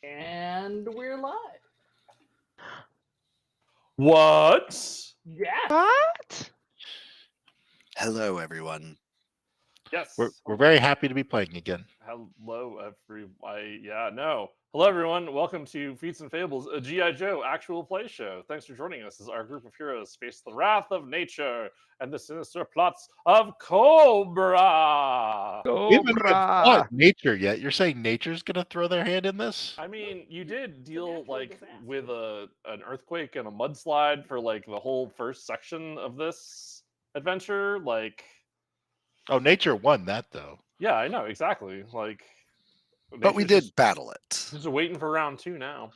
And we're live. What? Yes. What? Hello, everyone. Yes. We're very happy to be playing again. Hello, Hello, everyone. Welcome to Feats and Fables, a G.I. Joe actual play show. Thanks for joining us as our group of heroes face the wrath of nature and the sinister plots of Cobra. We haven't even Cobra. fought nature yet. You're saying nature's gonna throw their hand in this? I mean, you did deal natural like disaster. with an earthquake and a mudslide for like the whole first section of this adventure. Like, Oh, nature won that though. yeah, I know exactly. Like, But we nature's did battle it. Just waiting for round 2 now.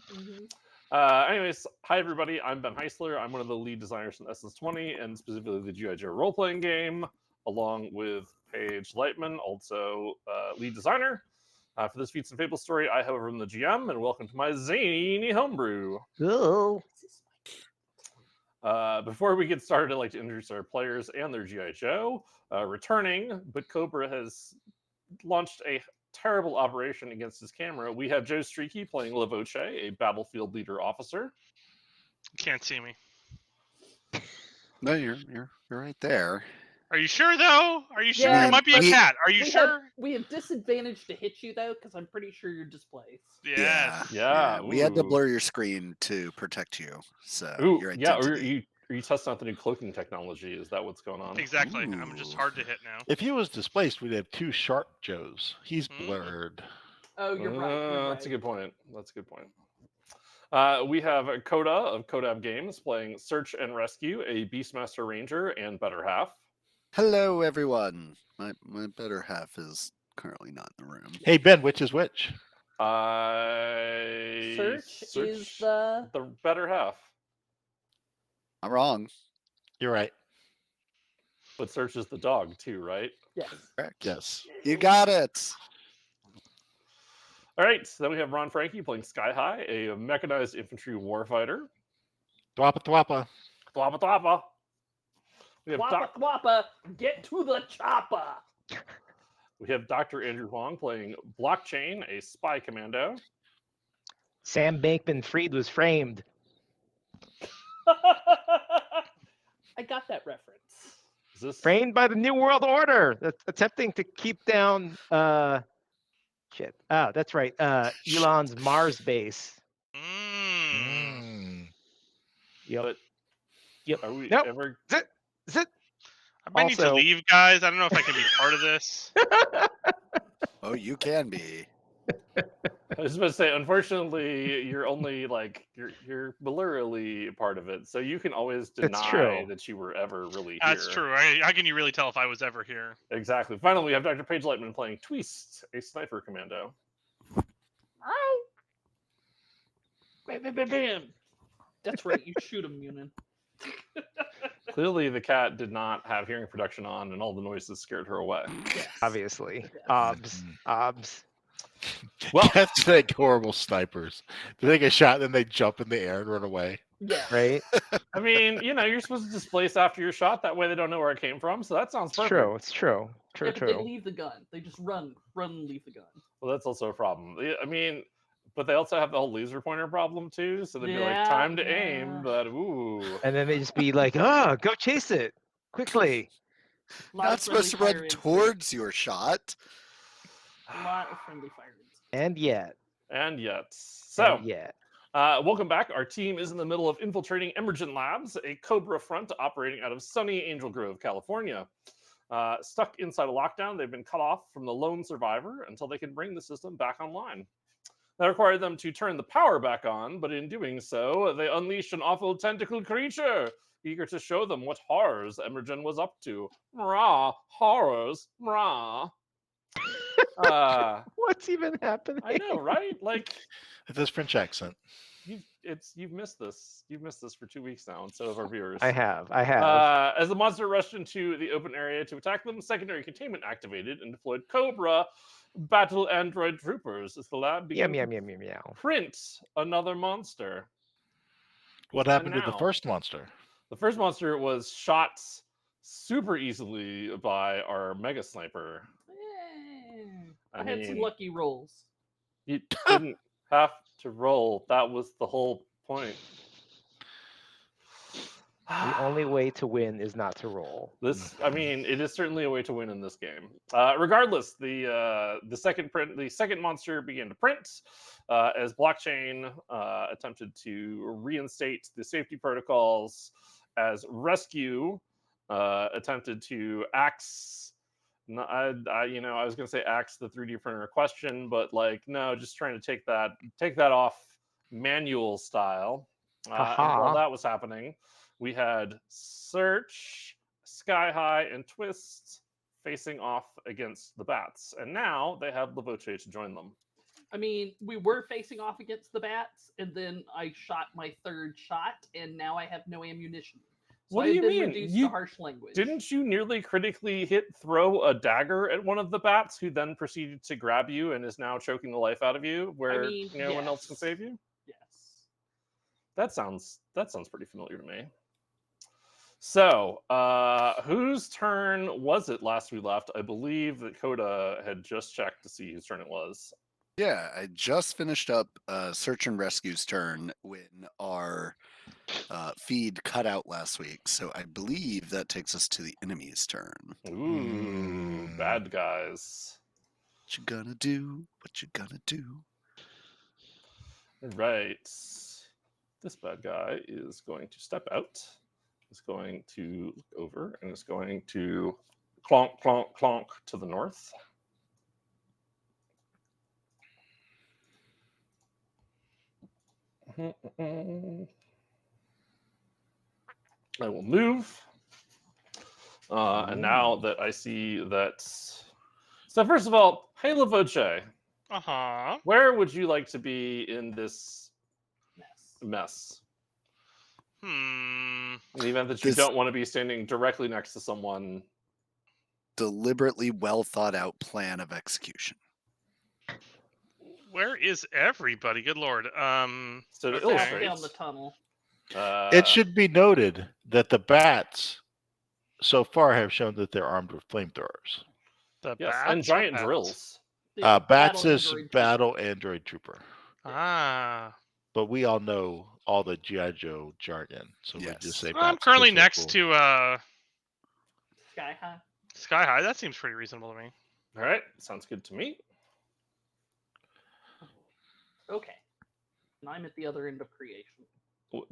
Anyways, hi everybody. I'm Ben Heisler. I'm one of the lead designers in SS20 and specifically the G.I. Joe role-playing game, along with Paige Lightman, also lead designer. For this Feats and Fables story, I have from the GM, and welcome to my zany homebrew. Oh. Before we get started, I'd like to introduce our players and their G.I. Joe. Returning, but Cobra has launched a terrible operation against his camera. We have Joe Streaky playing Lavoce, a battlefield leader officer. Can't see me. No, you're right there. Are you sure though? Are you sure? Yeah, It might be a we- cat. Are you we sure? we have disadvantage to hit you though, because I'm pretty sure you're displaced. Yes. Yeah, We had to ooh. blur your screen to protect you. So Ooh, your yeah, identity. are you testing out the new cloaking technology? Is that what's going on? Exactly. I'm just Ooh. hard to hit now. If he was displaced, we'd have two sharp Joes. He's Mhm. blurred. Oh, you're right. You're That's a right. good point. We have Coda of Codab Games playing Search and Rescue, a Beastmaster Ranger and better half. Hello, everyone. My better half is currently not in the room. Hey Ben, which is which? Search is the the better half, I'm wrong. You're right. but Search is the dog too, right? yes. Correct. Yes. You got it. All right, so then we have Ron Frankie playing Sky High, a mechanized infantry warfighter. Thwappa thwappa. Thwappa thwappa. We have, Wappa thwappa, get to the chopper. we have Dr. Andrew Huang playing Blockchain, a spy commando. Sam Bankman-Fried was framed. I got that reference. Is this Framed by the New World Order, that's attempting to keep down shit. Oh, that's right. Elon's Mars base. Mm. Yep. But Yep. are we Nope. ever? Is it? I might need to Also- leave, guys. I don't know if I can be part of this. Oh, you can be. I was supposed to say, unfortunately, you're only like you're literally part of it, so you can always That's deny true. that you were ever really here. That's true. How can you really tell if I was ever here? Exactly. Finally, we have Dr. Paige Lightman playing Twist, a sniper commando. Bam, bam, bam, bam. That's right. You shoot him, Munin. Clearly, the cat did not have hearing protection on, and all the noises scared her away. Yes. Obviously. Yes. Obs. Well- Cats like horrible snipers. They take a shot, then they jump in the air and run away. Yeah. Right? I mean, you're supposed to displace after your shot. That way, they don't know where it came from. So that sounds It's perfect. true. It's true. Yeah, but they True. leave the gun. They just run, and leave the gun. Well, that's also a problem. I mean, but they also have the whole laser pointer problem too. So they'd be like, Yeah, time to yeah. aim, but ooh. And then they just be like, oh, go chase it quickly. Lot Not of friendly supposed to run fire instincts. towards your shot. A lot of friendly fire instincts. And yet. And yet. So, And yet. welcome back. Our team is in the middle of infiltrating Emergent Labs, a Cobra front operating out of sunny Angel Grove, California. Stuck inside a lockdown, they've been cut off from the lone survivor until they can bring the system back online. That required them to turn the power back on, but in doing so, they unleashed an awful tentacled creature, eager to show them what horrors Emergen was up to. Rah, horrors, rah. What's even happening? I know, right? Like, With this French accent. you've missed this. You've missed this for 2 weeks now, and so have our viewers. I have. As the monster rushed into the open area to attack them, secondary containment activated and deployed Cobra battle android troopers as the lab began Meow, to meow, meow, meow, meow. print another monster. What happened to the now- first monster? The first monster was shot super easily by our mega sniper. Eh, I I had some mean- lucky rolls. You didn't have to roll. That was the whole point. The only way to win is not to roll. I mean, it is certainly a way to win in this game. Regardless, the second monster began to print as blockchain attempted to reinstate the safety protocols, as rescue attempted to axe. I was gonna say axe the 3D printer question, but like no, just trying to take that off manual style. And while Haha. that was happening, we had Search, Sky High, and Twist facing off against the Bats, and now they have Levoche to join them. I mean, we were facing off against the bats, and then I shot my third shot, and now I have no ammunition. So What do I've you been mean? reduced You to harsh language. Didn't you nearly critically throw a dagger at one of the bats, who then proceeded to grab you and is now choking the life out of you, where mean, no one else can yes. save you? Yes. That sounds pretty familiar to me. So, whose turn was it last we left? I believe that Coda had just checked to see whose turn it was. Yeah, I just finished up Search and Rescue's turn when our feed cut out last week. So I believe that takes us to the enemy's turn. Ooh, bad guys. What you gonna do? What you gonna do? Right. This bad guy is going to step out, is going to look over, and is going to clonk, clonk, clonk to the north. I will move. And now that I see that... So first of all, hey Levoche, Uh-huh. where would you like to be in this mess? Hmm. In the event that you This- don't want to be standing directly next to someone. Deliberately well thought out plan of execution. Where is everybody? Good lord. So to okay. illustrate, Down the tunnel. It should be noted that the bats so far have shown that they're armed with flamethrowers. The yes, bats and or giant bats? drills. The Bats is android battle android trooper, Ah. but we all know all the G.I. Joe jargon, so we Yes. just say I'm bats. 'cause currently they're next cool. to Sky High. Sky High. That seems pretty reasonable to me. All right, sounds good to me. Okay. And I'm at the other end of creation.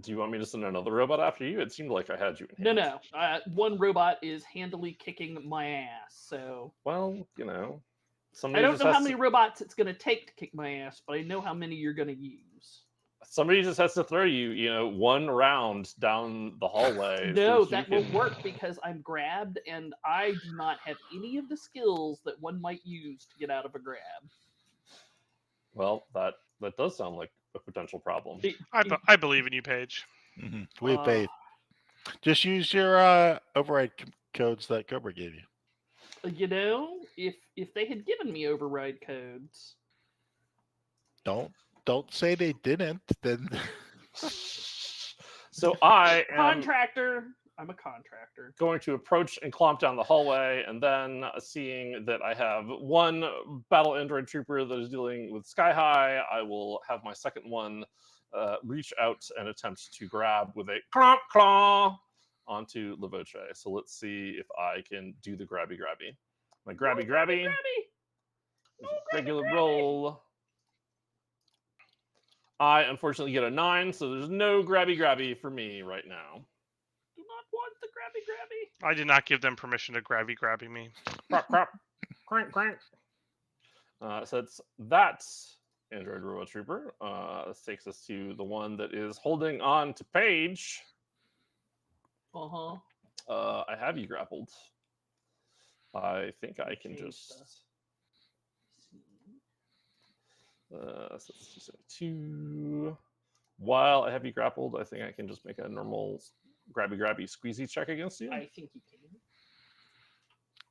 Do you want me to send another robot after you? It seemed like I had you in No, hand. no. One robot is handily kicking my ass, so Well, I somebody don't just know how has many robots it's going to take to kick my ass, but I know how many you're going to use. somebody just has to throw you, one round down the hallway. No, so that you won't can- work because I'm grabbed and I do not have any of the skills that one might use to get out of a grab. Well, that does sound like a potential problem. I believe in you, Paige. We have Uh, faith. Just use your override codes that Cobra gave you. If they had given me override codes, Don't say they didn't. Then So I am contractor. I'm a contractor. going to approach and clomp down the hallway, and then seeing that I have one battle android trooper that is dealing with Sky High, I will have my second one reach out and attempt to grab with a clomp claw onto Levoche. So let's see if I can do the grabby. My grabby. Grabby. Regular roll. I unfortunately get a 9, so there's no grabby for me right now. Do not want the grabby. I did not give them permission to grabby me. Crap. Crank. So that's Android Robot Trooper. This takes us to the one that is holding on to Paige. Uh-huh. I have you grappled. I think I can just... so it's 272. While I have you grappled, I think I can just make a normal grabby squeezy check against you. I think you can.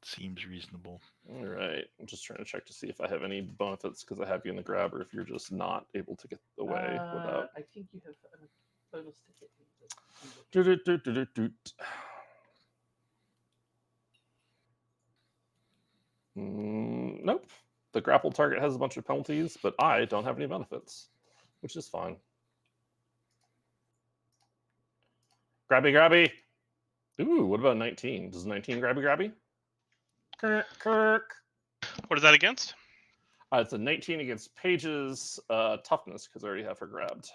seems reasonable. All right. I'm just trying to check to see if I have any benefits because I have you in the grab, or if you're just not able to get away without. I think you have a bonus to hit me. Nope. The grapple target has a bunch of penalties, but I don't have any benefits. which is fine. Grabby, grabby. Ooh, what about 19? Does 19 grabby, grabby? Kirk. What is that against? It's a 19 against Paige's toughness because I already have her grabbed.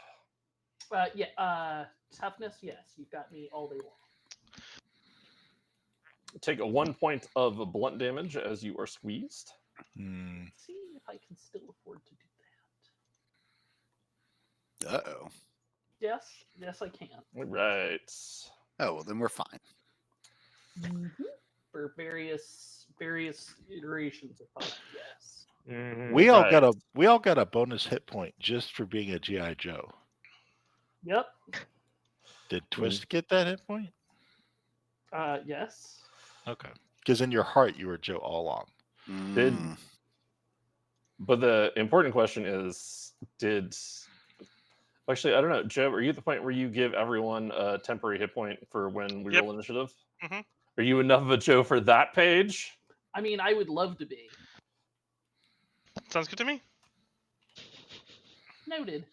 Toughness, yes. You've got me all day long. Take a 1 point of blunt damage as you are squeezed. See if I can still afford to do that. Uh-oh. Yes, I can. All right. Oh, well, then we're fine. For various iterations of fun, yes. We all got a bonus hit point just for being a GI Joe. Yep. Did Twist get that hit point? Yes. Okay. Because in your heart you were Joe all along. But the important question is, actually, I don't know, Joe, are you at the point where you give everyone a temporary hit point for when we roll initiative? Mhm. Are you enough of a Joe for that page? I mean, I would love to be. Sounds good to me. Noted.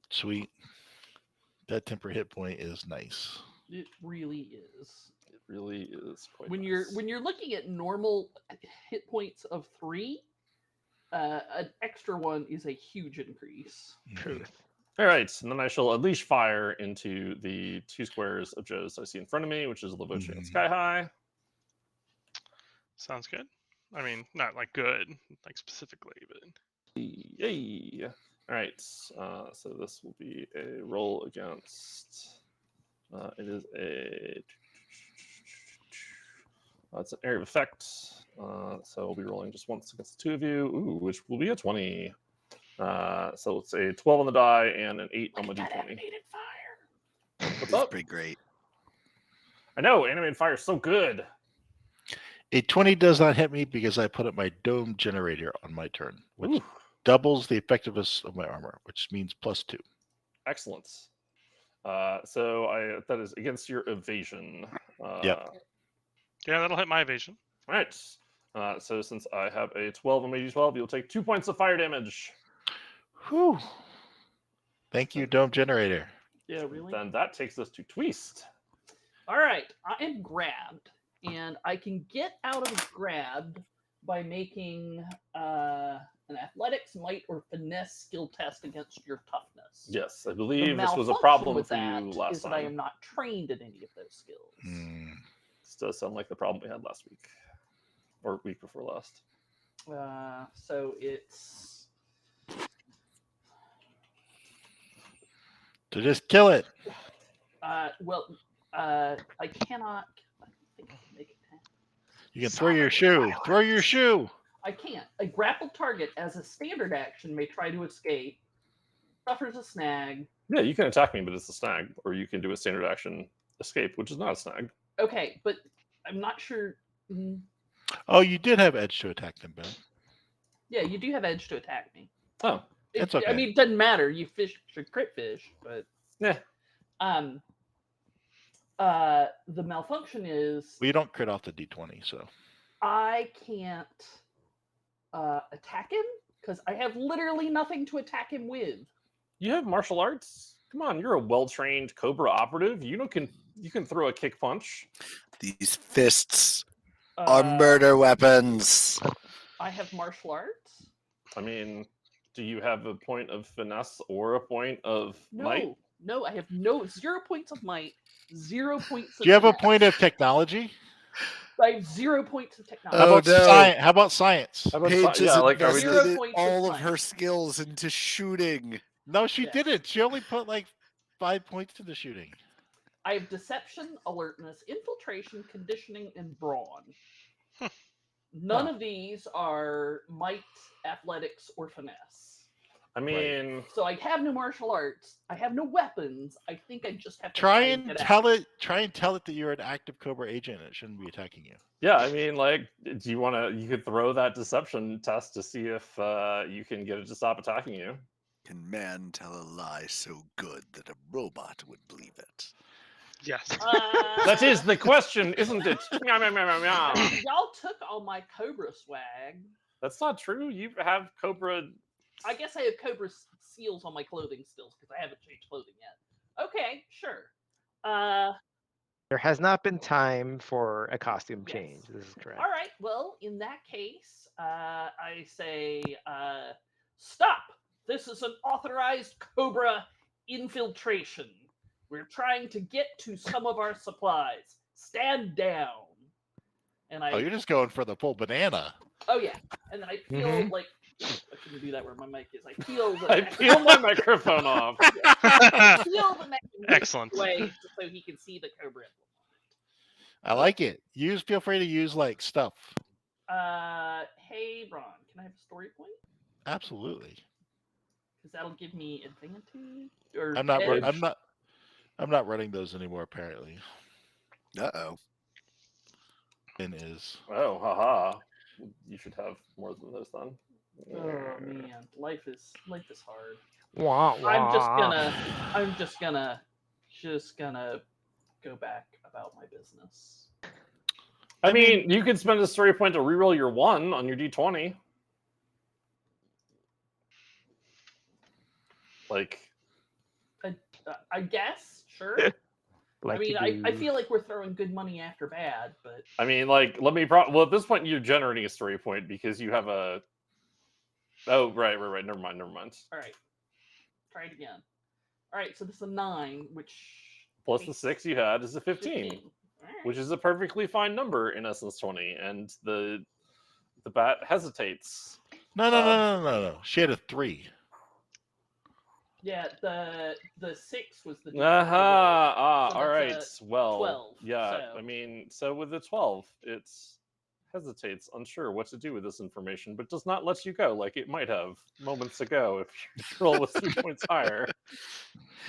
Sweet. That temporary hit point is nice. It really is. It really is quite When nice. you're looking at normal hit points of 3, an extra one is a huge increase. Truth. All right, and then I shall unleash fire into the 2 squares of Joe's I see in front of me, which is Lavoche and Sky High. Sounds good. I mean, not like good, like specifically, but Yay! All right, so this will be a roll against. It is a. It's an area of effect, so we'll be rolling just once against the 2 of you, which will be a 20. So it's a 12 on the die and an 8 on the d20. Animated fire. What's It's up? pretty great. I know, animated fire is so good. A 20 does not hit me because I put up my dome generator on my turn, which Ooh, doubles the effectiveness of my armor, which means +2. excellent. So that is against your evasion. Yep. yeah, that'll hit my evasion. All right. So since I have a 12 on my d12, you'll take 2 points of fire damage. Whew. Thank you, dome generator. Yeah, really? Then that takes us to Twist. All right, I am grabbed, and I can get out of grabbed by making an athletics, might, or finesse skill test against your toughness. Yes, I The believe this was a malfunction problem with for that you is last that I time. am not trained in any of those skills. This does sound like the problem we had last week, or week before last. So it's So just kill it. I cannot. I don't think I can make it. You can throw your shoe. Throw your shoe. I can't. A grappled target, as a standard action, may try to escape, suffers a snag. Yeah, you can attack me, but it's a snag, or you can do a standard action escape, which is not a snag. Okay, but I'm not sure. Oh, you did have edge to attack them, Ben. Yeah, you do have edge to attack me. Oh, It's I okay. mean, it doesn't matter. You should crit fish, but yeah. The malfunction is Well, you don't crit off the d20, so. I can't attack him because I have literally nothing to attack him with. You have martial arts. Come on, you're a well-trained Cobra operative. You can throw a kick punch. These fists are murder weapons. I have martial arts. I mean, do you have a point of finesse or a point of might? No, I have 0 points of might, 0 points of Do you have a finesse. point of technology? I have 0 points of technology. How about, no. How about science? How about Paige yeah, has like are we Zero just, invested points of all of might. her skills into shooting. No, she Yeah. didn't. She only put like 5 points to the shooting. I have deception, alertness, infiltration, conditioning, and brawn. None of these are might, athletics, or finesse. I mean, So I have no martial arts. I have no weapons. I think I just have to Try and and get tell out. it. Try and tell it that you're an active Cobra agent. And it shouldn't be attacking you. yeah, I mean, like, do you want to? You could throw that deception test to see if you can get it to stop attacking you. Can man tell a lie so good that a robot would believe it? Yes. That is the question, isn't it? Meow, meow, meow, meow, meow. Y'all took all my Cobra swag. That's not true. You have Cobra I guess I have Cobra seals on my clothing still because I haven't changed clothing yet. Okay, sure. There has not been time for a costume Yes. change. This is correct. All right. Well, in that case, I say, stop. This is an authorized Cobra infiltration. We're trying to get to some of our supplies. Stand down. And I. Oh, you're just going for the full banana. Oh yeah. And then I feel Mhm. like I shouldn't do that where my mic is. I feel the. I peel my microphone off. I feel the neck Excellent. way so he can see the Cobra emblem I like it. Feel free to use like stuff. on it. Hey Ron, can I have a story point? Absolutely. Because that'll give me advantage. Or I'm not. edge. I'm not running those anymore. Apparently, Uh-oh. Finn is. Oh, haha. You should have more than those then. Oh man, life is hard. Wah, I'm just wah. gonna go back about my business. I mean, you could spend a story point to reroll your 1 on your d20. Like, I guess, sure. Like I mean, you I do. feel like we're throwing good money after bad, but I mean, like, well, at this point, you're generating a story point because you have a. Oh, right. Never mind. all right. Try it again. All right, so this is a 9, which Plus the takes 6 you had is a 15, 15. All right. which is a perfectly fine number in Essence 20, and the bat hesitates. No. She had a 3. Yeah, the 6 was the. Aha! So All right. that's Well, 12, yeah. so- I mean, so with the 12, it hesitates, unsure what to do with this information, but does not let you go like it might have moments ago if your roll was 3 points higher.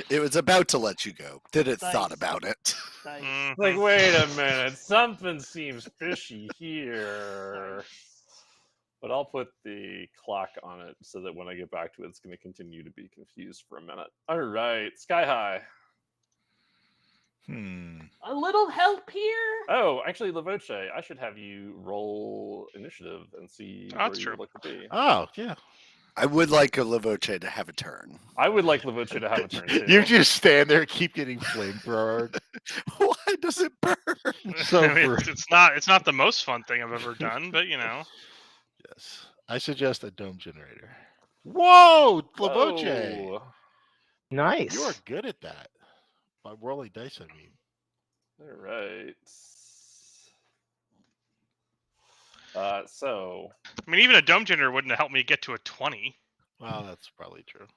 It was about to let you go. Then it thought Nice. about it. Nice. Like, wait a minute, something seems fishy here. Nice. But I'll put the clock on it so that when I get back to it, it's going to continue to be confused for a minute. All right, Sky High. A little help here. Oh, actually, Lavoche, I should have you roll initiative and see where That's you true. would like to be. Oh, yeah. I would like a Lavoche to have a turn. I would like Lavoche to have a turn too. You just stand there, keep getting flamethrower. Why does it burn? So I mean, for- it's not the most fun thing I've ever done, but you know. Yes, I suggest a dome generator. Whoa, Lavoche, Whoa. Nice. you are good at that. By rolling dice, I mean. All right. So I mean, even a dome generator wouldn't have helped me get to a 20. Well, that's probably true.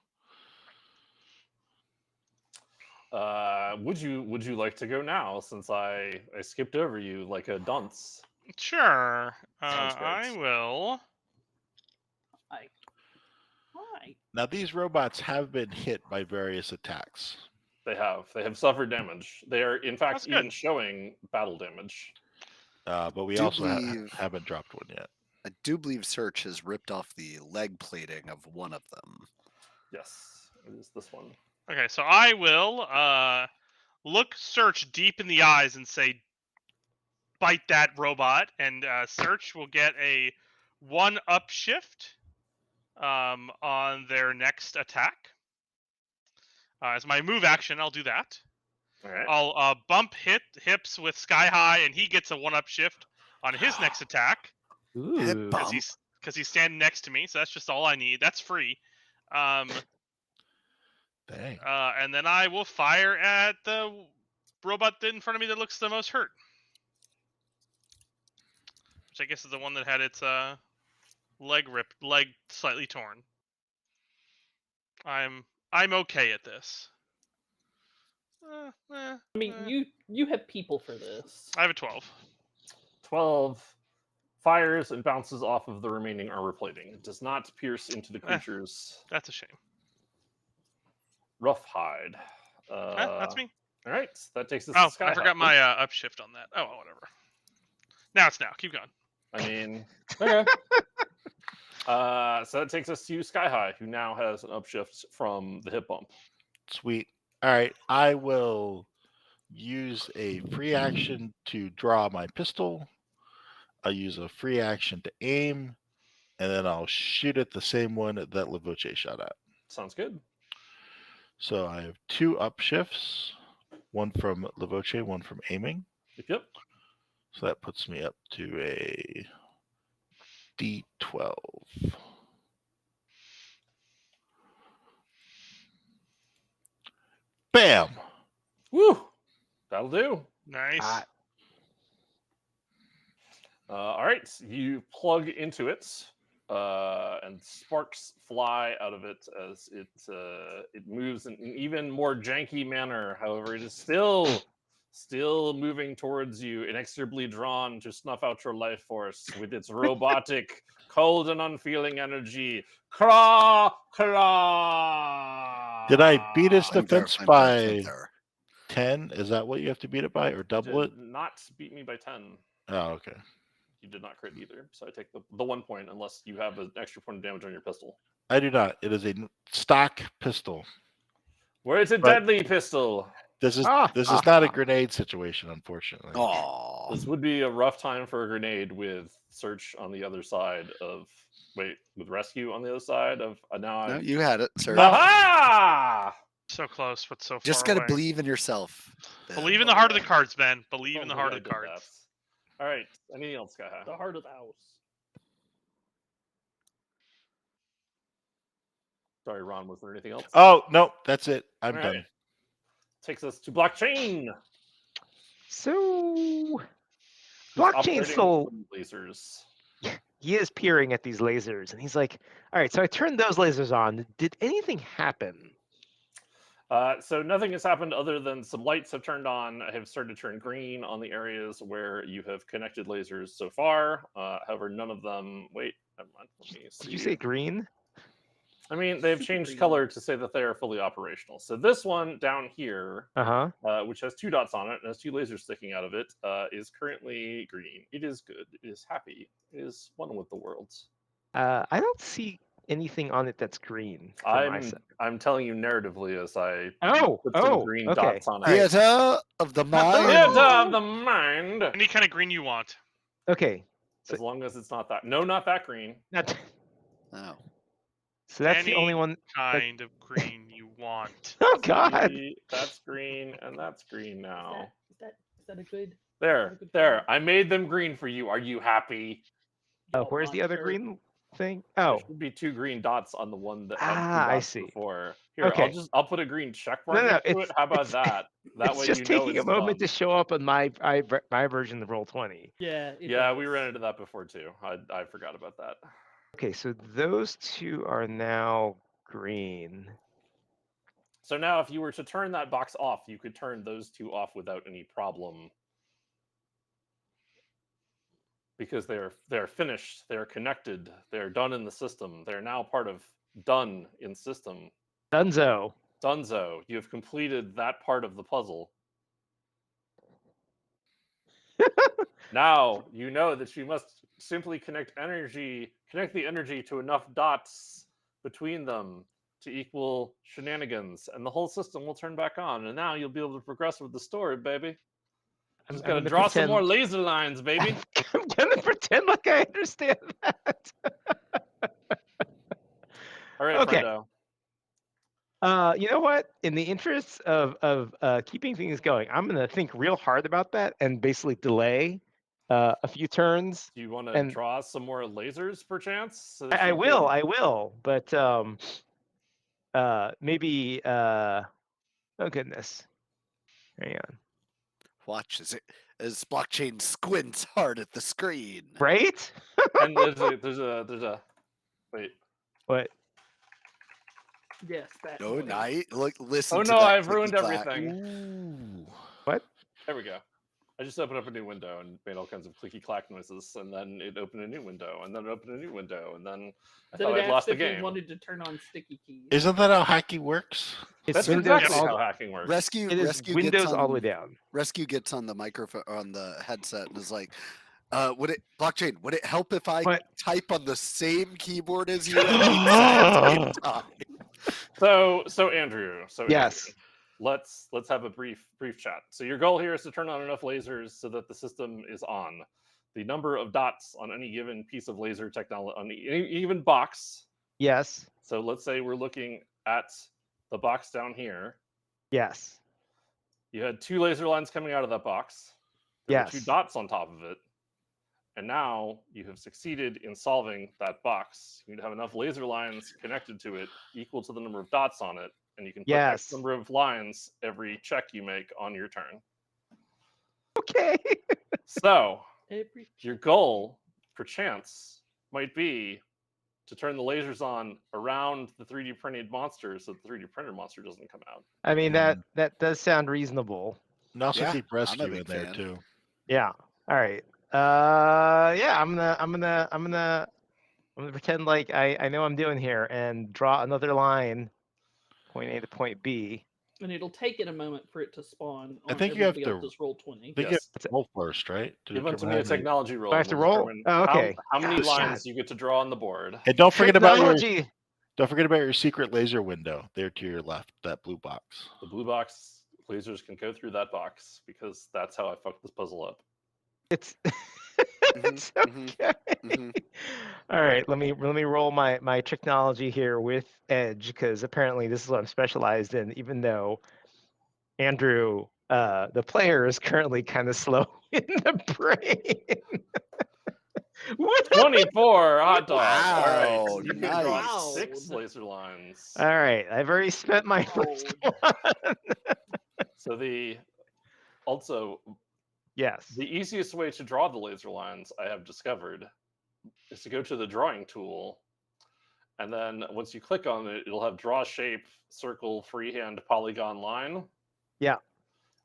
would you like to go now since I skipped over you like a dunce? Sure. Sounds great. I will. Hi. Now, these robots have been hit by various attacks. They have suffered damage. They are in fact That's even good. showing battle damage. But we Do also believe- haven't dropped one yet. I do believe Search has ripped off the leg plating of one of them. Yes, it is this one. Okay, so I will look Search deep in the eyes and say, "Bite that robot," and Search will get a 1-up shift on their next attack. As my move action, I'll do that. All right. I'll bump hips with Sky High, and he gets a 1-up shift on his next attack Hip Ooh. bump. because he's standing next to me. So that's just all I need. That's free. Dang. And then I will fire at the robot in front of me that looks the most hurt, which I guess is the one that had its leg slightly torn. I'm okay at this. I mean, you have people for this. I have a 12. 12 fires and bounces off of the remaining armor plating. It does not pierce into the creature's That's a shame. rough hide. That's me. All right, that takes us. Oh, to Sky I forgot High. my upshift on that. Oh, well, whatever. Now it's now. Keep going. I mean, okay. So that takes us to Sky High, who now has an upshift from the hip bump. Sweet. All right. I will use a free action to draw my pistol. I'll use a free action to aim. and then I'll shoot at the same one that Lavoche shot at. Sounds good. So I have 2 upshifts, one from Lavoche, one from aiming. Yep. So that puts me up to a D12. Bam! Woo! That'll do. Nice. All right, you plug into it, and sparks fly out of it as it moves in an even more janky manner. However, it is still moving towards you, inexorably drawn to snuff out your life force with its robotic, cold and unfeeling energy. Craw, craw. Did I beat its I'm there, defense I'm there, by I'm there. 10? Is that what you have to beat it by, or double it? Did not beat me by 10. Oh, okay. You did not crit either, so I take the 1 point unless you have an extra point of damage on your pistol. I do not. It is a stock pistol. Where it's a But- deadly pistol. This is not a grenade situation, unfortunately. Oh, This would be a rough time for a grenade with search on the other side of. Wait, with rescue on the other side of. Now no, I'm. you had it, sir. Aha! So close, but so far Just gotta away. believe in yourself. Ben. Believe in the heart of the cards, Ben. Believe Don't in the think heart I of the did cards. that. All right. Anything else, Kaha? The heart of the house. Sorry, Ron. Was there anything else? Oh, no, that's it. I'm All done. right. Takes us to blockchain. So, Who's blockchain operating soul. some lasers. He is peering at these lasers, and he's like, "All right, so I turned those lasers on. Did anything happen?" So nothing has happened other than some lights have turned on, have started to turn green on the areas where you have connected lasers so far. However, none of them. Wait, never mind. Let me see. Did you say green? I mean, they've Super changed green. color to say that they are fully operational. So this one down here, which has 2 dots on it and has 2 lasers sticking out of it, is currently green. It is good. It is happy. It is one with the world. I don't see anything on it that's green. From my side. I'm telling you narratively as I put some Oh, green okay. dots on it. All right. Theater of the mind. Theater of the mind. Any kind of green you want. Okay. As long as it's not that. No, not that green. Not, Oh. so that's the only Any one. kind of green you want. Oh God! See, that's green, and that's green now. Is that a good? There. I made them green for you. Are you happy? Y'all Where's the other monster? green thing? There Oh, should be 2 green dots on the one that had 2 I dots see. before. Here, Okay. I'll put a green check mark No, next to it's- it. How about it's- that? That it's way just you know taking it's a moment done. to show up on my version of Roll20. Yeah. Yeah, we ran into that before too. I forgot about that. Okay, so those 2 are now green. So now if you were to turn that box off, you could turn those 2 off without any problem. Because they're finished, they're connected, they're done in the system. They're now part of done in system. Dunzo. Dunzo, you have completed that part of the puzzle. Now you know that you must simply connect the energy to enough dots between them to equal shenanigans, and the whole system will turn back on. And now you'll be able to progress with the story, baby. Just gotta gonna draw some more pretend- laser lines, baby. I'm gonna pretend like I understand that. All right, Okay. friendo. You know what? In the interests of keeping things going, I'm gonna think real hard about that and basically delay a few turns. Do you want to And- draw some more lasers, perchance? So that I you will, can- I will, but maybe. Oh goodness, hang on. Watch as blockchain squints hard at the screen. Right? And there's a. Wait. What? Yes. That. No, noise. night. Look, listen. Oh to no, that I've ruined clicky-clack. everything. What? There we go. I just opened up a new window and made all kinds of clicky clack noises, and then it opened a new window, and then it opened a new window, and then I Then thought it I'd lost asked the if we game. wanted to turn on sticky keys. Isn't that how hacking works? It's That's Windows exactly all, how hacking works. Rescue. it is Rescue Windows gets on, all the way down. Rescue gets on the microphone on the headset and is like, "Would it blockchain? Would it help if I What? type on the same keyboard as you at the exact same time?" So Andrew. Yes. Andrew, let's have a brief chat. So your goal here is to turn on enough lasers so that the system is on. the number of dots on any given piece of laser technology on any given box. Yes. So let's say we're looking at the box down here. Yes. You had 2 laser lines coming out of that box. There were 2 Yes. dots on top of it. And now you have succeeded in solving that box. You need to have enough laser lines connected to it equal to the number of dots on it. And you can put X Yes. number of lines every check you make on your turn. Okay. So Every your goal, perchance, might be to turn the lasers on around the 3D printed monster so the 3D printed monster doesn't come out. I mean Yeah. that does sound reasonable. And also Yeah, keep I'm a rescue in big there fan. too. Yeah. All right. Yeah. I'm gonna pretend like I know what I'm doing here and draw another line, point A to point B. and it'll take it a moment for it to spawn. I On think you have everybody to- else's roll 20. I think you Yes. have to roll first, right? To Give them to determine me how a many- technology roll. Do I have and to we'll roll? determine Oh, okay. How many Gosh, lines you get to draw on the board. And don't forget about Technology. your secret laser window there to your left, that blue box. The blue box lasers can go through that box because that's how I fucked this puzzle up. It's Mhm, it's mhm, okay. mhm. All right, let me roll my technology here with edge because apparently this is what I'm specialized in. Even though Andrew, the player, is currently kind of slow in the brain. What? 24 hot dog. All right. Wow, You can draw nice. 6 laser lines. All right, I've already spent my first one. So also Yes. the easiest way to draw the laser lines I have discovered is to go to the drawing tool, and then once you click on it, it'll have draw shape, circle, freehand, polygon line. Yeah.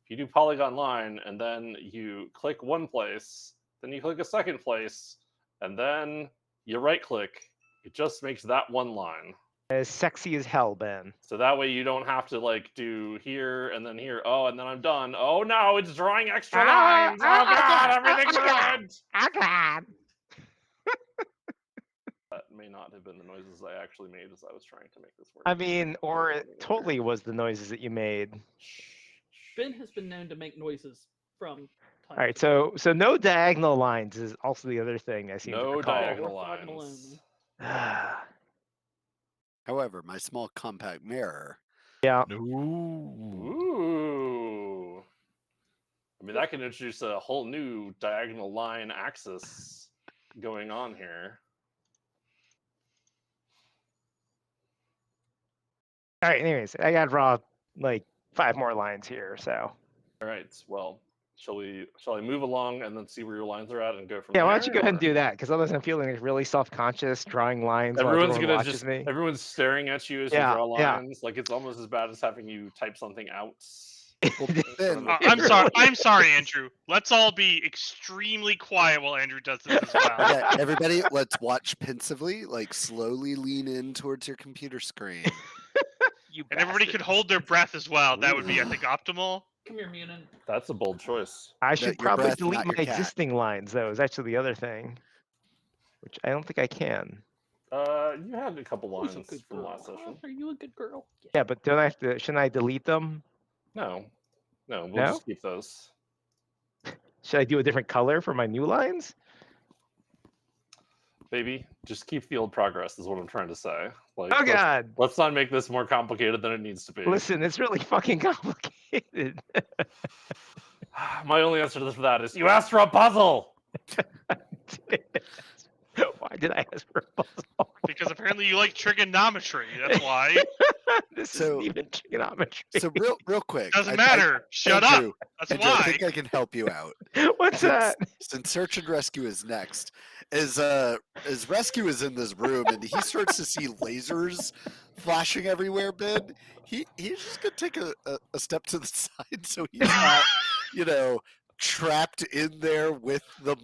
If you do polygon line and then you click one place, then you click a second place, and then you right click, it just makes that one line. As sexy as hell, Ben. So that way you don't have to like do here and then here. Oh, and then I'm done. Oh no, it's drawing extra lines. Oh god, everything's ruined. Oh God. That may not have been the noises I actually made as I was trying to make this work. I mean, or it totally was the noises that you made. Ben has been known to make noises from time All right, to so no diagonal lines is also the other thing I seem to No recall. diagonal Orthogonal lines. However, my small compact mirror. Yeah. Ooh. Ooh. I mean, that can introduce a whole new diagonal line axis going on here. All right. Anyways, I gotta draw like 5 more lines here. So All right. Well, shall I move along and then see where your lines are at and go from yeah, there? why don't you go ahead and or- do that? Because otherwise, I'm feeling like really self-conscious drawing lines while Everyone's everyone gonna watches just me. everyone's staring at you as Yeah, you draw yeah. lines. Like it's almost as bad as having you type something out. Ben, I'm sorry. I'm sorry, Andrew. Let's all be extremely quiet while Andrew does this as well. okay, everybody, let's watch pensively, like slowly lean in towards your computer screen. You And everybody could hold their breath as well. That would be, I think, optimal. Come here, Munin. That's a bold choice. I No, should your probably breath, delete not my your cat. existing lines, though. Is actually the other thing, which I don't think I can. You had a couple Who's a lines good from girl? last session. Are you a good girl? Yeah, but don't I have to? Shouldn't I delete them? No, we'll No? just keep those. Should I do a different color for my new lines? Baby, just keep the old progress. Is what I'm trying to say. Like, Oh God! let's not make this more complicated than it needs to be. Listen, it's really fucking complicated. My only answer to that is you asked for a puzzle. Why did I ask for a puzzle? Because apparently you like trigonometry. That's why. This So- isn't even trigonometry. So real quick. Doesn't I- matter. Shut Andrew, up. That's Andrew, I why. think I can help you out. What's that? Since search and rescue is next, as rescue is in this room and he starts to see lasers flashing everywhere, Ben, he's just gonna take a step to the side so he's not, trapped in there with the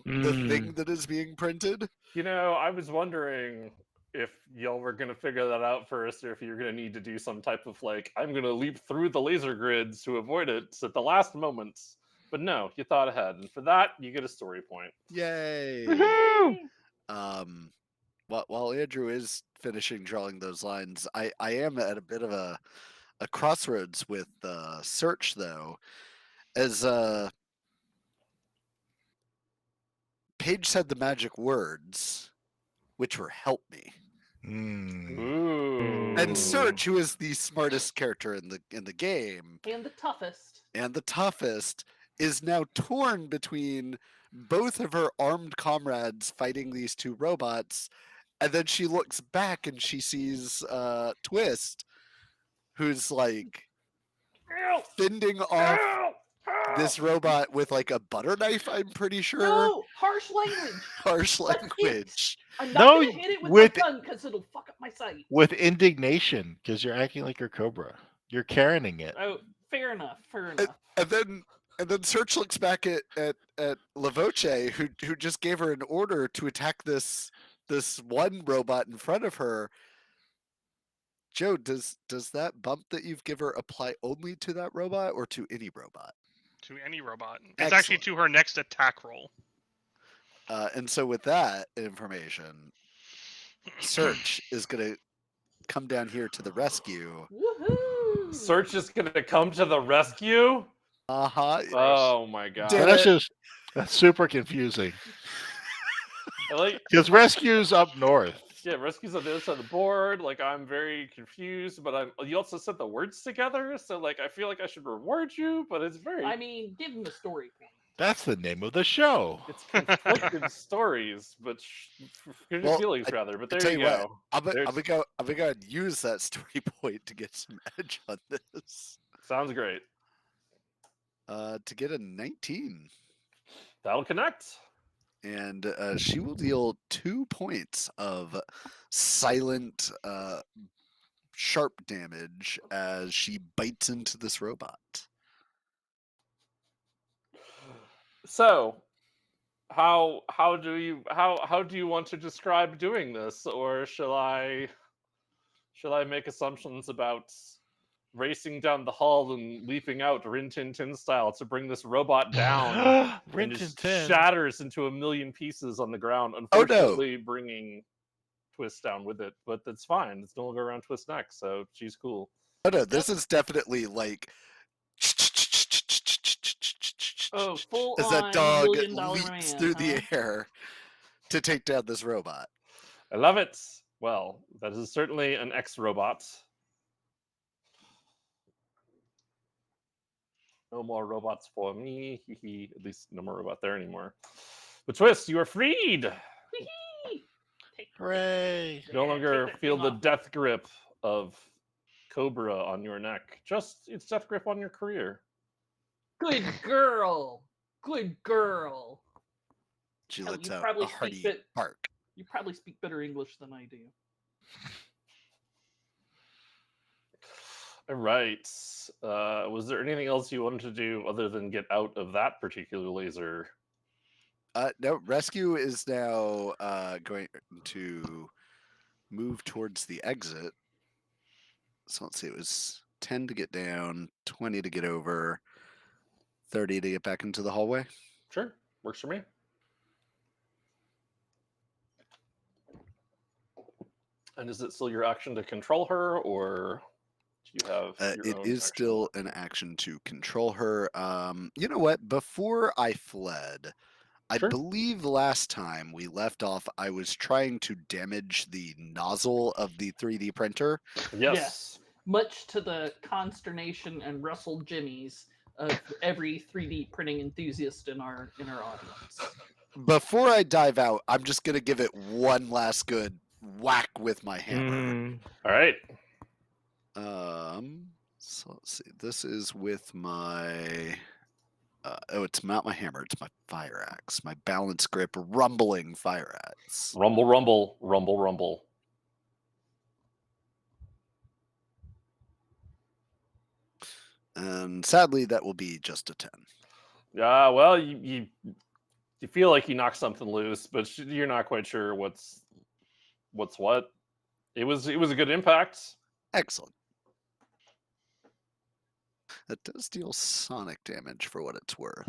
thing that is being printed. I was wondering if y'all were gonna figure that out first, or if you're gonna need to do some type of I'm gonna leap through the laser grids to avoid it at the last moment. But no, you thought ahead, and for that you get a story point. Yay! Woohoo! While Andrew is finishing drawing those lines, I am at a bit of a crossroads with search though, as Paige said the magic words, which were "help me." Mm. Ooh. And Search, who is the smartest character in the game And the toughest. and the toughest, is now torn between both of her armed comrades fighting these two robots, and then she looks back and she sees Twist, who's like Ow! fending off Ow! Ow! this robot with like a butter knife. I'm pretty sure. No! Harsh language! Harsh But language. I'm not No, gonna hit it with with- my gun because it'll fuck up my sight. With indignation, because you're acting like you're Cobra. You're Karening it. Oh, fair enough. Fair enough. And then Search looks back at Lavoche, who just gave her an order to attack this one robot in front of her. Joe, does that bump that you've given her apply only to that robot or to any robot? To any robot. It's actually Excellent. to her next attack roll. And so with that information, Search is gonna come down here to the rescue. Woohoo! Search is gonna come to the rescue. Uh-huh. Oh my god! Damn That's super confusing. I like, Because rescue's up north. yeah, rescues on the other side of the board. Like, I'm very confused, but you also said the words together, so like I feel like I should reward you, but it's very I mean, give him the story point. That's the name of the show. it's conflicted stories, but Well, feelings rather. But I there tell you you what, go. I'm There's- gonna go ahead and use that story point to get some edge on this. Sounds great. To get a 19. That'll connect. And she will deal 2 points of silent, sharp damage as she bites into this robot. So, how do you want to describe doing this, or shall I make assumptions about racing down the hall and leaping out Rin Tin Tin style to bring this robot down? Rin And Tin just Tin. shatters into a million pieces on the ground, Oh, no. unfortunately bringing Twist down with it, but that's fine. It's no longer around Twist's neck, so she's cool. Oh no, this is definitely like Oh, full as on that dog $1 million leaps man, through huh? the air to take down this robot. I love it. Well, that is certainly an ex-robot. No more robots for me. At least no more robot there anymore. But Twist, you are freed. Whee! Hooray. No Yeah, longer take that feel thing the off. death grip of Cobra on your neck. Just its death grip on your career. Good girl. Good girl. She Hell, lets you out probably a speak hearty bit- bark. You probably speak better English than I do. All right. Was there anything else you wanted to do other than get out of that particular laser? No, rescue is now going to move towards the exit. So let's see, it was 10 to get down, 20 to get over, 30 to get back into the hallway. Sure. Works for me. And is it still your action to control her, or do you have your It own is action? still an action to control her. You know what? Before I fled, I Sure. believe last time we left off, I was trying to damage the nozzle of the 3D printer. Yes. Much to the consternation and Russell Jimmy's of every 3D printing enthusiast in our audience. Before I dive out, I'm just going to give it one last good whack with my hammer. Mm. All right. So let's see. This is with my. It's not my hammer. It's my fire axe. My balance grip, rumbling fire axe. Rumble, rumble, rumble, rumble. And sadly, that will be just a 10. Yeah. Well, you feel like you knocked something loose, but you're not quite sure what's what. It was a good impact. Excellent. That does deal sonic damage for what it's worth.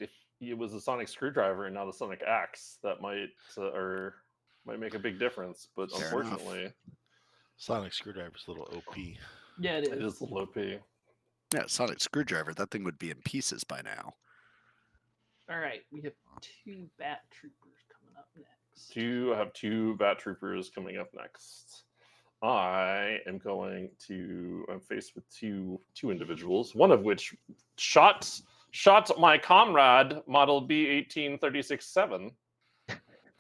If it was a sonic screwdriver and not a sonic axe, that might make a big difference. But Fair enough. unfortunately, Sonic screwdriver's a little OP. Yeah, it it is. is a little OP. Yeah, sonic screwdriver. That thing would be in pieces by now. All right, we have 2 bat troopers coming up next. I have 2 bat troopers coming up next. I am going to. I'm faced with two individuals. One of which shot my comrade, model B18367.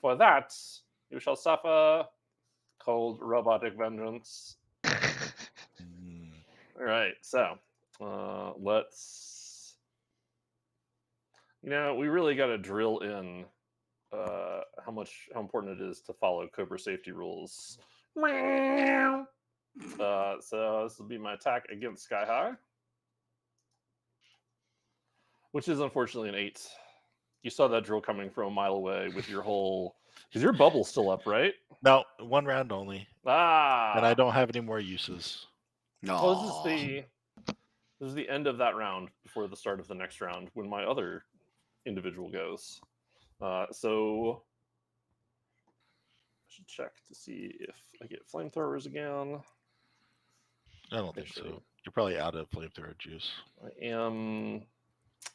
For that, you shall suffer cold robotic vengeance. Mm. All right, so let's. We really got to drill in how important it is to follow Cobra safety rules. So this will be my attack against Sky High, which is unfortunately an 8. You saw that drill coming from a mile away with your whole. Because your bubble's still up, right? No, 1 round only, Ah. and I don't have any more uses. No. Well, this is the end of that round before the start of the next round when my other individual goes. So I should check to see if I get flamethrowers again. I don't think so. You're probably out of flamethrower juice. I am.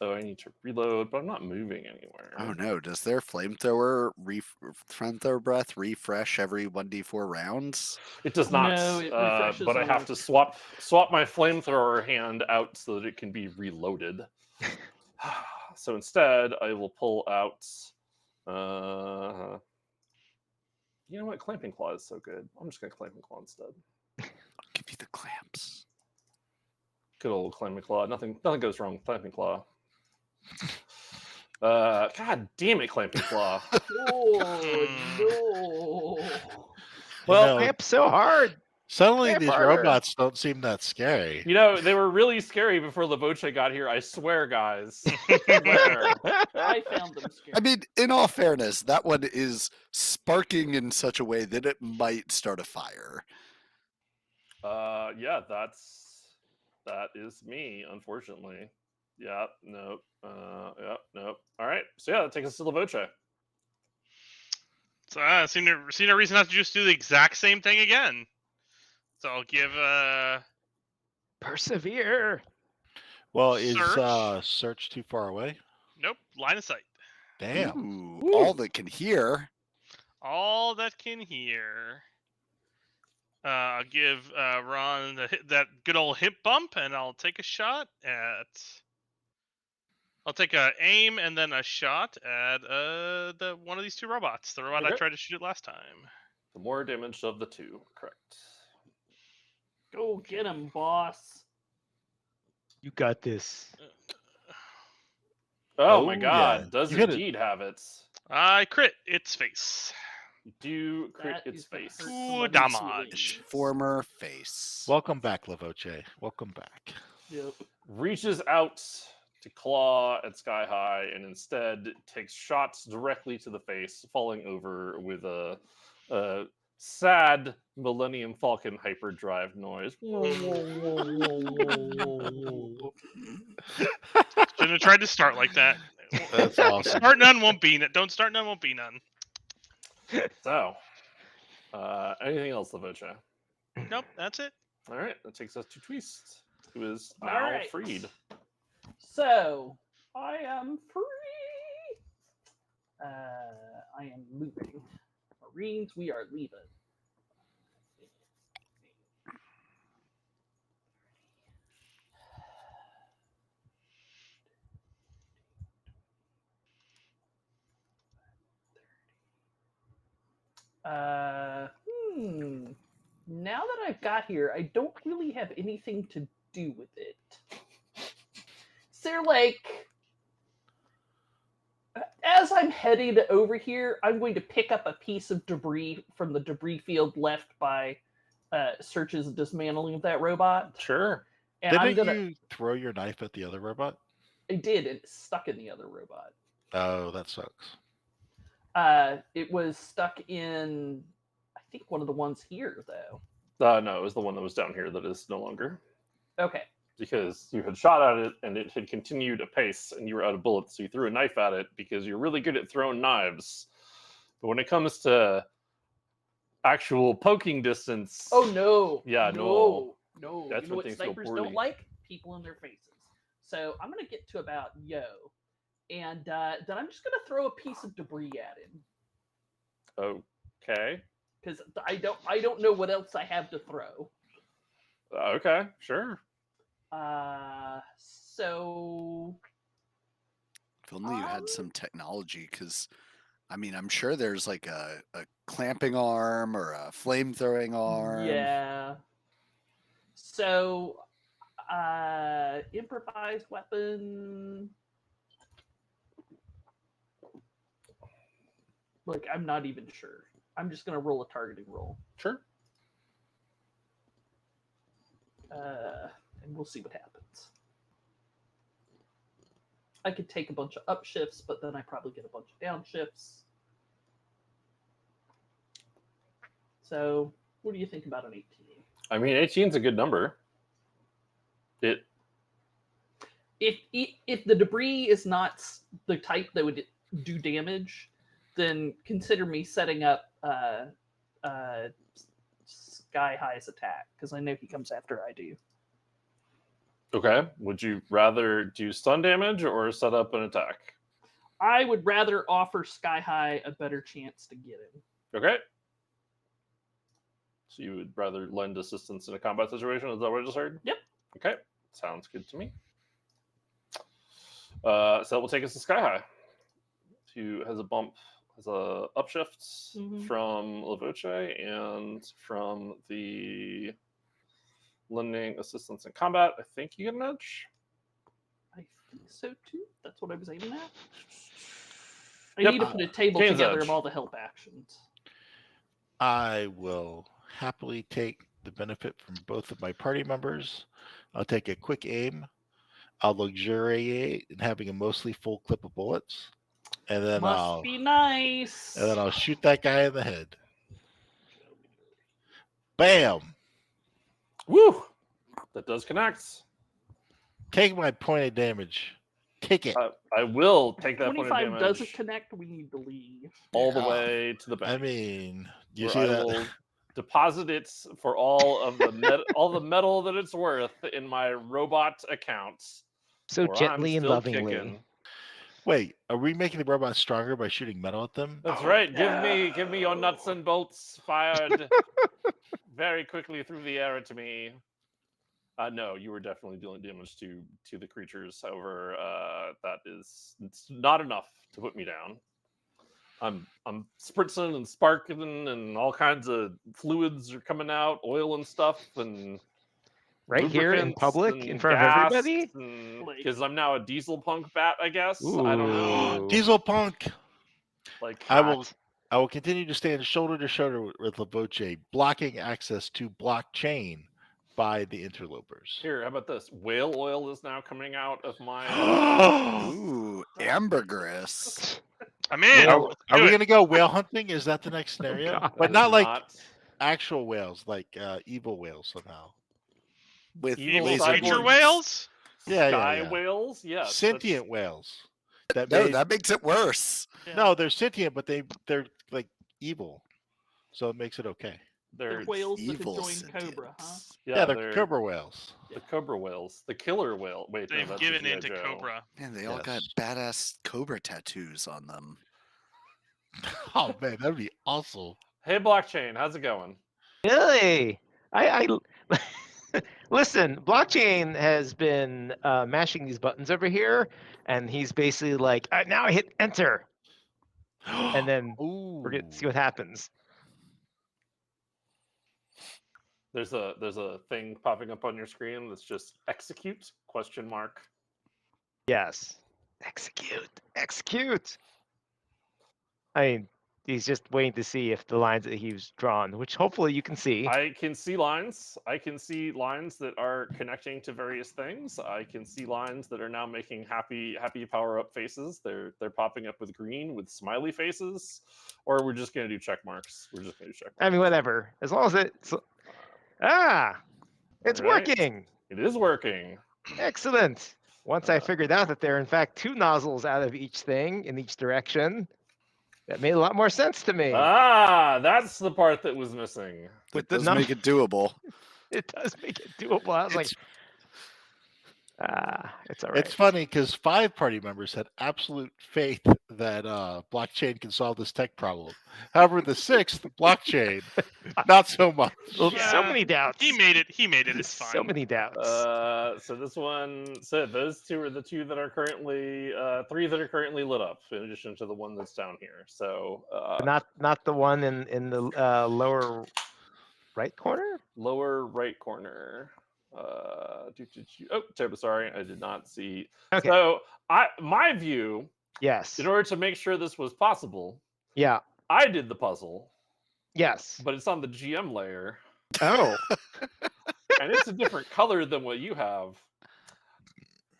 Oh, I need to reload, but I'm not moving anywhere. Oh no! Does their flamethrower breath refresh every 1d4 rounds? It does not. No, it refreshes but I on have a- to swap my flamethrower hand out so that it can be reloaded. So instead, I will pull out. You know what? Clamping Claw is so good. I'm just gonna Clamping Claw instead. I'll give you the clamps. Good old Clamping Claw. Nothing goes wrong with Clamping Claw. God damn it, Clamping Claw. Oh no! Well, Clamp so hard. Suddenly Clamp these harder. robots don't seem that scary. they were really scary before Lavoche got here. I swear, guys. Swear. I found them scary. I mean, in all fairness, that one is sparking in such a way that it might start a fire. Yeah, that is me, unfortunately. Yeah, nope. Yeah, nope. All right. So yeah, that takes us to Lavoche. So I see no reason not to just do the exact same thing again. So I'll give Persevere. Well, is Search. search too far away? nope, line of sight. Damn. Ooh, all that can hear. All that can hear. I'll give Ron that good old hip bump, and I'll take a shot at. I'll take a aim and then a shot at the one of these 2 robots. The robot I Okay. tried to shoot it last time. The more damage of the 2, correct. Go get him, boss. You got this. Oh my Oh, god, yeah. does You hit it. indeed have it. I crit its face. You do crit That its is gonna face. hurt Ooh, somebody's damage. feelings. Former face. Welcome back, Lavoche. Welcome back. Yep. Reaches out to claw at Sky High and instead takes shots directly to the face, falling over with a sad Millennium Falcon hyperdrive noise. Shouldn't have tried to start like that. That's awesome. Start none won't be none. Don't start none won't be none. So, anything else, Lavoche? Nope, that's it. All right, that takes us to Twist, who is All now right. freed. So I am free. I am moving. Marines, we are leaving. Now that I've got here, I don't really have anything to do with it. So, like, as I'm headed over here, I'm going to pick up a piece of debris from the debris field left by Search's dismantling of that robot. Sure. And I'm Didn't gonna. you throw your knife at the other robot? I did, and it's stuck in the other robot. Oh, that sucks. It was stuck in, I think, one of the ones here, though. No, it was the one that was down here that is no longer. Okay. Because you had shot at it and it had continued apace and you were out of bullets, so you threw a knife at it because you're really good at throwing knives. But when it comes to actual poking distance, Oh no! Yeah, no. That's You know when what things go snipers poorly. don't like? People in their faces. So I'm gonna get to about yo, and then I'm just gonna throw a piece of debris at him Okay. because I don't know what else I have to throw. Okay, sure. So If only you had some technology, because I mean, I'm sure there's like a clamping arm or a flame throwing arm. yeah. So improvised weapon. Look, I'm not even sure. I'm just gonna roll a targeting roll. Sure. And we'll see what happens. I could take a bunch of upshifts, but then I probably get a bunch of downshifts. So, what do you think about an 18? I mean, 18's a good number. If the debris is not the type that would do damage, then consider me setting up Sky High's attack, because I know he comes after I do. Okay. Would you rather do stun damage or set up an attack? I would rather offer Sky High a better chance to get him. Okay. So you would rather lend assistance in a combat situation? Is that what I just heard? Yep. Okay. Sounds good to me. So that will take us to Sky High. Who has a upshift from Lavoce and from the lending assistance in combat. I think you get an edge. I think so too. That's what I was aiming at. I Yep. need to put a table Kane's together edge. of all the help actions. I will happily take the benefit from both of my party members. I'll take a quick aim. I'll luxuriate in having a mostly full clip of bullets. And then Must be nice. And then I'll shoot that guy in the head. Bam! Woo! That does connect. Take my point of damage. Take it. I will take that point of 25 damage doesn't connect, we need to leave. all the way to the bank. I mean, you where see I that? will deposit it for all of the all the metal that it's worth in my robot account. So where I'm gently and still lovingly. kicking. Wait, are we making the robots stronger by shooting metal at them? That's right. Give me your nuts and bolts fired very quickly through the air to me. No, you were definitely dealing damage to the creatures. However, it's not enough to put me down. I'm spritzing and sparkling, and all kinds of fluids are coming out, oil and stuff, and Right here in lubricants public, and in front of gas everybody? Because I'm now a diesel punk bat, I guess. I don't know. Ooh. Diesel punk. Like I will continue to stand shoulder to shoulder with Lavoce, blocking access to blockchain by the interlopers. Here, how about this? Whale oil is now coming out of my. Ooh, ambergris. I'm in. Are Let's we do it. going to go whale hunting? Is that the next scenario? God. But That not is like not actual whales, like evil whales somehow. With Evil Evil laser future cyborgs. whales? Yeah, sky yeah. whales. Yes, Sentient whales. That No, made, that makes it worse. no, they're sentient, but they're like evil, so it makes it okay. they're The whales that could Evil join sentience. Cobra, huh? Yeah, they're Cobra whales. The Cobra whales, the killer whale. Wait, no, They've that's given a G.I. into Joe. Cobra. Man, they all got Yes. badass Cobra tattoos on them. Oh man, that'd be awesome. Hey, blockchain, how's it going? Really? I listen. Blockchain has been mashing these buttons over here, and he's basically like, now I hit enter, and then we're gonna see what happens. There's a thing popping up on your screen that's just execute ? Yes, execute. I mean, he's just waiting to see if the lines that he's drawn, which hopefully you can see. I can see lines. I can see lines that are connecting to various things. I can see lines that are now making happy power up faces. They're popping up with green with smiley faces, or we're just gonna do check marks. We're just gonna do check marks. I mean, whatever. As long as it's it's All right. working. It is working. Excellent. Once I figured out that there are in fact 2 nozzles out of each thing in each direction, that made a lot more sense to me. Ah, that's the part that was missing. With It the does make it doable. It does make it doable. I was like, It's all right. It's funny because 5 party members had absolute faith that blockchain can solve this tech problem. However, the 6th, blockchain, not so much. So Yeah. many doubts. He made it. He made it. It's fine. So many doubts. So this one, so those 2 are the 2 that are currently, 3 that are currently lit up, in addition to the one that's down here. So Not the one in the lower right corner. lower right corner. Oh, terrible. Sorry, I did not see. Okay. So my view, Yes. in order to make sure this was possible, Yeah. I did the puzzle, Yes. but it's on the GM layer, Oh. and it's a different color than what you have.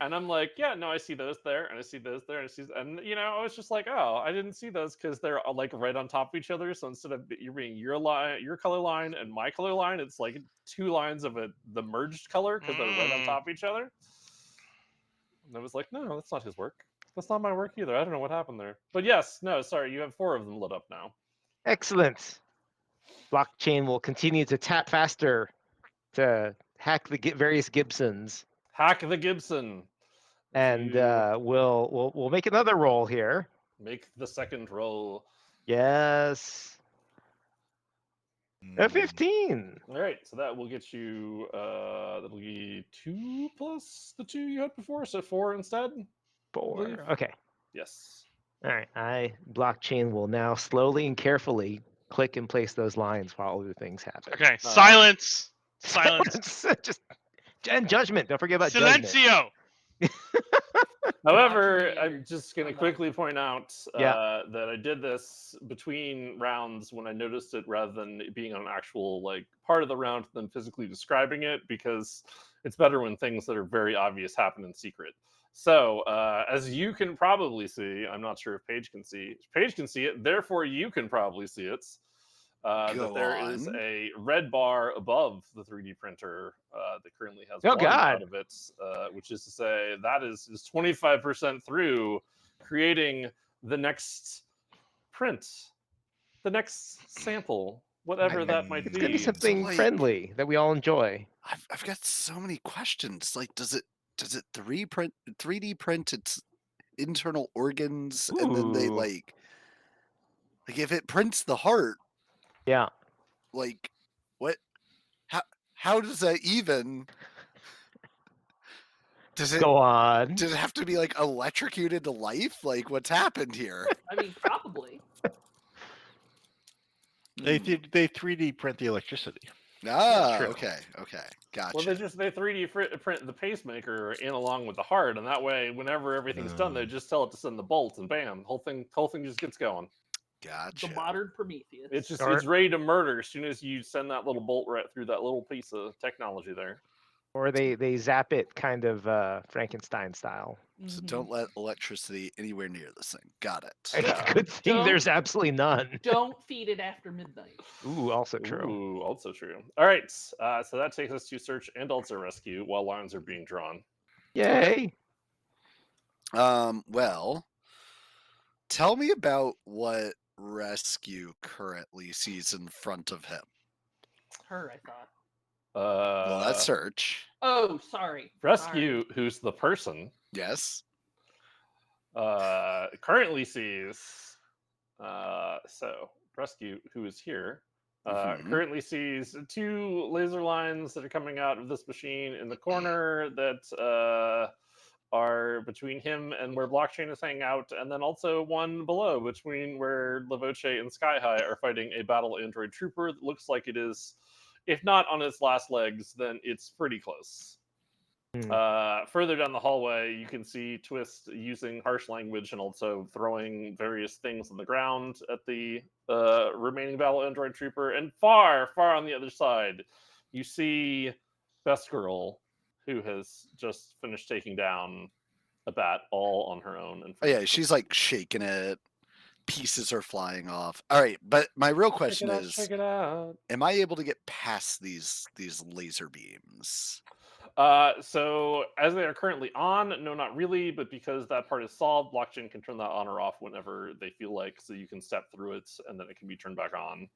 And I'm like, yeah, no, I see those there, and I see those there, and I see, and I was just like, oh, I didn't see those because they're like right on top of each other. So instead of you're being your color line and my color line, it's like 2 lines of the merged color because they're right on Mm. top of each other. And I was like, no, that's not his work. That's not my work either. I don't know what happened there. But yes, no, sorry, you have 4 of them lit up now. Excellent. Blockchain will continue to tap faster to hack the various Gibsons, Hack the Gibson. and You we'll make another roll here. make the second roll. Yes. A 15. All right, so that will get you. That'll be 2 plus the 2 you had before, so 4 instead. 4. believe. Okay. Yes. All right. Blockchain will now slowly and carefully click and place those lines while other things happen. Okay. Silence. Silence. And judgment. Don't forget about judgment. Silencio. However, Watching the I'm just going to quickly point out Yeah. that I did this between rounds when I noticed it, rather than it being an actual part of the round than physically describing it, because it's better when things that are very obvious happen in secret. So, as you can probably see, I'm not sure if Paige can see. Paige can see it, therefore you can probably see it. That there is on. a red bar above the 3D printer that currently has Oh, 1 God. out of it, which is to say that is 25% through creating the next print, the next sample, whatever that might It's be. going to be something like- friendly that we all enjoy. I've got so many questions. Like, does it 3D print its internal organs, and then they Ooh. like if it prints the heart, Yeah. like what? How does that even? Does it Go on. Does it have to be like electrocuted to life? Like, what's happened here? I mean, probably. They 3D print the electricity. Ah, true. okay, gotcha. Well, they 3D print the pacemaker in along with the heart, and that way, whenever everything's done, they just tell it to send the bolt, and bam, whole thing just gets going. Gotcha. The modern Prometheus. It's ready to murder as soon as you send that little bolt right through that little piece of technology there. Or they zap it kind of Frankenstein style. So Mhm. don't let electricity anywhere near this thing. Got it. Yeah. Good thing Don't- there's absolutely none. Don't feed it after midnight. Ooh, also true. Ooh, also true. All right, so that takes us to search and also rescue while lines are being drawn. Yay. Well, tell me about what Rescue currently sees in front of him. Her, I thought. Well, that's Search. Oh, sorry. Rescue, who's the person, Yes. currently sees. So Rescue, who is here, Mhm. currently sees 2 laser lines that are coming out of this machine in the corner that are between him and where Blockchain is hanging out, and then also one below between where Lavoche and Sky High are fighting a battle android trooper that looks like it is, if not on its last legs, then it's pretty close. Further down the hallway, you can see Twist using harsh language and also throwing various things on the ground at the remaining battle android trooper. And far, far on the other side, you see Best Girl, who has just finished taking down a bat all on her own. And Oh yeah, she's like shaking it. Pieces are flying off. All right, but my real question is, check it out. am I able to get past these laser beams? So as they are currently on, no, not really, but because that part is solved, Blockchain can turn that on or off whenever they feel like, so you can step through it and then it can be turned back on.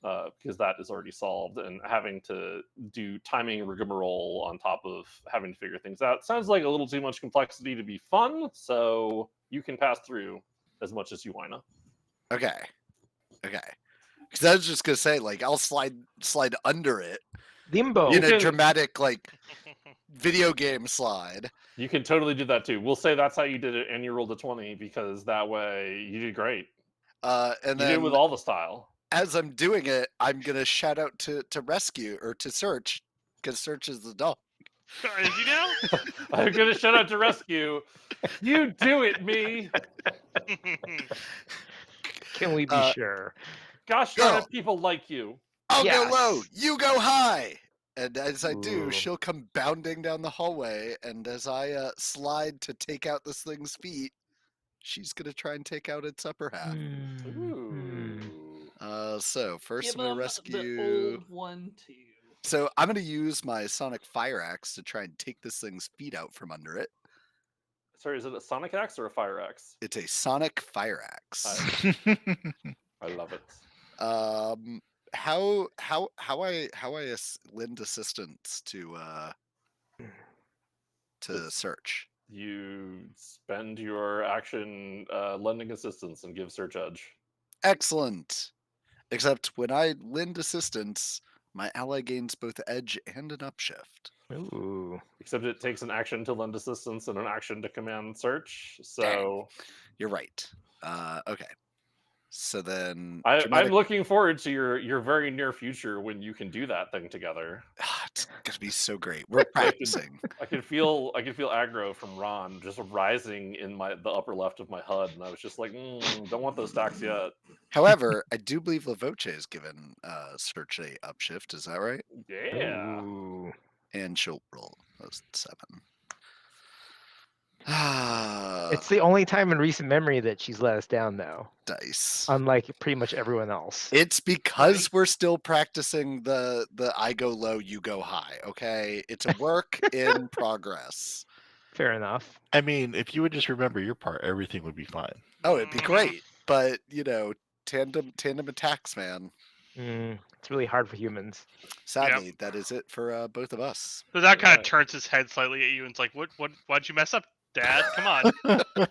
because that is already solved, and having to do timing rigmarole on top of having to figure things out sounds like a little too much complexity to be fun. So you can pass through as much as you wanna. Okay. Because I was just gonna say, like, I'll slide under it Limbo. in a can- dramatic, like, video game slide. You can totally do that too. We'll say that's how you did it, and you rolled a 20 because that way you did great. And You did then it with all the style. as I'm doing it, I'm gonna shout out to Rescue or to Search, because Search is the dog. Is he now? I'm gonna shout out to Rescue. You do it, me. Can we be sure? Gosh darn Go. it, people like you. I'll go low, Yes. you go high. And as I do, Ooh. she'll come bounding down the hallway, and as I slide to take out this thing's feet, she's gonna try and take out its upper half. Ooh. So first Give I'm gonna him rescue. the old one too. So I'm gonna use my Sonic Fire Axe to try and take this thing's feet out from under it. Sorry, is it a Sonic Axe or a Fire Axe? It's a Sonic Fire Axe. I love it. How I lend assistance to Search? You spend your action lending assistance and give Search Edge. Excellent. Except when I lend assistance, my ally gains both edge and an upshift. Ooh. Except it takes an action to lend assistance and an action to command search. So You're right. Okay. So then I'm looking forward to your very near future when you can do that thing together. It's gonna be so great. We're practicing. I could feel aggro from Ron just rising in the upper left of my HUD, and I was just like, don't want those stacks yet. However, I do believe Lavoce has given Search a upshift. Is that right? Yeah. Ooh. And she'll roll a 7. It's the only time in recent memory that she's let us down, though. Dice. Unlike pretty much everyone else. It's because we're still practicing the I go low, you go high. Okay, it's a work in progress. Fair enough. I mean, if you would just remember your part, everything would be fine. Oh, it'd be great, but tandem attacks, man. It's really hard for humans. Sadly, that is it for both of us. So that kind of turns his head slightly at you and it's like, why'd you mess up, Dad? Come on.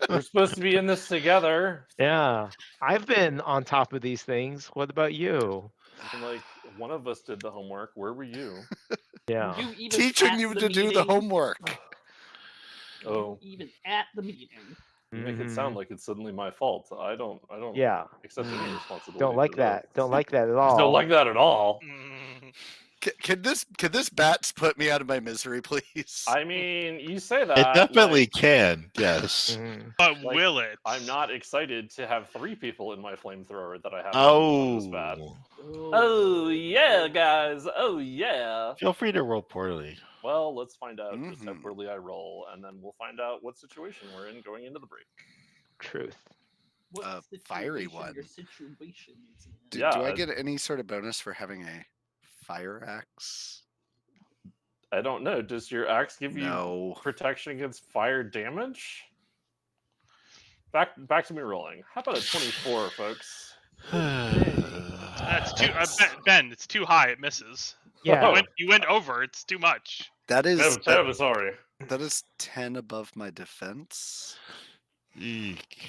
We're supposed to be in this together. Yeah. I've been on top of these things. What about you? And like one of us did the homework. Where were you? Yeah. You even Teaching at you the to do the meeting? homework. Oh, Even at the meeting. you make it sound like it's suddenly my fault. I don't Yeah. accept any responsibility. Don't like for that. this. Don't like that at all. Don't like that at all. Can this bats put me out of my misery, please? I mean, you say that. It definitely like, can, yes. But Like, will it? I'm not excited to have 3 people in my flamethrower that I have on this bat. Oh, Oh yeah, guys. Oh yeah. feel free to roll poorly. Well, let's find out just how Mhm. poorly I roll, and then we'll find out what situation we're in going into the break. Truth. What fiery situation one. Your situation is in. Do Yeah, I get any sort of bonus for having a fire axe? I don't know. Does your axe give you No. protection against fire damage? Back to me rolling. How about a 24, folks? That's too Ben. It's too high. It misses. Yeah. You went over. It's too much. That is I'm terribly sorry. that is 10 above my defense. Eek.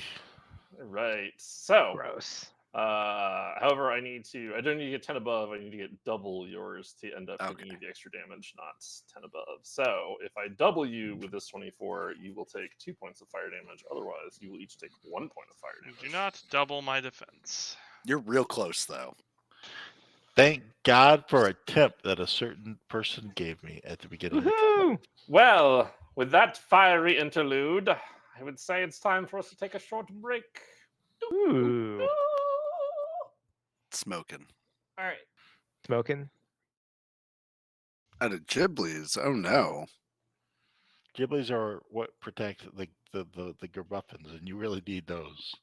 Right. So, Gross. however, I don't need to get 10 above. I need to get double yours to end up giving you the extra damage, not 10 above. So, if I double you with this 24, you will take 2 points of fire damage. Otherwise, you will each take 1 point of fire damage. Do not double my defense. You're real close though. Thank God for a tip that a certain person gave me at the beginning. Woohoo! Well, with that fiery interlude, I would say it's time for us to take a short break. Ooh. Smoking. All right. Smoking. Out of Ghibli's. Oh no. Ghiblis are what protect the Gerbuffins, and you really need those.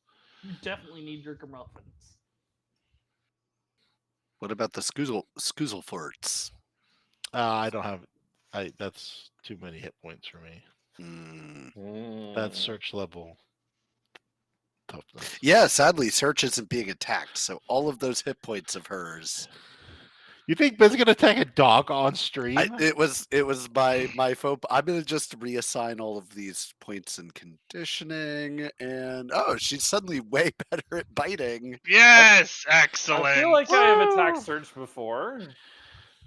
You definitely need your muffins. What about the Skoozleforts? I don't have. That's too many hit points for me. That's search level toughness. Yeah, sadly, Search isn't being attacked, so all of those hit points of hers. You think Ben's gonna attack a dog on stream? It was my faux. I'm gonna just reassign all of these points in conditioning, and she's suddenly way better at biting. Yes, I excellent. feel like I have Woo! attacked Surge before.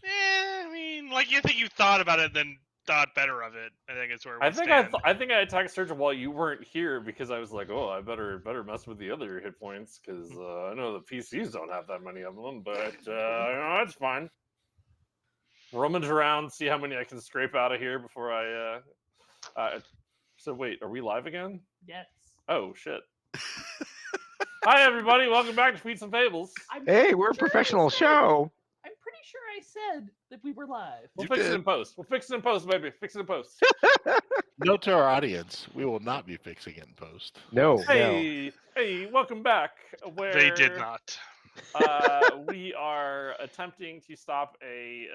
I mean, like you think you thought about it, then thought better of it. I think is where we I think stand. I think I attacked Surge while you weren't here because I was like, oh, I better mess with the other hit points because I know the PCs don't have that many of them, but it's fine. Rummage around, see how many I can scrape out of here before I. So wait, are we live again? Yes. Oh shit! Hi everybody, welcome back to Feats and Fables. Hey, we're a sure I professional said- show. I'm pretty sure I said that we were live. We'll You fix it did. in post. We'll fix it in post, baby. Fix it in post. Note to our audience: we will not be fixing it in post. No, no. Hey, welcome back. Where They did not. we are attempting to stop a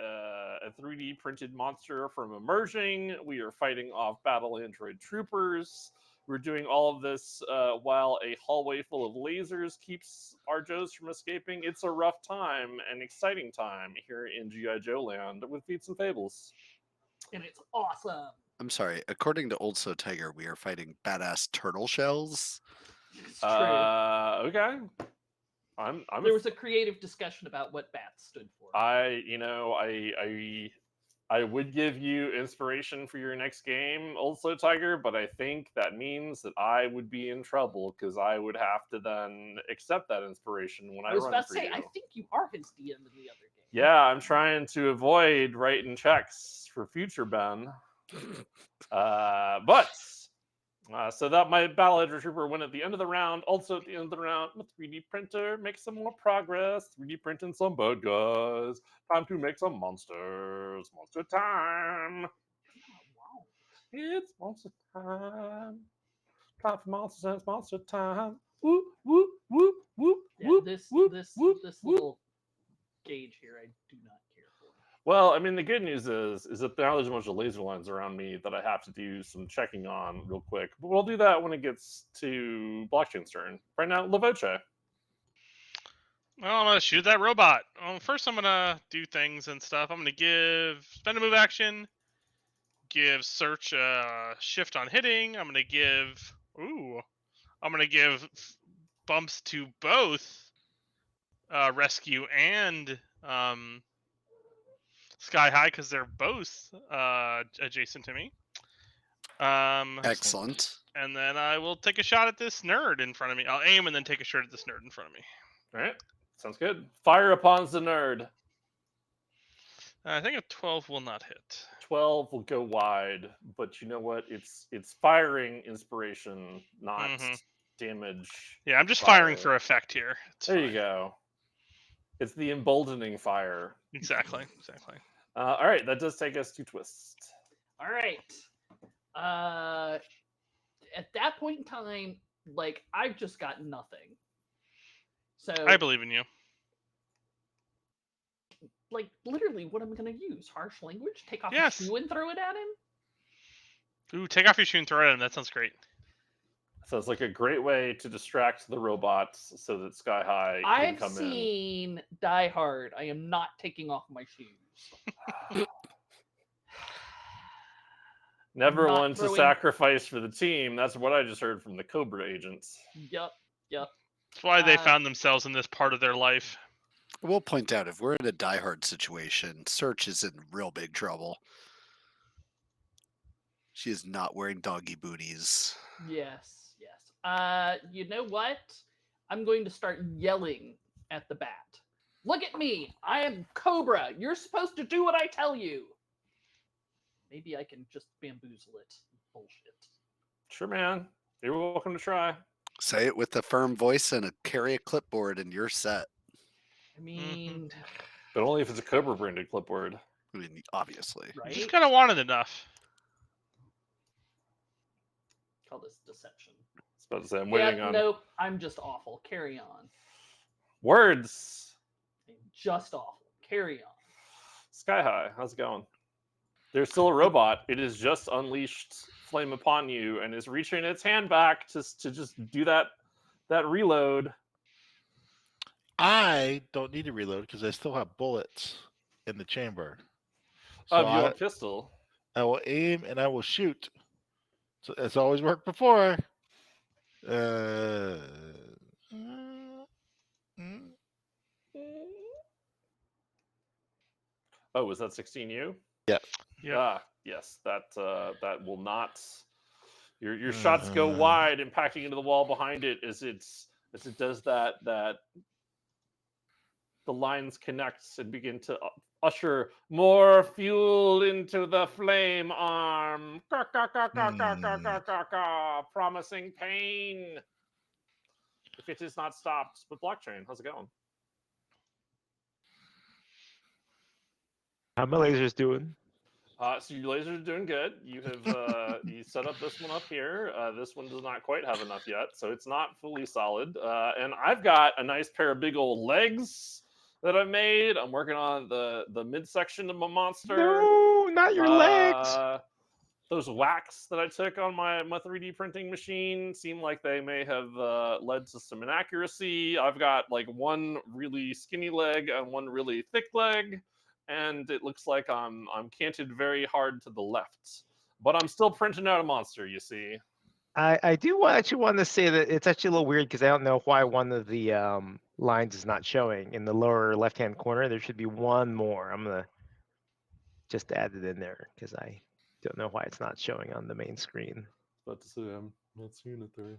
3D printed monster from emerging. We are fighting off battle android troopers. We're doing all of this while a hallway full of lasers keeps our Joes from escaping. It's a rough time, an exciting time here in G.I. Joe land with Feats and Fables. And it's awesome. I'm sorry. According to Old So Tiger, we are fighting badass turtle shells. It's true. Okay. I'm There was a creative discussion about what bats stood for. I would give you inspiration for your next game, Also Tiger, but I think that means that I would be in trouble because I would have to then accept that inspiration when I I was run about to for say, you. I think you are his DM in the other game. Yeah, I'm trying to avoid writing checks for future Ben. So that my Battle Edge Trooper went at the end of the round. Also at the end of the round, my 3D printer makes some more progress. 3D printing some bad guys. Time to make some monsters. Monster time. Wow. It's monster time. Time for monsters and it's monster time. Whoop, whoop, whoop, whoop, Yeah, whoop, this whoop, this whoop, this whoop. little gauge here, I do not care for. Well, I mean, the good news is that now there's a bunch of laser lines around me that I have to do some checking on real quick. But we'll do that when it gets to Blockchain's turn. Right now, Lavoche. Well, I'm gonna shoot that robot. First, I'm gonna do things and stuff. I'm gonna spend a move action, give Search a shift on hitting. I'm gonna give bumps to both Rescue and Sky High because they're both adjacent to me. Excellent. And then I will take a shot at this nerd in front of me. I'll aim and then take a shot at this nerd in front of me. All right, sounds good. Fire upon the nerd. I think a 12 will not hit. 12 will go wide, but you know what? It's firing inspiration, not damage. Yeah, I'm just fire. firing for effect here. It's There fine. you go. It's the emboldening fire. Exactly. All right, that does take us to twist. All right. At that point in time, like, I've just got nothing. So I believe in you. like, literally, what am I going to use? Harsh language? Take off Yes. a shoe and throw it at him? Ooh, take off your shoe and throw it at him. That sounds great. Sounds like a great way to distract the robots so that Sky High can I've come in. seen Die Hard. I am not taking off my shoes. Never not one to throwing- sacrifice for the team. That's what I just heard from the Cobra agents. Yep. That's why they Uh, found themselves in this part of their life. We'll point out if we're in a diehard situation, Search is in real big trouble. She is not wearing doggy booties. Yes. You know what? I'm going to start yelling at the bat. Look at me. I am Cobra. You're supposed to do what I tell you. Maybe I can just bamboozle it. Bullshit. Sure, man. You're welcome to try. Say it with a firm voice and carry a clipboard, and you're set. I mean, But only if it's a Cobra branded clipboard. I mean, obviously. You right? just kind of wanted enough. Call this deception. I was about to say, I'm waiting on Nope. I'm just awful. Carry on. words. I'm just awful. Carry on. Sky High, how's it going? There's still a robot. It has just unleashed flame upon you and is reaching its hand back to just do that that reload. I don't need to reload because I still have bullets in the chamber. Of So your pistol. I will aim and I will shoot. So it's always worked before. Oh, was that 16U? Yeah. Yep. Ah, yes. That will not. Your shots go wide, impacting into the wall behind it as it does that. The lines connect and begin to usher more fuel into the flame arm. Promising pain if it is not stopped. But Blockchain, how's it going? How my lasers doing? So your lasers are doing good. You have you set up this one up here. This one does not quite have enough yet, so it's not fully solid. And I've got a nice pair of big old legs that I've made. I'm working on the midsection of my monster. No, not your legs. Those wax that I took on my 3D printing machine seem like they may have led to some inaccuracy. I've got like one really skinny leg and one really thick leg, and it looks like I'm canted very hard to the left. But I'm still printing out a monster, you see. I do actually want to say that it's actually a little weird because I don't know why one of the lines is not showing in the lower left-hand corner. There should be one more. I'm gonna just add it in there because I don't know why it's not showing on the main screen. About to say I'm not seeing it there.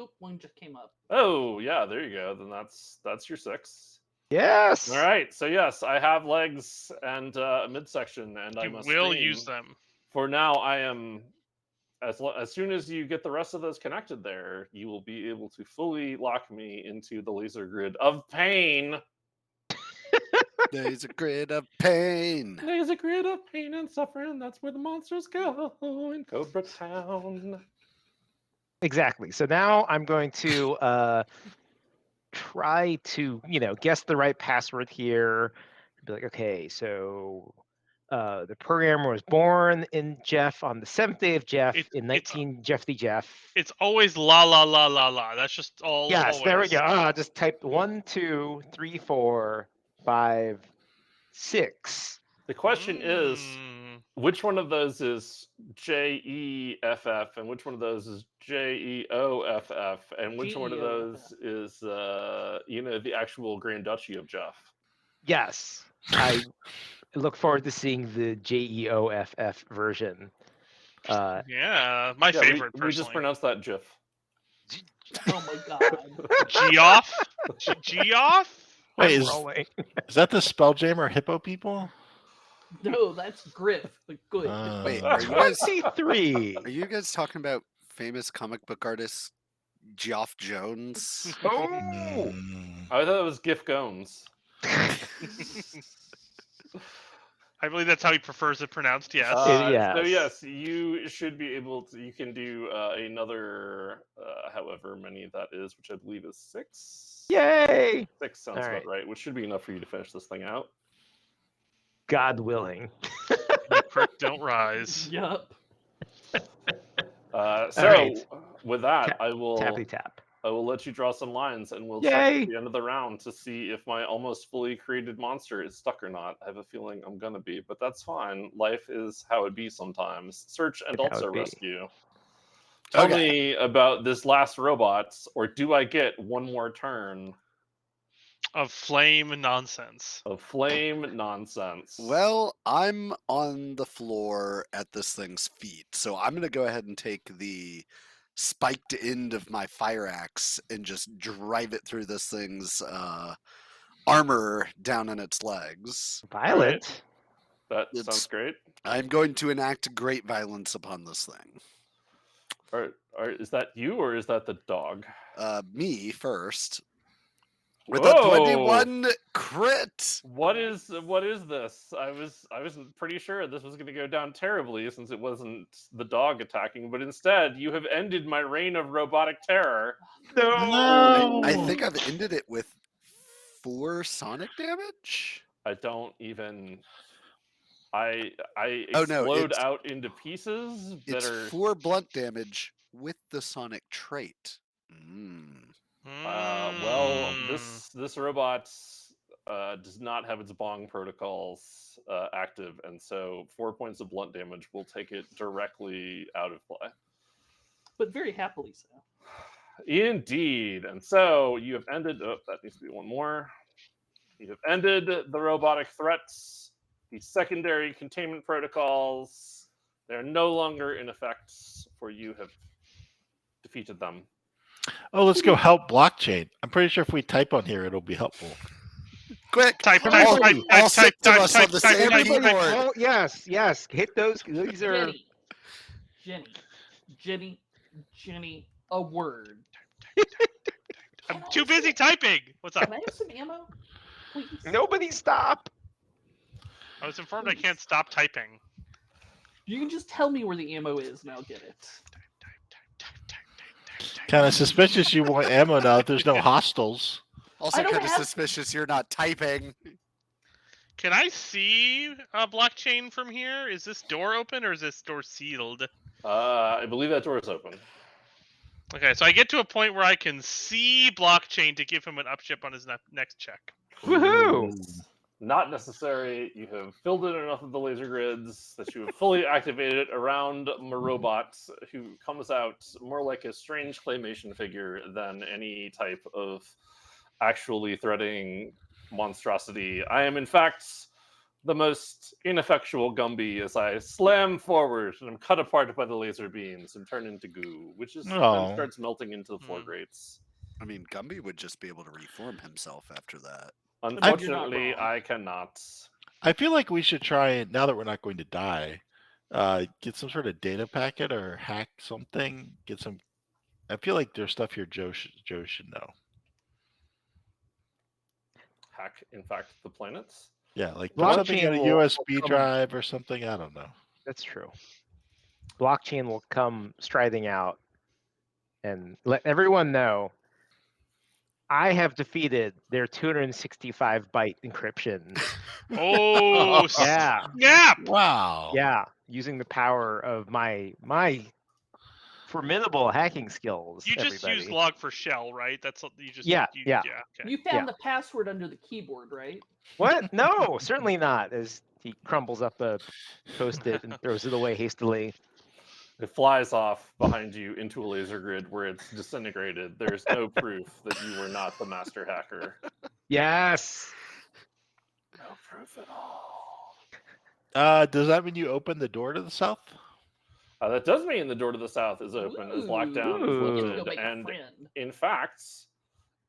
Oop, one just came up. Oh yeah, there you go. Then that's your 6. Yes. All right. So yes, I have legs and a midsection, and I You must will stream. use them. For now, I am. As soon as you get the rest of those connected there, you will be able to fully lock me into the laser grid of pain. There's a grid of pain. There's a grid of pain and suffering. That's where the monsters go in Cobra Town. Exactly. So now I'm going to try to, guess the right password here. Be like, okay, so the programmer was born in Jeff on the 7th day of Jeff in 19 Jeff the Jeff. It's always la la la la la. That's just all. Yes, always. there we go. Just type 1, 2, 3, 4, 5, 6. The question is, which one of those is JEFF and which one of those is JEOFF and which one of those is the actual Grand Duchy of Jeff? Yes. I look forward to seeing the JEOFF version. Yeah, my favorite. We just pronounced that GIF. Oh my god. Geoff? Geoff? Wait, is that the Spelljammer hippo people? No, that's Griff, but good. Wait, are you guys 23. Are you guys talking about famous comic book artist Geoff Jones? Oh! I thought it was GIF Gones. I believe that's how he prefers it pronounced. Yes. So yes, you should be able to. You can do another, however many that is, which I believe is 6. Yay! 6 sounds about right, which should be enough for you to finish this thing out. God willing. The creek don't rise. Yup. With that, I will Tappity tap. I will let you draw some lines, and we'll check at the end of the round to see if my almost fully created monster is stuck or not. I have a feeling I'm gonna be, but that's fine. Life is how it be sometimes. Search and also rescue. Tell me about this last robot, or do I get one more turn of flame nonsense? Well, I'm on the floor at this thing's feet, so I'm gonna go ahead and take the spiked end of my fire axe and just drive it through this thing's armor down in its legs. Violent. That sounds great. I'm going to enact great violence upon this thing. Is that you or is that the dog? Me first. With a 21 crit. What is this? I was pretty sure this was going to go down terribly since it wasn't the dog attacking, but instead you have ended my reign of robotic terror. No. I think I've ended it with 4 sonic damage. I don't even. I explode out into pieces. It's 4 blunt damage with the sonic trait. Well, this robot does not have its bong protocols active, and so 4 points of blunt damage will take it directly out of play. But very happily so. Indeed. And so you have ended. Oh, that needs to be one more. You have ended the robotic threats, the secondary containment protocols. They're no longer in effect, for you have defeated them. Oh, let's go help blockchain. I'm pretty sure if we type on here, it'll be helpful. Quick, Type, all, type, all type, six type, of us type, on the type, same type, type. keyboard. Oh, yes. Hit those. These are. Jenny, a word. I'm too busy typing. What's up? Can I have some ammo? Please. Nobody stop. I was informed I can't stop typing. You can just tell me where the ammo is and I'll get it. Kind of suspicious you want ammo now if there's no hostiles. Also I don't kind of have- suspicious you're not typing. Can I see a blockchain from here? Is this door open or is this door sealed? I believe that door is open. Okay, so I get to a point where I can see blockchain to give him an upship on his next check. Woohoo! Not necessary. You have filled in enough of the laser grids that you have fully activated around Marobot, who comes out more like a strange claymation figure than any type of actually threatening monstrosity. I am, in fact, the most ineffectual Gumby as I slam forward and am cut apart by the laser beams and turn into goo, which is then starts melting into the floor grates. I mean, Gumby would just be able to reform himself after that. Unfortunately, I cannot. I feel like we should try, now that we're not going to die, get some sort of data packet or hack something. Get some. I feel like there's stuff here Joe should know. Hack, in fact, the planets. Yeah, like put something in a Blockchain will USB come- drive or something. I don't know. That's true. Blockchain will come striding out and let everyone know I have defeated their 265 byte encryption. Oh, Yeah, snap! Wow. yeah, using the power of my formidable hacking skills. You just everybody. use log for shell, right? That's what you just. Yeah, you, yeah. Okay. You found the password under the keyboard, right? What? No, certainly not. As he crumbles up a post-it and throws it away hastily. It flies off behind you into a laser grid where it's disintegrated. There's no proof that you were not the master hacker. Yes. No proof at all. Does that mean you open the door to the south? That does mean the door to the south is open as lockdown is Ooh. You get to go lifted, make a and friend. in fact,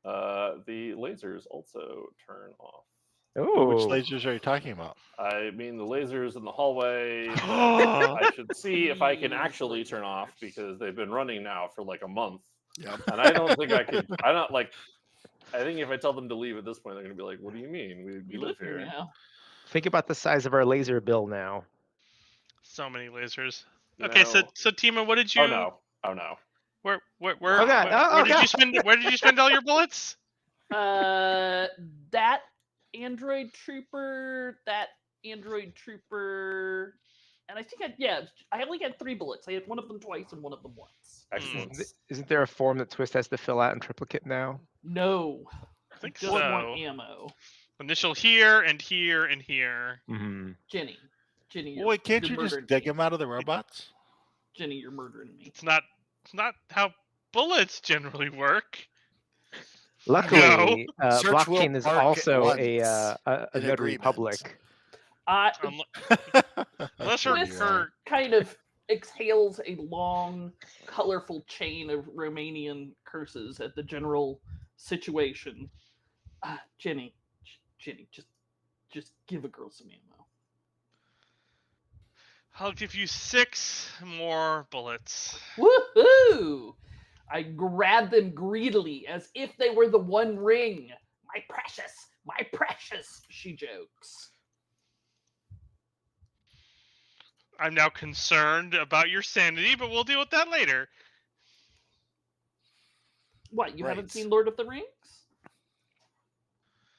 the lasers also turn off. Oh, Which lasers are you talking about? I mean the lasers in the hallway. I should see if I can actually turn off because they've been running now for like a month, Yep. and I don't think I could. I don't like. I think if I tell them to leave at this point, they're going to be like, "What do you mean? We You live live here here." now. think about the size of our laser bill now. So many lasers. Okay, so No. Tima, what did you? Oh no! Oh no! Where Oh, God. where Oh, did you God. spend? Where did you spend all your bullets? That android trooper, and I think I only had 3 bullets. I had one of them twice and one of them once. Excellent. Isn't there a form that Twist has to fill out in triplicate now? No, I think just so. want ammo. Initial here and here and here. Mm-hmm. Jenny, you're, Wait, can't you're you just murdering dig me. them out of the robots? Jenny, you're murdering me. It's not how bullets generally work. Luckily, Search will blockchain is park at also once a in notary agreement. public. Unless Twist her kind of exhales a long, colorful chain of Romanian curses at the general situation. Jenny, just give a girl some ammo. I'll give you 6 more bullets. Woohoo! I grab them greedily as if they were the One Ring. My precious, she jokes. I'm now concerned about your sanity, but we'll deal with that later. What, you haven't Right. seen Lord of the Rings?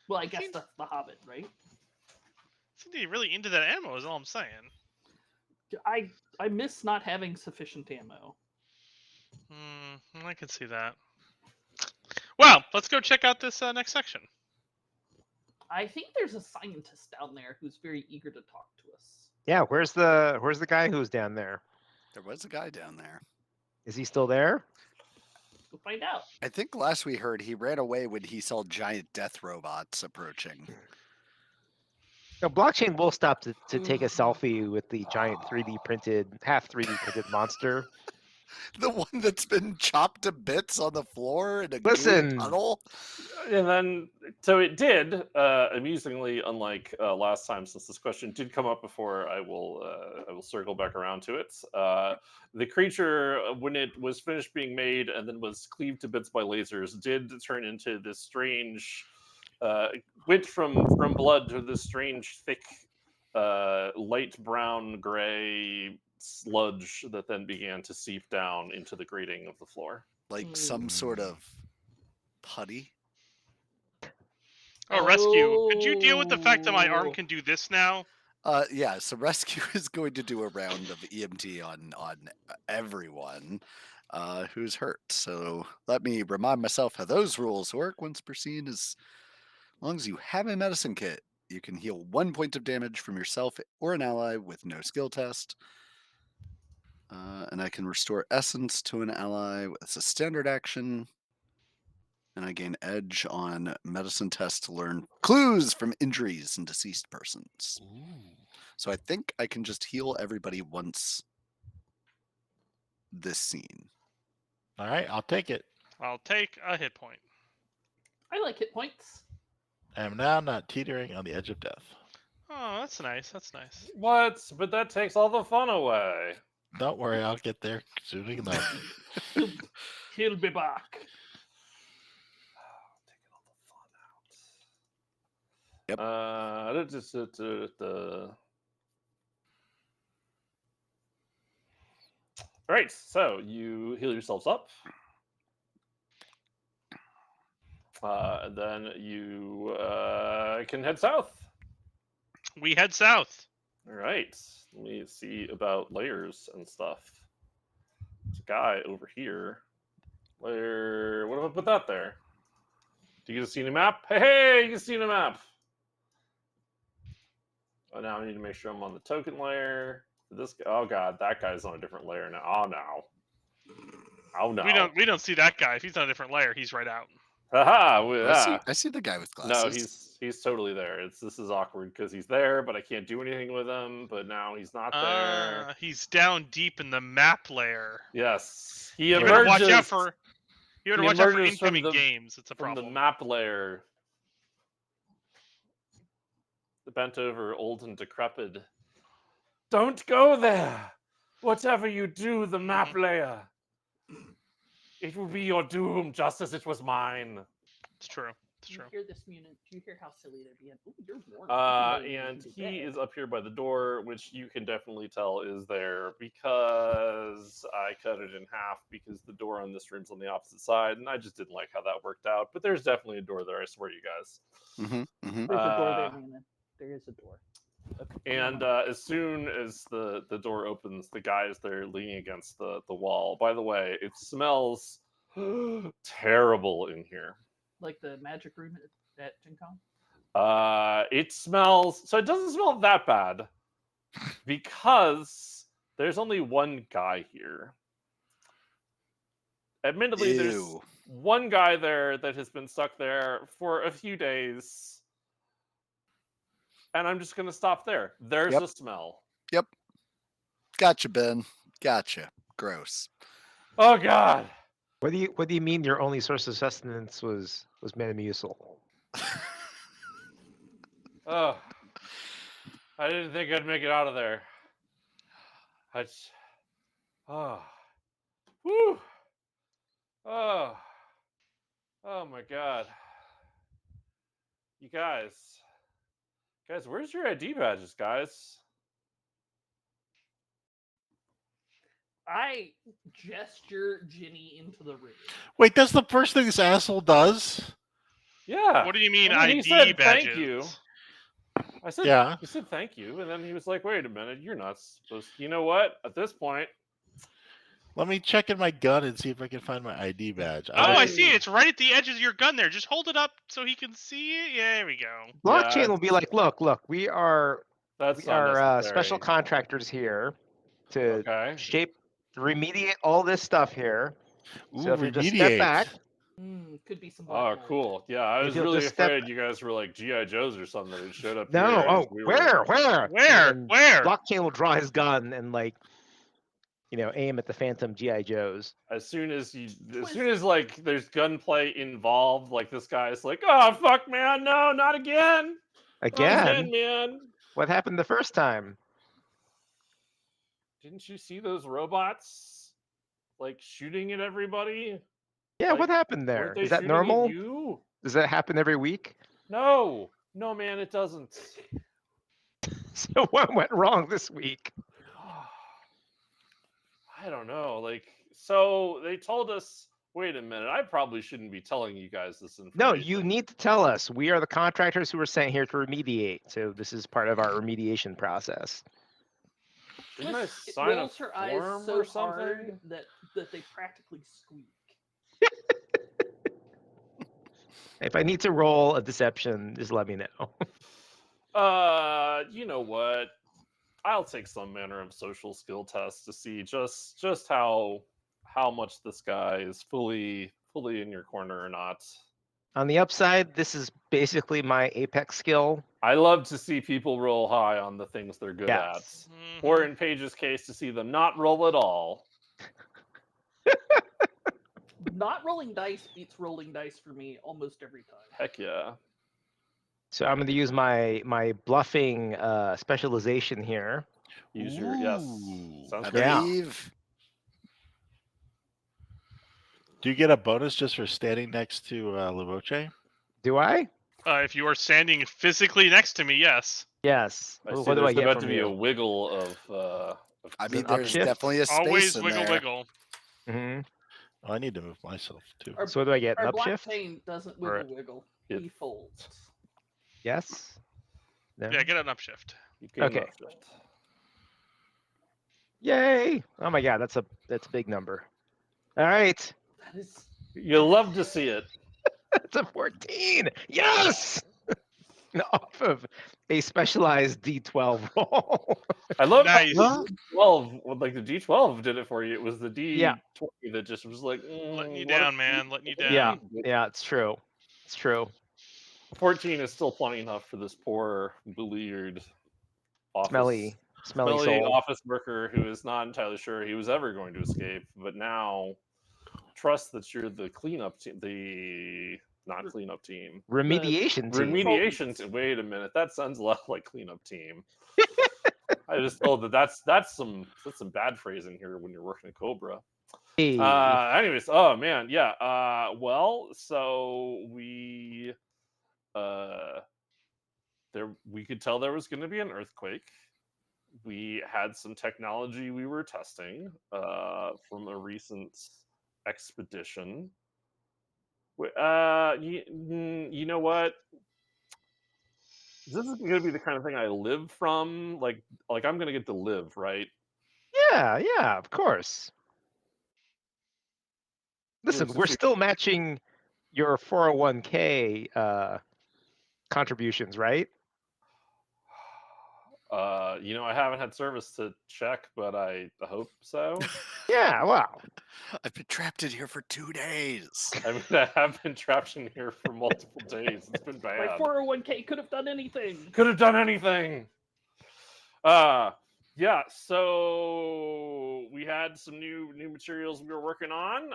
Well, I guess Seems- that's The Hobbit, right? Seem to be really into that ammo is all I'm saying. I miss not having sufficient ammo. I can see that. Well, let's go check out this next section. I think there's a scientist down there who's very eager to talk to us. Yeah, where's the guy who's down there? There was a guy down there. Is he still there? We'll find out. I think last we heard he ran away when he saw giant death robots approaching. No, blockchain will stop to take a selfie with the giant 3D printed, half 3D printed monster. The one that's been chopped to bits on the floor in a gooey Listen. tunnel. And then, so it did, amusingly, unlike last time, since this question did come up before, I will circle back around to it. The creature, when it was finished being made and then was cleaved to bits by lasers, did turn into this strange, went from blood to this strange, thick, light brown gray sludge that then began to seep down into the grating of the floor. Like some sort of putty. Oh, Rescue, could you deal with the fact that my arm Oh. can do this now? Yeah, so Rescue is going to do a round of EMT on everyone who's hurt. So let me remind myself how those rules work. Once per scene, as long as you have a medicine kit, you can heal 1 point of damage from yourself or an ally with no skill test. And I can restore essence to an ally. It's a standard action. And I gain edge on medicine tests to learn clues from injuries and deceased persons. So I think I can just heal everybody once this scene. All right, I'll take it. I'll take a hit point. I like hit points. I am now not teetering on the edge of death. Oh, that's nice. That's nice. What? But that takes all the fun away. Don't worry, I'll get there soon enough. He'll be back. Taking all the fun out. All right, so you heal yourselves up. And then you can head south. We head south. All right, let me see about layers and stuff. There's a guy over here. Where? What if I put that there? Do you get to see the map? Hey, you can see the map. Oh, now I need to make sure I'm on the token layer. This guy, oh god, that guy's on a different layer now. Oh no. Oh no. We don't see that guy. If he's on a different layer, he's right out. Haha. I see the guy with No, glasses. he's totally there. This is awkward because he's there, but I can't do anything with him. But now he's not there. He's down deep in the map layer. Yes, he You emerges. better watch out for. You better he watch out for emerges from incoming the- games. It's a from problem. the map layer. The bent over, old and decrepit. Don't go there. Whatever you do, the map layer. It will be your doom, just as it was mine. It's true. It's Do you true. hear this mutant? Do you hear how silly they're being? Ooh, you're warm. You can go And into he bed. is up here by the door, which you can definitely tell is there because I cut it in half because the door on this room's on the opposite side, and I just didn't like how that worked out. But there's definitely a door there, I swear to you guys. Mm-hmm, mm-hmm. There's a door there, uh, Nana. There is a door. Okay, And as soon as the door opens, the guy is there leaning against the wall. By the way, it smells terrible in here. like the magic room at Gen Con. It smells, so it doesn't smell that bad because there's only one guy here. Admittedly, there's Ew. one guy there that has been stuck there for a few days. And I'm just going to stop there. There's Yep. a smell. Gotcha, Ben. Gotcha. Gross. Oh, God. What do you mean your only source of sustenance was Metamucil? Oh, I didn't think I'd make it out of there. Oh, whew, oh my God, you guys, where's your ID badges, guys? I gesture Ginny into the room. Wait, that's the first thing this asshole does? Yeah. What do you mean I mean, ID he said badges? thank you. I said, Yeah. He said thank you, and then he was like, "Wait a minute, you're not supposed." You know what? At this point, Let me check in my gun and see if I can find my ID badge. Oh, I like- see. It's right at the edge of your gun there. Just hold it up so he can see it. Yeah, there we go. Blockchain will be like, look, we are That's we are unnecessary. special contractors here to Okay. remediate all this stuff here. Ooh, So if you just step remediate. back, Could be some. Oh, black mold. cool. Yeah, I If was you'll really just step- afraid you guys were like G.I. Joes or something that showed up no, here. oh, where? And Where? Blockchain will draw his gun and aim at the phantom GI Joes. As soon as like there's gunplay involved, like this guy's like, oh fuck, man, no, not again. Not Again? man. What happened the first time? Didn't you see those robots like shooting at everybody? Yeah, Like, what happened there? Weren't they Is that shooting at normal? you? Does that happen every week? No, man, it doesn't. So what went wrong this week? I don't know. Like, so they told us. Wait a minute. I probably shouldn't be telling you guys this information. No, you need to tell us. We are the contractors who are sent here to remediate. So this is part of our remediation process. Didn't I Just sign a rolls her eyes form so or something? hard that they practically squeak. If I need to roll a deception, just let me know. You know what? I'll take some manner of social skill test to see just how much this guy is fully in your corner or not. On the upside, this is basically my apex skill. I love to see people roll high on the things they're good at. Mhm. Or in Paige's case, to see them not roll at all. Not rolling dice beats rolling dice for me almost every time. Heck yeah. So I'm going to use my bluffing specialization here. Use your yes. Ooh. Sounds I great. Yeah. believe. Do you get a bonus just for standing next to Lavoche? Do I? If you are standing physically next to me, yes. Yes. I What see do I there's get about from to be a you? wiggle of I Is mean, it there's upshift? definitely a space Always in wiggle, there. wiggle. Hmm. Oh, I need to move myself too. Our, So what do I get? An our upshift? blockchain doesn't Or- wiggle. It- He folds. Yes. No? Yeah, get an upshift. you gain Okay. upshift. Yay! Oh my god, that's a big number. All right. That is. You love to see it. That's a 14. Yes. Off of a specialized D12 roll. I love Nice. how the D12, like the D12 did it for you. It was the D20 Yeah. that just was like Letting you what down, if- man. Letting you what if down. Yeah. Yeah, it's true. It's true. 14 is still plenty enough for this poor beleaguered office. Smelly soul. office worker who is not entirely sure he was ever going to escape, but now trust that you're the cleanup team, the not cleanup team, Remediation team. remediation team. Wait a minute, that sounds a lot like cleanup team. I just told that's some bad phrasing here when you're working at Cobra. Hey. Anyways, oh man, yeah. Well, so we we could tell there was going to be an earthquake. We had some technology we were testing from a recent expedition. You know what? This is going to be the kind of thing I live from. Like I'm going to get to live, right? Yeah, of course. Listen, we're still matching your 401k contributions, right? I haven't had service to check, but I hope so. Yeah, wow. I've been trapped in here for 2 days. I mean, I have been trapped in here for multiple days. It's been My bad. 401k could have done anything. Could have done anything. Yeah. So we had some new materials we were working on.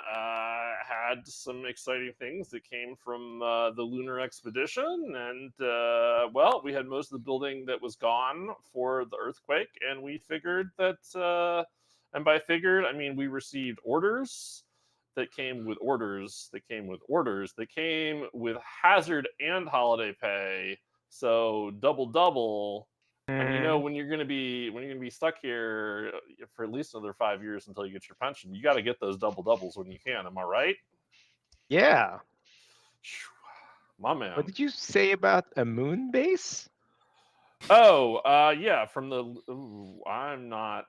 Had some exciting things that came from the lunar expedition, and well, we had most of the building that was gone for the earthquake, and we figured that. And by figured, I mean we received orders that came with orders. That came with orders. That came with hazard and holiday pay. So double. And you know when you're gonna be stuck here for at least another 5 years until you get your pension, you got to get those doubles when you can. Am I right? Yeah. My man. What did you say about a moon base? Oh, yeah. From the I'm not.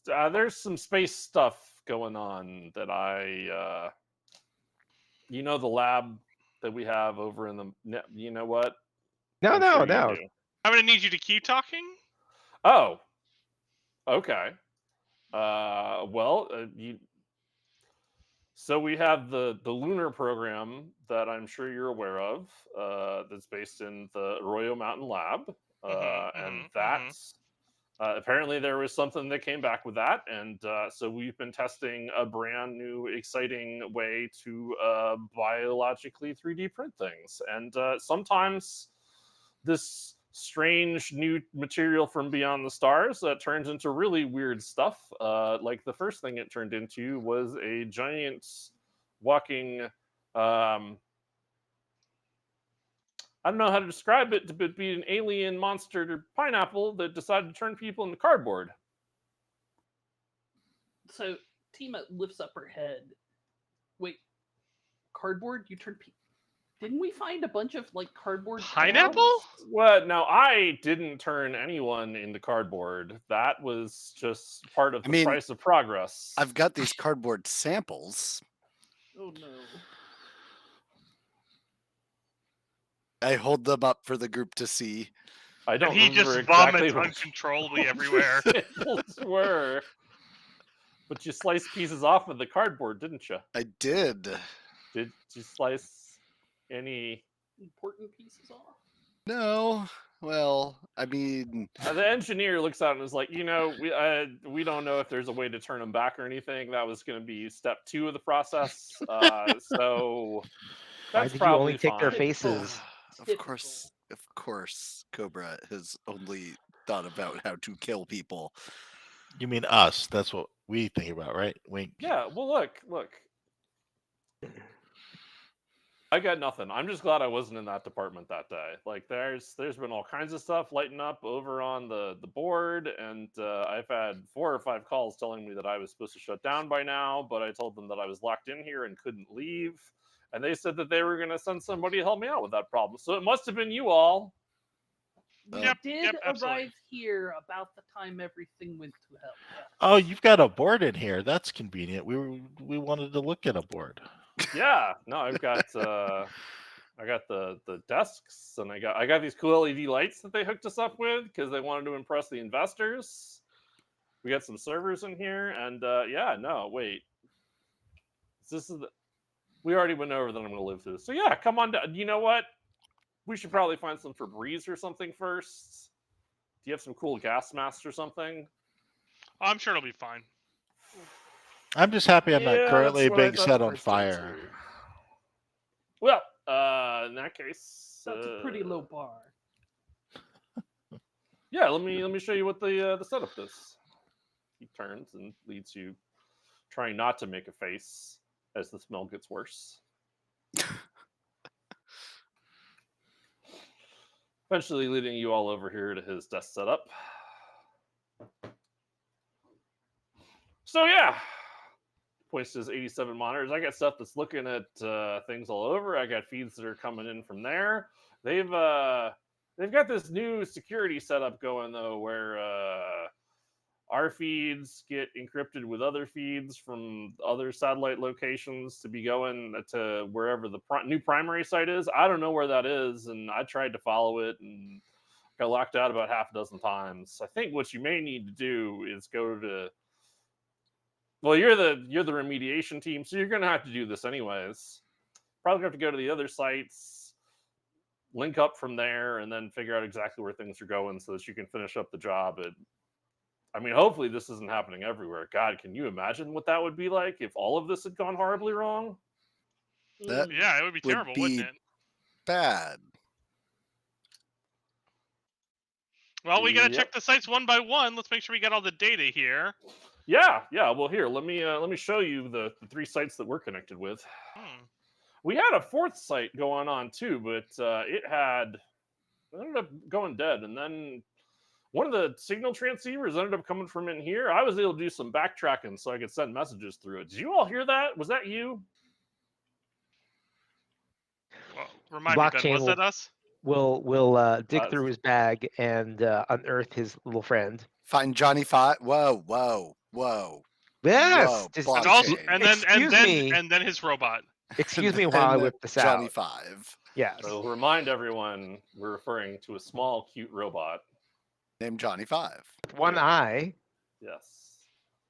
There's some space stuff going on that I, you know, the lab that we have over in the, you know what? No, I'm no, sure you no. do. I'm gonna need you to keep talking. Oh, okay. Well, so we have the lunar program that I'm sure you're aware of. That's based in the Arroyo Mountain Lab, and that's apparently there was something that came back with that, and so we've been testing a brand new, exciting way to biologically 3D print things, and sometimes this strange new material from beyond the stars that turns into really weird stuff. Like the first thing it turned into was a giant walking. I don't know how to describe it, but be an alien monster pineapple that decided to turn people into cardboard. So Tima lifts up her head. Wait, cardboard? You turned people? Didn't we find a bunch of like cardboard Pineapple? clouds? What? No, I didn't turn anyone into cardboard. That was just part of I the mean, price of progress. I've got these cardboard samples. Oh no. I hold them up for the group to see. I don't And he remember just exactly vomits what uncontrollably everywhere. samples were. But you sliced pieces off of the cardboard, didn't you? I did. Did you slice any? Important pieces off? No. Well, I mean, The engineer looks out and is like, you know, we don't know if there's a way to turn them back or anything. That was going to be step 2 of the process. So Why that's did you probably only take their fine. faces? of course, Cobra has only thought about how to kill people. You mean us? That's what we think about, right? Wink. Yeah. Well, look. I got nothing. I'm just glad I wasn't in that department that day. Like, there's been all kinds of stuff lighting up over on the board, and I've had 4 or 5 calls telling me that I was supposed to shut down by now, but I told them that I was locked in here and couldn't leave, and they said that they were going to send somebody to help me out with that problem. So it must have been you all. We Yep, did absolutely. arrive here about the time everything went to hell. Yes. Oh, you've got a board in here. That's convenient. We wanted to look at a board. Yeah. No, I've got I got the desks, and I got these cool LED lights that they hooked us up with because they wanted to impress the investors. We got some servers in here, and yeah, no, wait. We already went over that I'm going to live through. So yeah, come on down. You know what? We should probably find some Febreze or something first. Do you have some cool gas masks or something? I'm sure it'll be fine. I'm just happy I'm Yeah, not currently that's what I being thought set the on first time, fire. too. Well, in that case, That's a pretty low bar. Yeah, let me show you what the setup is. He turns and leads you, trying not to make a face as the smell gets worse. Eventually leading you all over here to his desk setup. So yeah, points to his 87 monitors. I got stuff that's looking at things all over. I got feeds that are coming in from there. They've got this new security setup going though, where our feeds get encrypted with other feeds from other satellite locations to be going to wherever the new primary site is. I don't know where that is, and I tried to follow it and got locked out about half a dozen times. I think what you may need to do is go to. Well, you're the remediation team, so you're going to have to do this anyways. Probably have to go to the other sites, link up from there, and then figure out exactly where things are going so that you can finish up the job. I mean, hopefully this isn't happening everywhere. God, can you imagine what that would be like if all of this had gone horribly wrong? That Yeah, it would be terrible, wouldn't it? bad. Well, we gotta Yep. check the sites one by one. Let's make sure we got all the data here. Yeah. Well, here, let me show you the 3 sites that we're connected with. We had a 4th site going on too, but it ended up going dead, and then one of the signal transceivers ended up coming from in here. I was able to do some backtracking so I could send messages through it. Did you all hear that? Was that you? Well, remind me, Ben, was that us? We'll dig through his bag and unearth his little friend. Find Johnny Five. Whoa. Yes. Whoa, Just And blockchain. also, excuse me. and then his robot. Excuse me while I And whip this Johnny out. 5, Yes. So remind everyone, we're referring to a small, cute robot. named Johnny 5. One eye. Yes.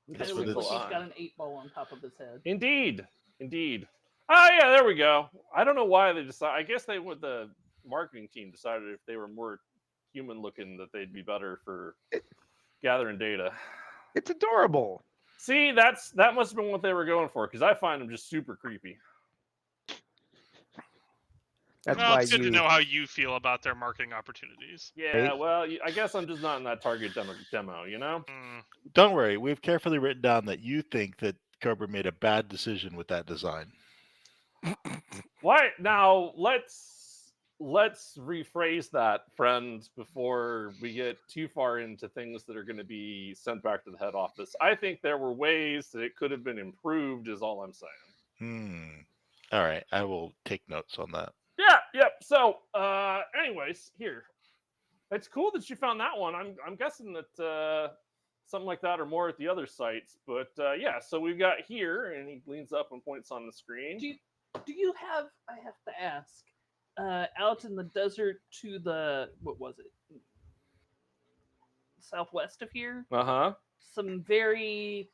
With That's a Kind of what looks single like he's eye. got an 8-ball on top of his head. Indeed. Oh yeah, there we go. I don't know why they decided. I guess the marketing team decided if they were more human looking that they'd be better for gathering data. It's adorable. See, that must have been what they were going for, because I find them just super creepy. That's Well, why it's good to you. know how you feel about their marketing opportunities. Yeah, Right? well, I guess I'm just not in that target demo, you know? Mm. Don't worry, we've carefully written down that you think that Cobra made a bad decision with that design. Why now? Let's rephrase that, friend, before we get too far into things that are going to be sent back to the head office. I think there were ways that it could have been improved. Is all I'm saying. All right, I will take notes on that. Yeah. Yep. So, anyways, here. It's cool that you found that one. I'm guessing that something like that or more at the other sites. But yeah, so we've got here, and he leans up and points on the screen. Do you have? I have to ask. Out in the desert to the what was it? Southwest of here, Uh-huh. some very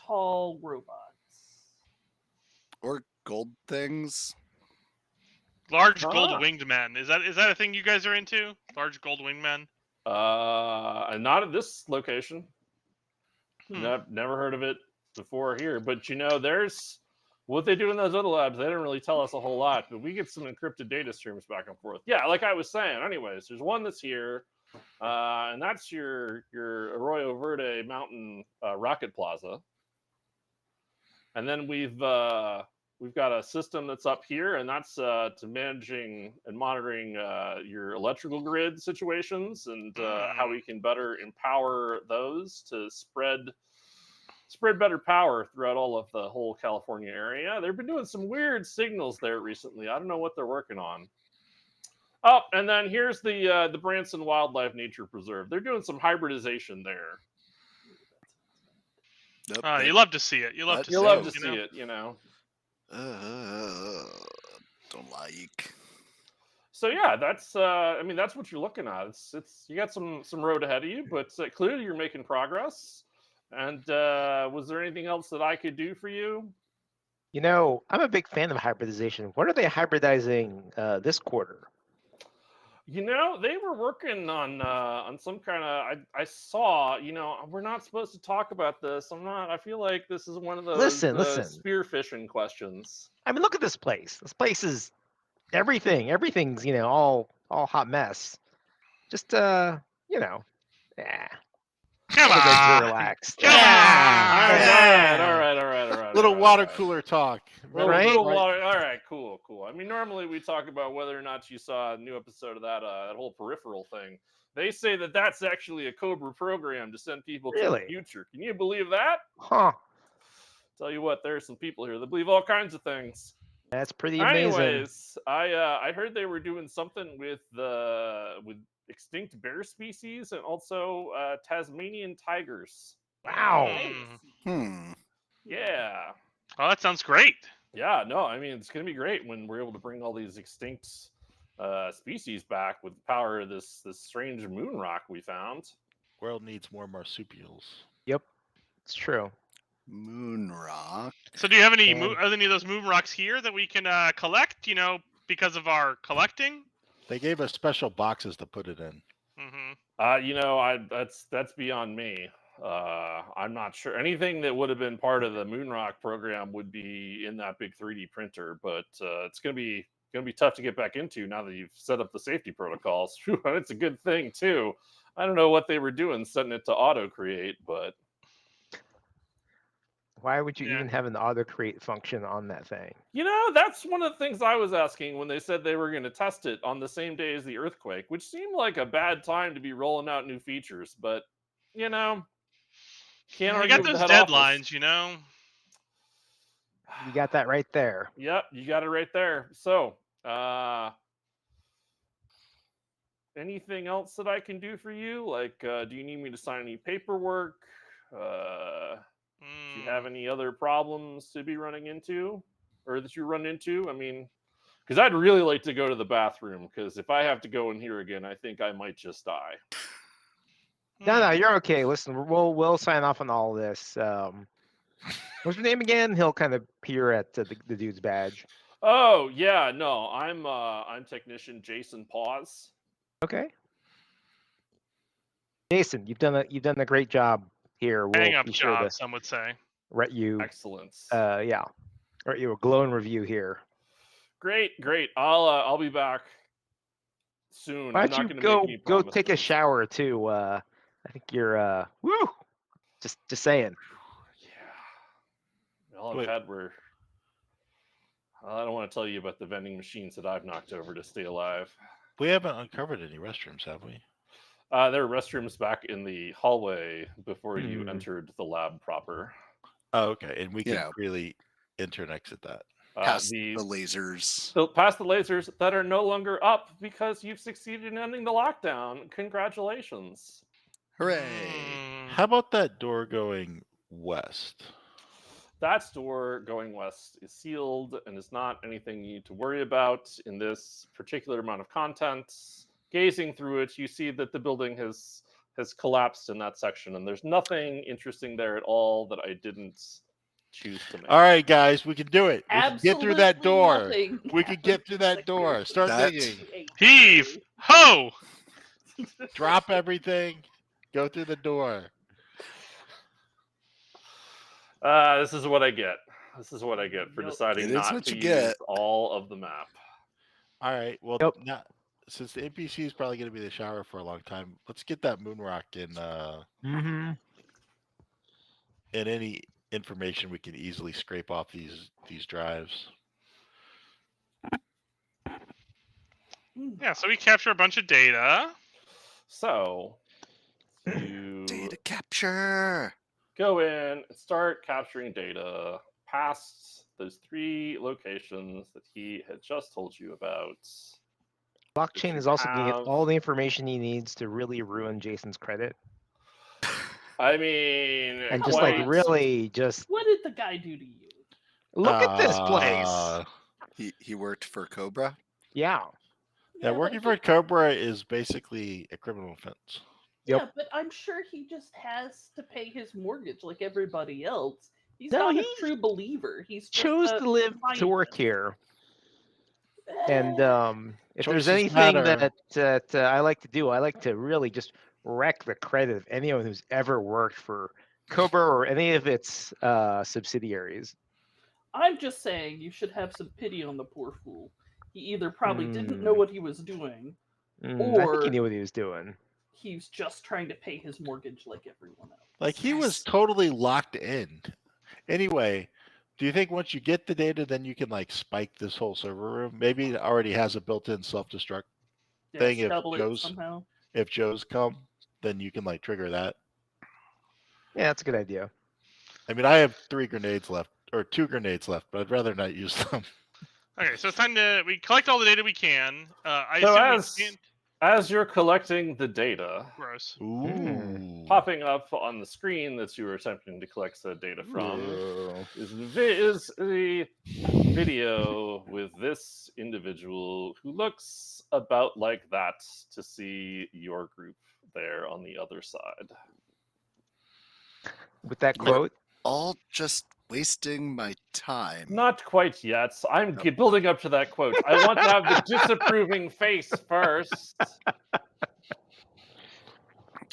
tall robots. Or gold things. Large Ah. gold winged men. Is that a thing you guys are into? Large gold winged men? And not at this location. Hmm. Never heard of it before here. But you know, there's what they do in those other labs. They didn't really tell us a whole lot, but we get some encrypted data streams back and forth. Yeah, like I was saying. Anyways, there's one that's here, and that's your Arroyo Verde Mountain Rocket Plaza. And then we've got a system that's up here, and that's to managing and monitoring your electrical grid situations and how we can better empower those to spread better power throughout all of the whole California area. They've been doing some weird signals there recently. I don't know what they're working on. Oh, and then here's the Branson Wildlife Nature Preserve. They're doing some hybridization there. Nope, You love to see it. You love What? to You see love it. to you see know? it, you know. Don't like. So yeah, that's I mean that's what you're looking at. It's you got some road ahead of you, but clearly you're making progress. And was there anything else that I could do for you? You know, I'm a big fan of hybridization. What are they hybridizing this quarter? You know, they were working on some kind of. I saw. You know, we're not supposed to talk about this. I'm not. I feel like this is one of those Listen. spear fishing questions. I mean, look at this place. This place is everything. Everything's all hot mess. Just yeah. Come Everybody's on. relaxed. Come Yeah. All right. Little water cooler talk. Right? Little water. All right, cool. I mean, normally we talk about whether or not you saw a new episode of that whole peripheral thing. They say that that's actually a Cobra program to send people to the Really? future. Can you believe that? Huh. Tell you what, there's some people here that believe all kinds of things. That's pretty amazing. Anyways, I heard they were doing something with extinct bear species and also Tasmanian tigers. Wow. Yeah. Oh, that sounds great. Yeah, no, I mean it's gonna be great when we're able to bring all these extinct species back with the power of this strange moon rock we found. World needs more marsupials. Yep. It's true. Moon rock. So, do you have any And- are there any of those moon rocks here that we can collect? Because of our collecting. They gave us special boxes to put it in. Mm-hmm. You know, that's beyond me. I'm not sure anything that would have been part of the Moonrock program would be in that big 3D printer, but it's gonna be tough to get back into now that you've set up the safety protocols. Whew, and it's a good thing too. I don't know what they were doing setting it to auto create, but Why would you Yeah. even have an auto create function on that thing? you know, that's one of the things I was asking when they said they were going to test it on the same day as the earthquake, which seemed like a bad time to be rolling out new features, but you know, can't We argue got with those the head deadlines, office. you know. You got that right there. Yep, you got it right there. So, anything else that I can do for you? Like, do you need me to sign any paperwork? Do you have any other problems to be running into, or that you run into? I mean, because I'd really like to go to the bathroom. Because if I have to go in here again, I think I might just die. No, you're okay. Listen, we'll sign off on all this. What's your name again? He'll kind of peer at the dude's badge. Oh yeah, no, I'm technician Jason Paws. Okay. Jason, you've done a great job here. We'll Hang up be sure job, to some would say. write you Excellence. write you a glowing review here. Great. I'll be back soon. Why I'm don't not you going to make any go promises. take a shower too? I think you're woo. Just saying. Yeah. All I've had were. I don't want to tell you about the vending machines that I've knocked over to stay alive. We haven't uncovered any restrooms, have we? There are restrooms back in the hallway before you entered the lab proper. Oh, okay. And we can really enter and exit that. Past the lasers. So past the lasers that are no longer up because you've succeeded in ending the lockdown. Congratulations. Hooray. How about that door going west? That door going west is sealed and is not anything you need to worry about in this particular amount of content. Gazing through it, you see that the building has collapsed in that section, and there's nothing interesting there at all that I didn't choose to make. All right, guys, we can do it. We can Absolutely get through that door. nothing. We can get through that door. Start digging. Heave! Ho! Drop everything. Go through the door. This is what I get. This is what I get for deciding not to use all of the map. All right. Well, now, since the NPC is probably going to be the shower for a long time, let's get that moon rock in. And any information we can easily scrape off these drives. Yeah, so we capture a bunch of data. So you data capture. Go in and start capturing data past those 3 locations that he had just told you about. Blockchain is also getting all the information he needs to really ruin Jason's credit. I mean, and just like really just. What did the guy do to you? Look at this place. He worked for Cobra. Yeah. Yeah, working for Cobra is basically a criminal offense. Yeah, but I'm sure he just has to pay his mortgage like everybody else. He's not a true believer. He's chose to live to work here. And if there's anything that I like to do, I like to really just wreck the credit of anyone who's ever worked for Cobra or any of its subsidiaries. I'm just saying you should have some pity on the poor fool. He either probably didn't know what he was doing, or I think he knew what he was doing. He's just trying to pay his mortgage like everyone else. Like he was totally locked in. Anyway, do you think once you get the data, then you can like spike this whole server room? Maybe it already has a built-in self-destruct thing. If Joe's come, then you can like trigger that. Yeah, that's a good idea. I mean, I have 3 grenades left, or 2 grenades left, but I'd rather not use them. Okay, so it's time we collect all the data we can. As you're collecting the data, gross. Popping up on the screen that you were attempting to collect the data from is the video with this individual who looks about like that to see your group there on the other side. With that quote? All just wasting my time. Not quite yet. I'm building up to that quote. I want to have the disapproving face first.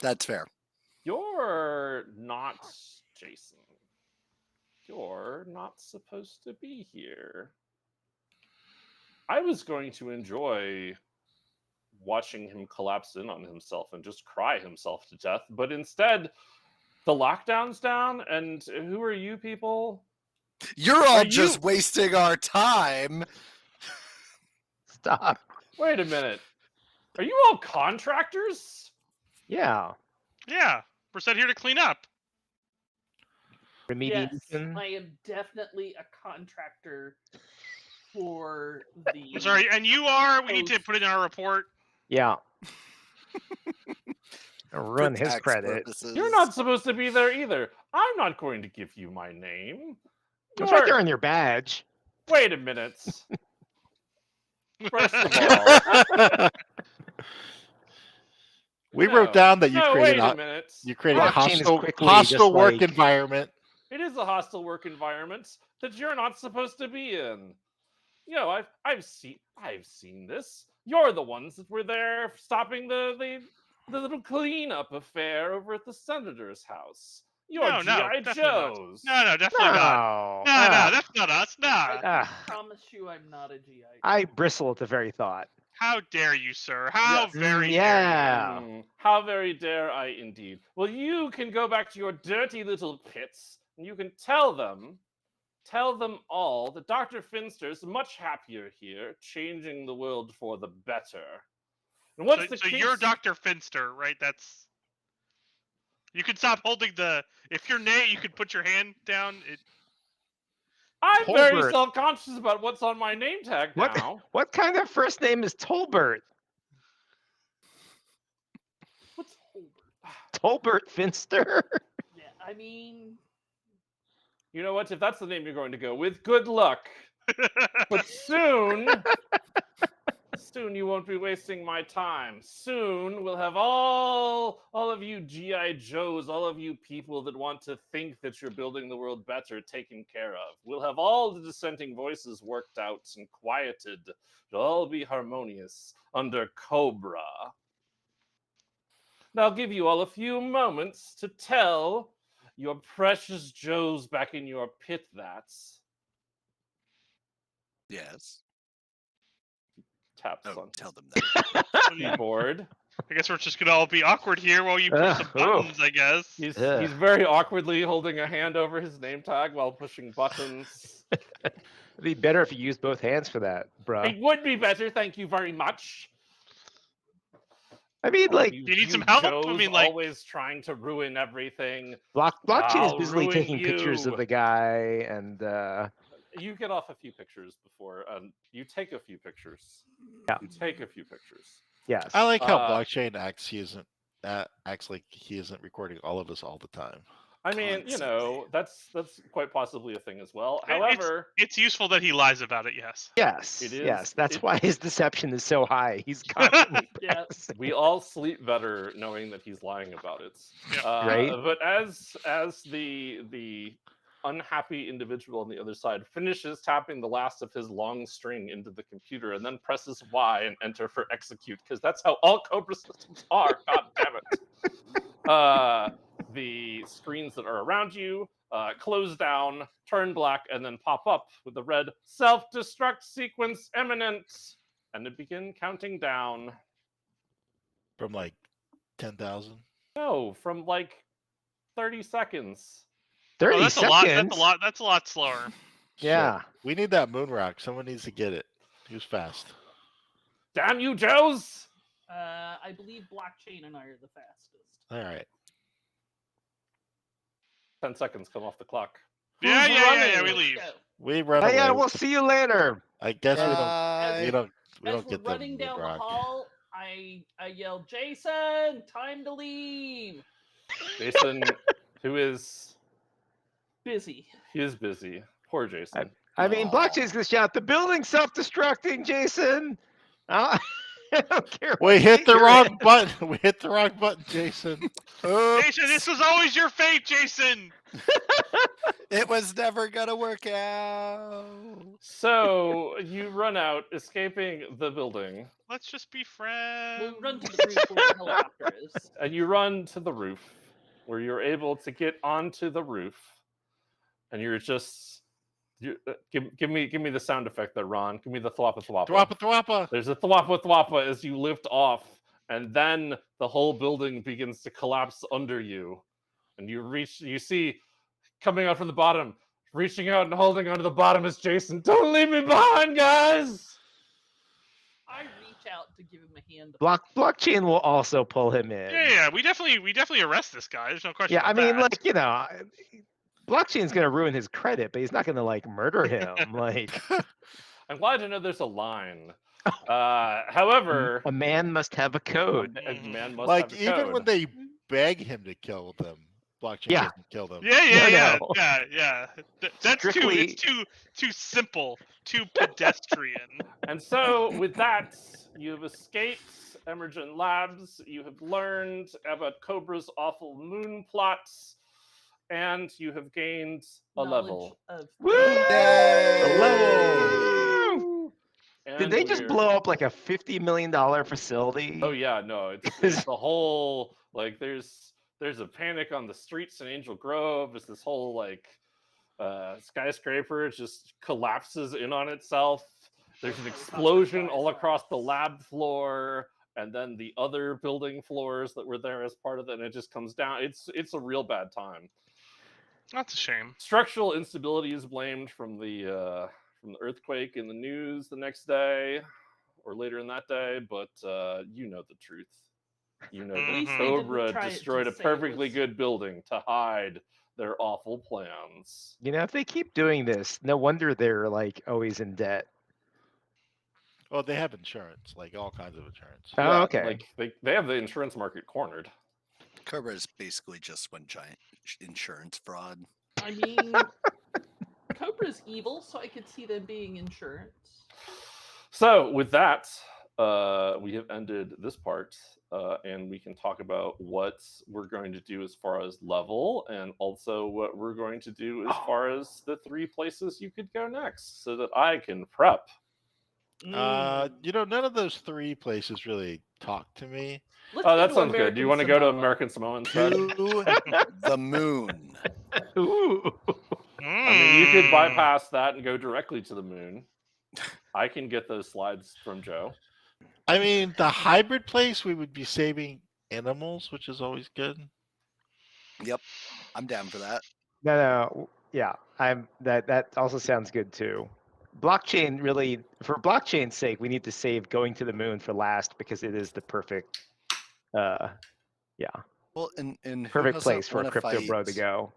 That's fair. You're not Jason. You're not supposed to be here. I was going to enjoy watching him collapse in on himself and just cry himself to death, but instead, the lockdown's down, and who are you people? You're all just wasting our time. Stop. Wait a minute. Are you all contractors? Yeah. Yeah. We're set here to clean up. Yes, I am definitely a contractor for the... I'm sorry, and you are? We need to put it in our report. Yeah. Run his tax credit. purposes. You're not supposed to be there either. I'm not going to give you my name. It's right there on your badge. Wait a minute. First of all, We No. wrote down that you no, created wait a a minute. you created a Blockchain is hostile quickly hostile just work like- environment. It is a hostile work environment that you're not supposed to be in. You know, I've seen this. You're the ones that were there stopping the little cleanup affair over at the senator's house. You're No, G.I. definitely not. Joes. No, definitely not. No. No, Ah. that's not us. No. I promise you I'm not a GI. I bristle at the very thought. How dare you, sir? How Yes. very Yeah. How very dare I indeed. Well, you can go back to your dirty little pits and you can tell them all that Dr. Finster's much happier here, changing the world for the better. And dare what's you. the So kinks- you're Dr. Finster, right? That's. You can stop holding the. If you're Nate, you could put your hand down. I'm very Tolbert. self-conscious about what's on my name tag What? now. What kind of first name is Tolbert? What's Tolbert? Tolbert Finster? Yeah, I mean, You know what? If that's the name you're going to go with, good luck. But soon you won't be wasting my time. Soon we'll have all of you G.I. Joes, all of you people that want to think that you're building the world better taken care of. We'll have all the dissenting voices worked out and quieted. It'll all be harmonious under Cobra. Now I'll give you all a few moments to tell your precious Joes back in your pit that's Yes. taps Oh, on tell them that. keyboard. I guess we're just gonna all be awkward here while you push some Oh. buttons. I guess. He's Ugh. very awkwardly holding a hand over his name tag while pushing buttons. It'd be better if you used both hands for that, bruh. It would be better, thank you very much. I mean, like, You need some help? I Joes mean, like- always trying to ruin everything. blockchain is I'll busily ruin taking pictures you. of the guy, and You get off a few pictures before. You take a few pictures. Yeah. You take a few pictures. yes. I like how Uh, blockchain acts like he isn't recording all of us all the time. I mean, you know, that's quite possibly a thing as well. It- it's- However, It's useful that he lies about it. Yes. Yes. It is- Yes. That's it- why his deception is so high. He's constantly Yeah. practicing. we all sleep better knowing that he's lying about it. Yeah. Right. But as the unhappy individual on the other side finishes tapping the last of his long string into the computer and then presses Y and enter for execute, because that's how all Cobra systems are. God damn it. The screens that are around you close down, turn black, and then pop up with the red self-destruct sequence imminent, and it begin counting down. From like 10,000. No, from like 30 seconds. 30 Oh, that's seconds. a lot. That's a lot. That's a lot slower. Shit. Yeah. We need that moon rock. Someone needs to get it. Who's fast? Damn you, Joes! I believe blockchain and I are the fastest. All right. 10 seconds come off the clock. Yeah, Who's yeah, running? yeah. We Let's leave. go. We run Hey, away. we'll see you later. I guess we Bye. don't As we're get the running moon down the rock. hall, I yell, Jason, time to leave. Jason, who is Busy. he is busy. Poor Jason. I mean, Aw. blockchain's gonna shout, "The building's self-destructing, Jason." I don't care. We what hit state the you're wrong in. button. We hit the wrong button, Jason. Jason, this was always your fate, Jason. It was never gonna work out. So you run out, escaping the building, Let's just be friends. We'll run to the roof where the helicopter is. and you run to the roof, where you're able to get onto the roof, and you're just give me the sound effect there, Ron. Give me the thwappa thwappa. Thwappa thwappa. There's a thwappa thwappa as you lift off, and then the whole building begins to collapse under you. And you see coming out from the bottom, reaching out and holding onto the bottom is Jason. Don't leave me behind, guys! I reach out to give him a hand. Blockchain will also pull him in. Yeah, we definitely arrest this guy. There's no question. Yeah, I about mean, that. like, you know, blockchain's gonna ruin his credit, but he's not gonna like murder him. Like, I'm glad to know there's a line. However, a man must have a code. a man must Like have a even when code. they beg him to kill them, blockchain Yeah. doesn't kill them. Yeah. No. That's Strictly- It's too simple, too pedestrian. And so, with that, you have escaped Emergent Labs. You have learned about Cobra's awful moon plots, and you have gained a level. Knowledge of Woo! A Woo! Did And they just we're- blow up like a $50 million facility? Oh yeah, no, it's the whole like there's a panic on the streets in Angel Grove. It's this whole like skyscraper just collapses in on itself. There's an explosion all across the lab floor, and then the other building floors that were there as part of it, and it just comes down. It's a real bad time. That's a shame. Structural instability is blamed from the earthquake in the news the next day or later in that day, but you know the truth. You know At that least they didn't Cobra try it to destroyed a say it perfectly was- good building to hide their awful plans. You know, if they keep doing this, no wonder they're like always in debt. Well, they have insurance, like all kinds of insurance. Oh, Yeah, okay. like they have the insurance market cornered. Cobra is basically just one giant insurance fraud. I mean, Cobra's evil, so I could see them being insurance. So with that, we have ended this part, and we can talk about what we're going to do as far as level, and also what we're going to do as far as the 3 places you could go next, so that I can prep. None of those 3 places really talk to me. Let's Oh, go that to sounds good. Do you want to go to Samoa. American Samoa instead? To the moon. Ooh. I mean, you could Mm. bypass that and go directly to the moon. I can get those slides from Joe. I mean, the hybrid place, we would be saving animals, which is always good. Yep, I'm down for that. No, yeah, that also sounds good too. Blockchain really, for blockchain's sake, we need to save going to the moon for last because it is the perfect, yeah, Well, and who perfect doesn't place for a wanna crypto bro to fight- go.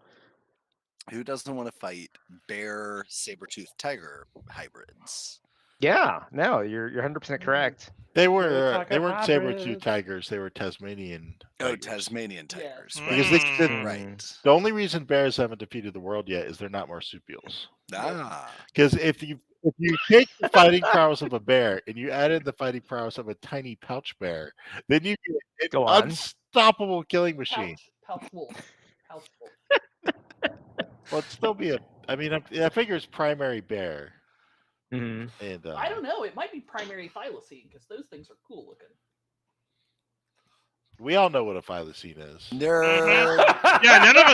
Who doesn't want to fight bear, saber-toothed tiger hybrids? Yeah, no, you're 100% correct. They talking weren't saber-tooth hybrids. tigers, they were Tasmanian Oh, tigers. Tasmanian Yeah. tigers. Because they Mm. did- Right. The only reason bears haven't defeated the world yet is they're not marsupials. Ah. Because if you take the fighting prowess of a bear and you add in the fighting prowess of a tiny pouch bear, then you get an Go on. unstoppable killing machine. Pouch wolf. Pouch wolf. Well, it'd still be I figure it's primary bear. Mhm. And I don't know. It might be primary thylacine because those things are cool looking. we all know what a thylacine is. Nerd. Yeah, none of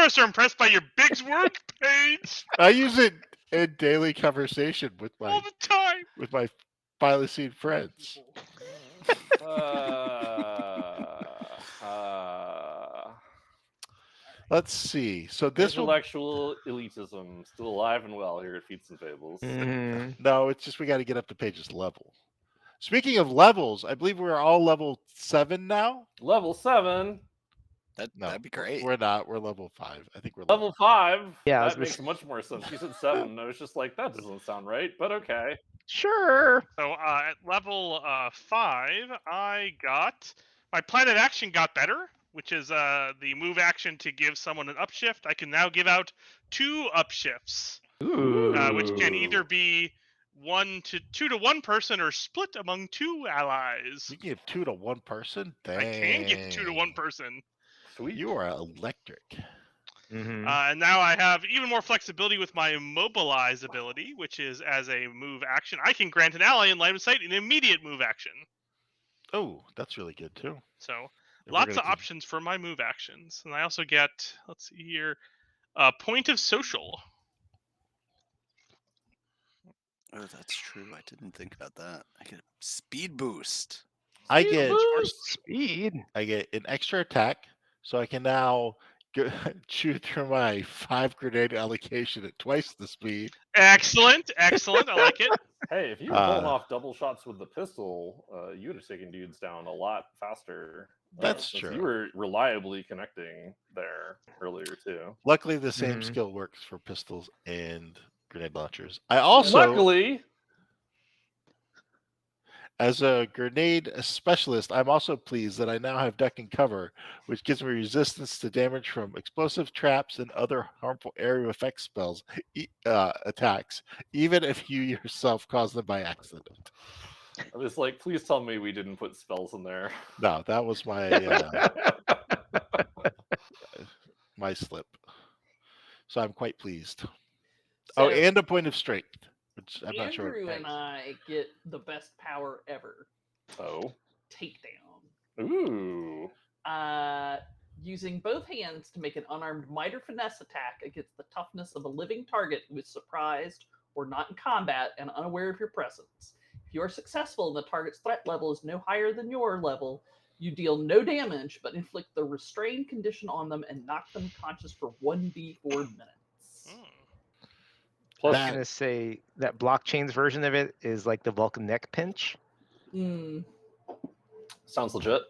us are impressed by your big work page I use it in daily conversation with all my the time. thylacine friends. Let's see. So this will Intellectual elitism still alive and well here at Feats and Fables. Mhm. no, it's just we got to get up to Paige's level. Speaking of levels, I believe we're all level 7 now. Level 7, No, That'd be great. We're not. We're level 5. I think we're level 5. Yeah, I was that gonna makes much more sense. You said 7. And I was just like, that doesn't sound right, but okay. Sure. So at level 5, I got my plan of action got better, which is the move action to give someone an upshift. I can now give out 2 upshifts, Ooh. which can either be 2 to 1 person or split among 2 allies. You give 2 to 1 person. Dang. I can give 2 to 1 person. Sweet. You are electric. Mhm. And now I have even more flexibility with my immobilize ability, which is as a move action. I can grant an ally in line of sight an immediate move action. Oh, that's really good too. So If we're lots gonna of do- options for my move actions. And I also get, let's see here, point of social. Oh, that's true. I didn't think about that. I get a speed boost. I get Speed. I get an extra attack, so I can now chew through my 5 grenade allocation at twice the speed. Excellent, excellent. I like it. Hey, if you were pulling Uh, off double shots with the pistol, you would have taken dudes down a lot faster. That's since true. You were reliably connecting there earlier too. Luckily, the same Mhm. skill works for pistols and grenade launchers. I also Luckily, As a grenade specialist, I'm also pleased that I now have duck and cover, which gives me resistance to damage from explosive traps and other harmful area effect spells attacks, even if you yourself cause them by accident. I was like, please tell me we didn't put spells in there. No, that was my my slip. So I'm quite pleased. So Oh, and a point of strength, which I'm not sure. Andrew What and I get the best power ever. Oh. Takedown. Ooh. Using both hands to make an unarmed might or finesse attack against the toughness of a living target who is surprised or not in combat and unaware of your presence. If you are successful and the target's threat level is no higher than your level, you deal no damage but inflict the restrained condition on them and knock them conscious for 1d4 minutes. Hmm. I was That- gonna say that blockchain's version of it is like the Vulcan neck pinch. Mm, Sounds legit.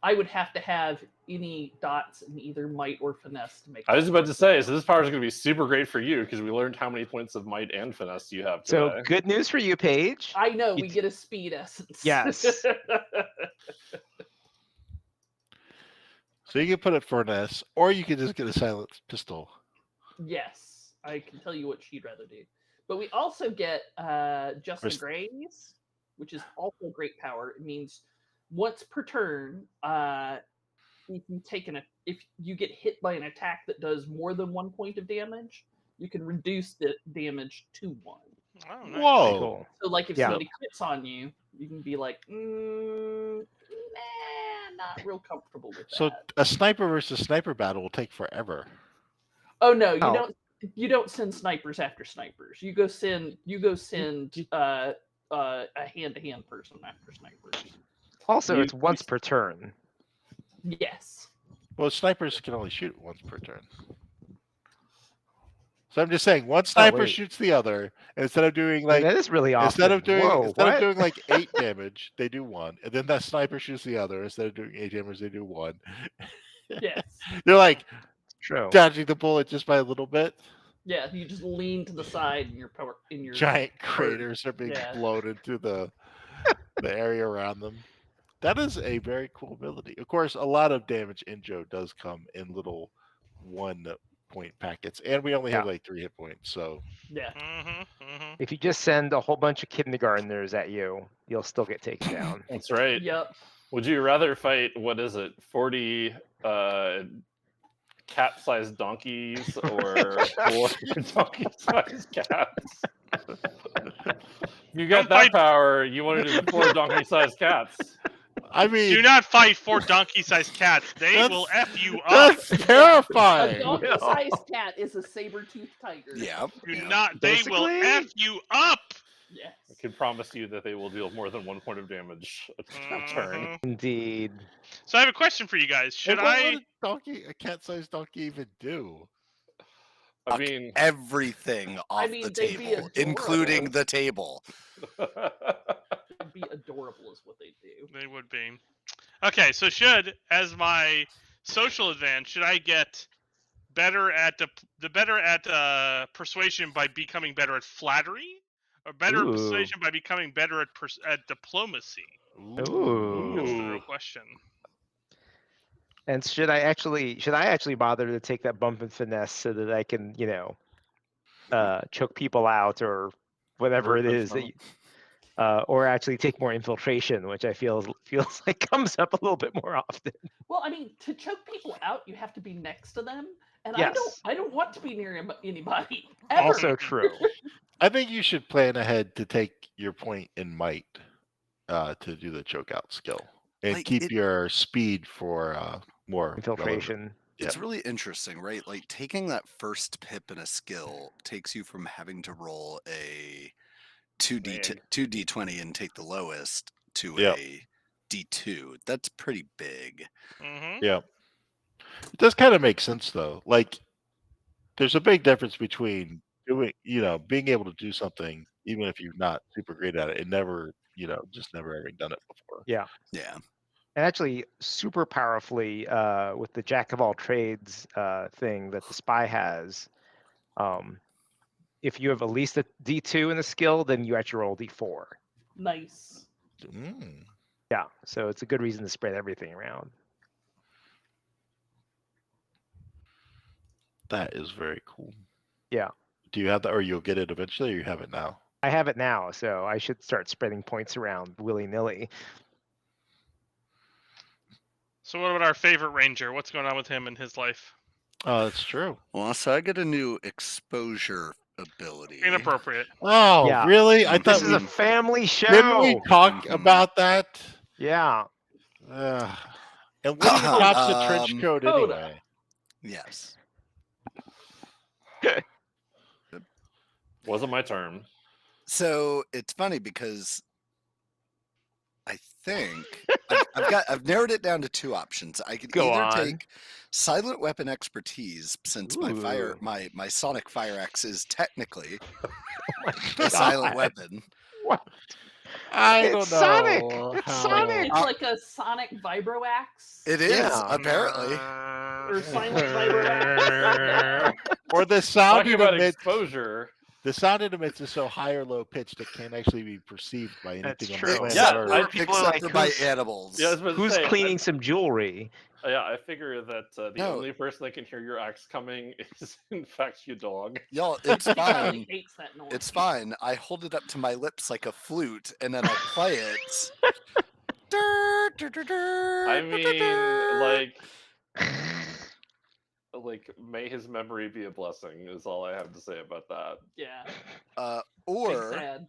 I would have to have any dots in either might or finesse to make I was that about work. to say, so this power is going to be super great for you because we learned how many points of might and finesse you have today. So good news for you, Paige. I know, You we d- get a speed essence. Yes. So you can put it for an S, or you can just get a silenced pistol. Yes, I can tell you what she'd rather do. But we also get Just the Res- Graze, which is also great power. It means once per turn, if you get hit by an attack that does more than 1 point of damage, you can reduce the damage to 1. Oh, nice. Pretty Whoa! cool. So, like, if Yeah. somebody crits on you, you can be like, nah, not real comfortable with So that. a sniper versus sniper battle will take forever. Oh no, you Oh. don't. You don't send snipers after snipers. You go send a hand-to-hand person after snipers. Also, You- it's once per turn. Yes. Well, snipers can only shoot once per turn. So I'm just saying, one sniper wait. shoots the other, and instead of doing Like, like that is really often. instead of doing Whoa, what? like 8 damage, they do 1, and then that sniper shoots the other. Instead of doing 8 damage, they do 1. Yes. They're like True. dodging the bullet just by a little bit. Yeah. You just lean to the side, and your Giant craters are being Yeah. blown into the area around them. That is a very cool ability. Of course, a lot of damage in Joe does come in little 1-point packets, and we only have Yeah. like 3 hit points. So Yeah. If you just send a whole bunch of kindergartners at you, you'll still get taken down. That's right. Yep. Would you rather fight, 40 cat-sized donkeys or 4 donkey-sized cats? If you got Don't that fight- power, you want to do 4 donkey-sized cats. I mean, Do not fight 4 donkey-sized cats. They That's- will F you up. that's A terrifying. donkey-sized cat is a saber-toothed tiger. Yeah. Do yeah. not. They will Basically- F you up. Yes. I can promise you that they will deal more than 1 point of damage a turn. Mhm. Indeed. So I have a question for you guys. Should And what I? would a cat-sized donkey even do? I mean, Everything off mean, the they'd be table, including the table. It'd be adorable, is what they do. They would be. Okay, so as my social advantage, should I get better at persuasion by becoming better at flattery, or better Ooh. persuasion by becoming better at diplomacy? Ooh. That's the real Ooh. question. And should I actually bother to take that bump and finesse so that I can, choke people out or whatever it is that, or actually take more infiltration, which I feels like comes up a little bit more often. Well, I mean, to choke people out, you have to be next to them, and Yes. I don't want to be near anybody ever. Also true. I think you should plan ahead to take your point in might to do the choke out skill and Like, keep it- your speed for more relevant. Infiltration. It's really interesting, right? Like taking that first pip in a skill takes you from having to roll a 2d20 and take the lowest to Yep. a d2. That's pretty big. Mm-hmm. Yeah. It does kind of make sense though. Like there's a big difference between being able to do something even if you're not super great at it and never, just never having done it before. Yeah. Yeah. And actually, super powerfully with the jack of all trades thing that the spy has, if you have at least a D2 in the skill, then you actually roll D4. Nice. Mm. Yeah, so it's a good reason to spread everything around. That is very cool. Yeah. Do you have that, or you'll get it eventually, or you have it now? I have it now, so I should start spreading points around willy-nilly. So what about our favorite ranger? What's going on with him in his life? Oh, that's true. Well, so I get a new exposure ability. Inappropriate. Oh, Yeah. really? I This thought is a we family didn't we show. talk Mhm. about that. Yeah. Ugh. And what even stops a trench coat Coda. anyway? Yes. Wasn't my turn. So it's funny because I think I've narrowed it down to two options. I could Go either on. take silent weapon expertise, since my Ooh. my sonic fire axe is technically Oh my a silent God. weapon. What? I It's don't Sonic! know. It's how- Sonic! It's like a sonic vibro axe. It is Yeah. apparently. Or silent vibro axe. Or the sound Talking it about emits. exposure. The sound it emits is so high or low pitched it can't actually be perceived by anything That's on true. the planet Yeah, Earth. I- People are except like, for by who's- animals. Yeah, I was about to Who's say, cleaning some jewelry? Yeah, I figure that the No. only person that can hear your axe coming is, in fact, your dog. Y'all, it's He probably fine. hates that noise. It's fine. I hold it up to my lips like a flute, and then I play it. I mean, like, may his memory be a blessing is all I have to say about that. Yeah. Big or sad.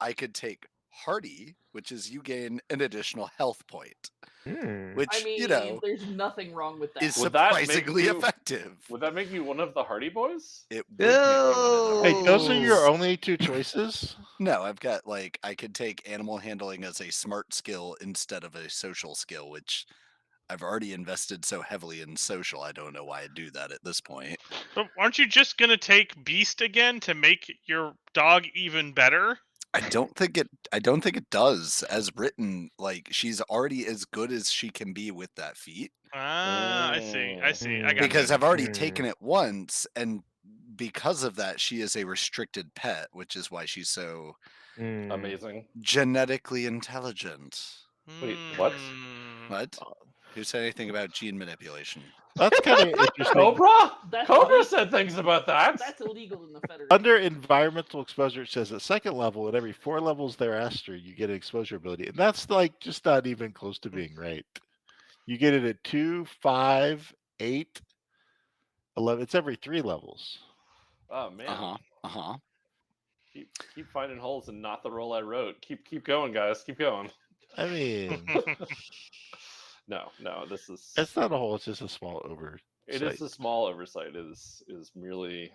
I could take Hardy, which is you gain an additional health point, Hmm. which I mean, you know there's nothing wrong with that. is Would that make surprisingly you- effective. Would that make you one of the Hardy Boys? It would make me one of the Oh. Wait, those are your Oh. only two choices? No, I've got like I could take animal handling as a smart skill instead of a social skill, which I've already invested so heavily in social. I don't know why I do that at this point. But aren't you just gonna take Beast again to make your dog even better? I don't think it does as written. Like she's already as good as she can be with that feat. Ah, I see. I see. I got Because you. I've already Hmm. taken it once, and because of that, she is a restricted pet, which is why she's so Hmm. Amazing. genetically intelligent. Wait, what? Hmm. What? Who said anything about gene manipulation? That's kind of interesting. Cobra? That's Cobra illegal. said things about that. That's illegal in the Federation. Under environmental exposure, it says at second level, and every 4 levels thereafter, you get an exposure ability. And that's like just not even close to being right. You get it at 2, 5, 8, 11. It's every 3 levels. Oh man. Uh-huh. Keep finding holes and not the role I wrote. Keep going, guys. Keep going. I mean, No, this is it's not a hole, it's just a small oversight. it is a small oversight. It is merely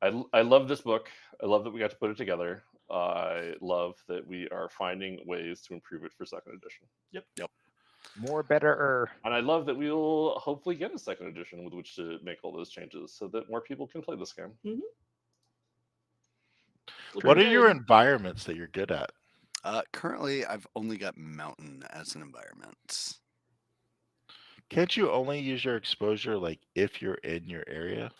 I love this book. I love that we got to put it together. I love that we are finding ways to improve it for second edition. More better. And I love that we'll hopefully get a second edition with which to make all those changes so that more people can play this game. What are your Good. environments that you're good at? Currently, I've only got mountain as an environment. Can't you only use your exposure like if you're in your area?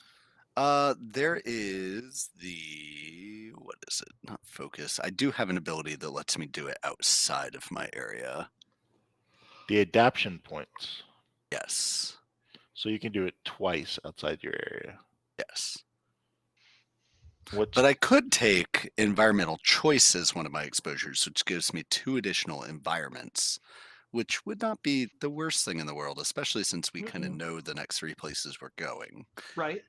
There is the what is it? Not focus. I do have an ability that lets me do it outside of my area. The adaption points. Yes. So you can do it twice outside your area. Yes. Which But I could take environmental choice as one of my exposures, which gives me 2 additional environments, which would not be the worst thing in the world, especially since we kind of know the next 3 places we're going. Right.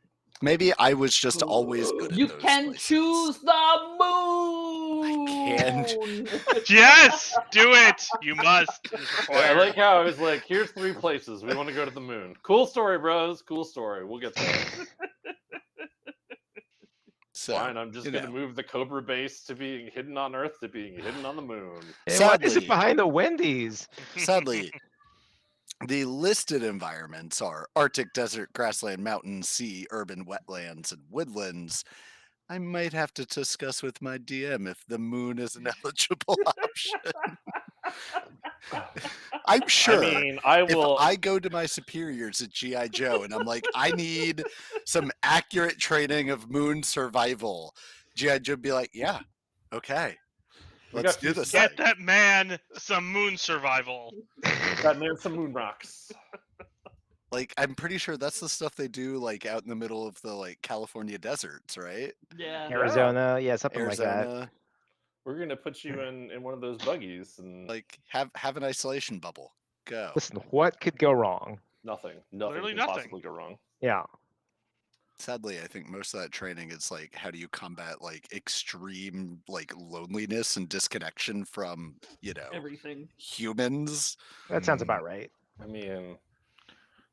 Maybe I was just always good at You those can places. choose the moon. can't. Yes, do it. You must. It is I required. like how I was like, here's 3 places. We want to go to the moon. Cool story, bros. Cool story. We'll get there. So, Fine, I'm just you going to know. move the Cobra base to being hidden on Earth to being hidden on the moon. Hey, why is Sadly- it behind the Wendy's? Sadly, the listed environments are Arctic desert, grassland, mountain, sea, urban, wetlands, and woodlands. I might have to discuss with my DM if the moon is an eligible option. I'm sure I mean, I if will. I go to my superiors at G.I. Joe and I'm like, I need some accurate training of moon survival, G.I. Joe would be like, yeah, okay, We Let's got do two this. steps. Get that man some moon survival. That man some moon rocks. Like, I'm pretty sure that's the stuff they do, like, out in the middle of the, like, California deserts, right? Yeah. Arizona, yeah, something like that. Arizona. We're gonna put you in one of those buggies and Like, have an isolation bubble. Go. Listen, what could go wrong? nothing Literally can nothing. possibly go wrong. Yeah. Sadly, I think most of that training is like, how do you combat like extreme like loneliness and disconnection from, Everything. humans? That sounds about right. I mean,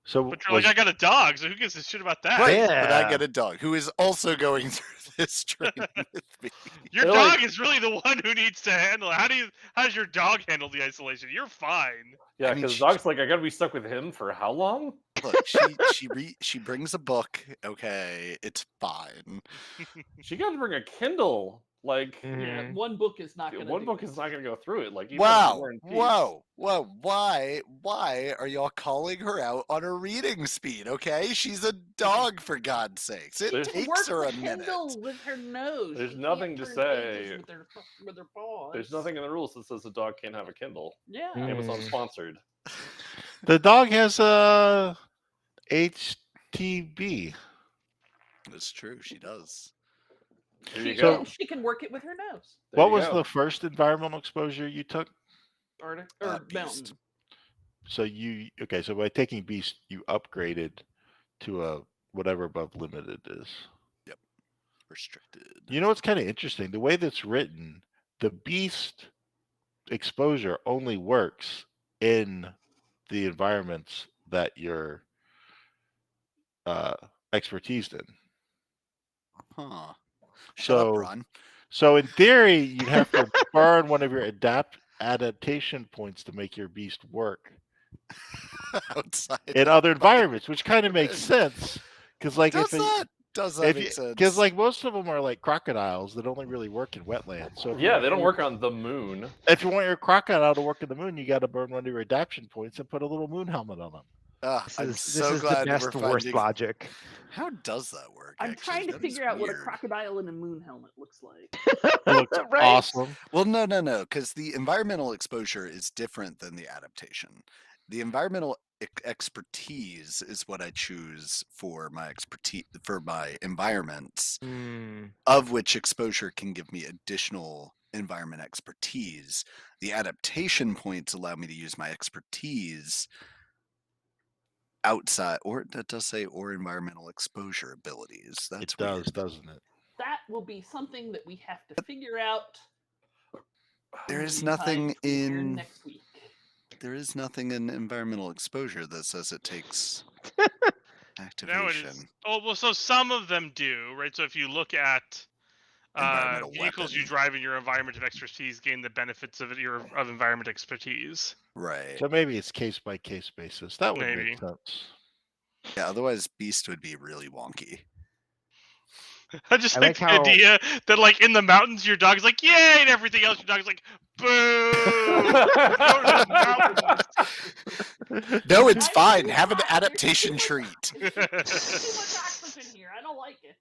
So But you're like, I got a dog, so who gives a shit about that? Right, but I Yeah. get a dog who is also going through this training with me. Your They're dog like- is really the one who needs to handle it. How does your dog handle the isolation? You're fine. yeah, I mean, because she- dog's like, I gotta be stuck with him for how long? Look, she brings a book. Okay, it's fine. She got to bring a Kindle. Like, Yeah, Mhm. one book is not going to one book is not gonna go through it. Like, even if Wow, War and Peace- whoa. Why are y'all calling her out on her reading speed? Okay, she's a dog for God's sakes. It There's- takes Work her the a minute. Kindle with her nose. There's She nothing can't to turn pages say. with her paws. There's nothing in the rules that says a dog can't have a Kindle. Yeah. Amazon Mm. sponsored. the dog has a HTB. It's true, she does. There you She, go. can, she can work it with her nose. There What you was go. the first environmental exposure you took? Or Beast. mountain. So so by taking Beast, you upgraded to a whatever above limited is. Restricted. You know what's kind of interesting? The way that's written, the Beast exposure only works in the environments that you're expertised in. Huh. Shut up, So, Ron. so in theory, you'd have to burn one of your adaptation points to make your Beast work Outside. in other environments, which kind of makes sense. Because like Does that make sense? because like most of them are like crocodiles that only really work in wetlands. So if Yeah, you, they don't work on the moon. If you want your crocodile to work in the moon, you got to burn one of your adaptation points and put a little moon helmet on them. I'm This so is glad the best we're worst finding. logic. How does that work? I'm actually? trying to That is figure out what a weird. crocodile in a moon helmet looks like. It looks Right? awesome. Well, no, because the environmental exposure is different than the adaptation. The environmental expertise is what I choose for my environments, Mm. of which exposure can give me additional environment expertise. The adaptation points allow me to use my expertise outside, or that does say or environmental exposure abilities. That's It does, weird. doesn't it? That will be something that we have to figure out. There is in nothing time here in next week. there is nothing in environmental exposure that says it takes No, it activation. is. Oh well, so some of them do, right? So if you look at Environmental vehicles you weapon. drive in your environment of expertise, gain the benefits of of environment expertise. Right. So maybe it's case by case basis. That would Maybe. make sense. Yeah, otherwise Beast would be really wonky. I just I like like the how- idea that like in the mountains your dog's like yay, and everything else your dog's like boo. Go to the mountains. No, it's I'm fine. too Have an hot. There's adaptation too much- treat. There's too much oxygen here. I don't like it.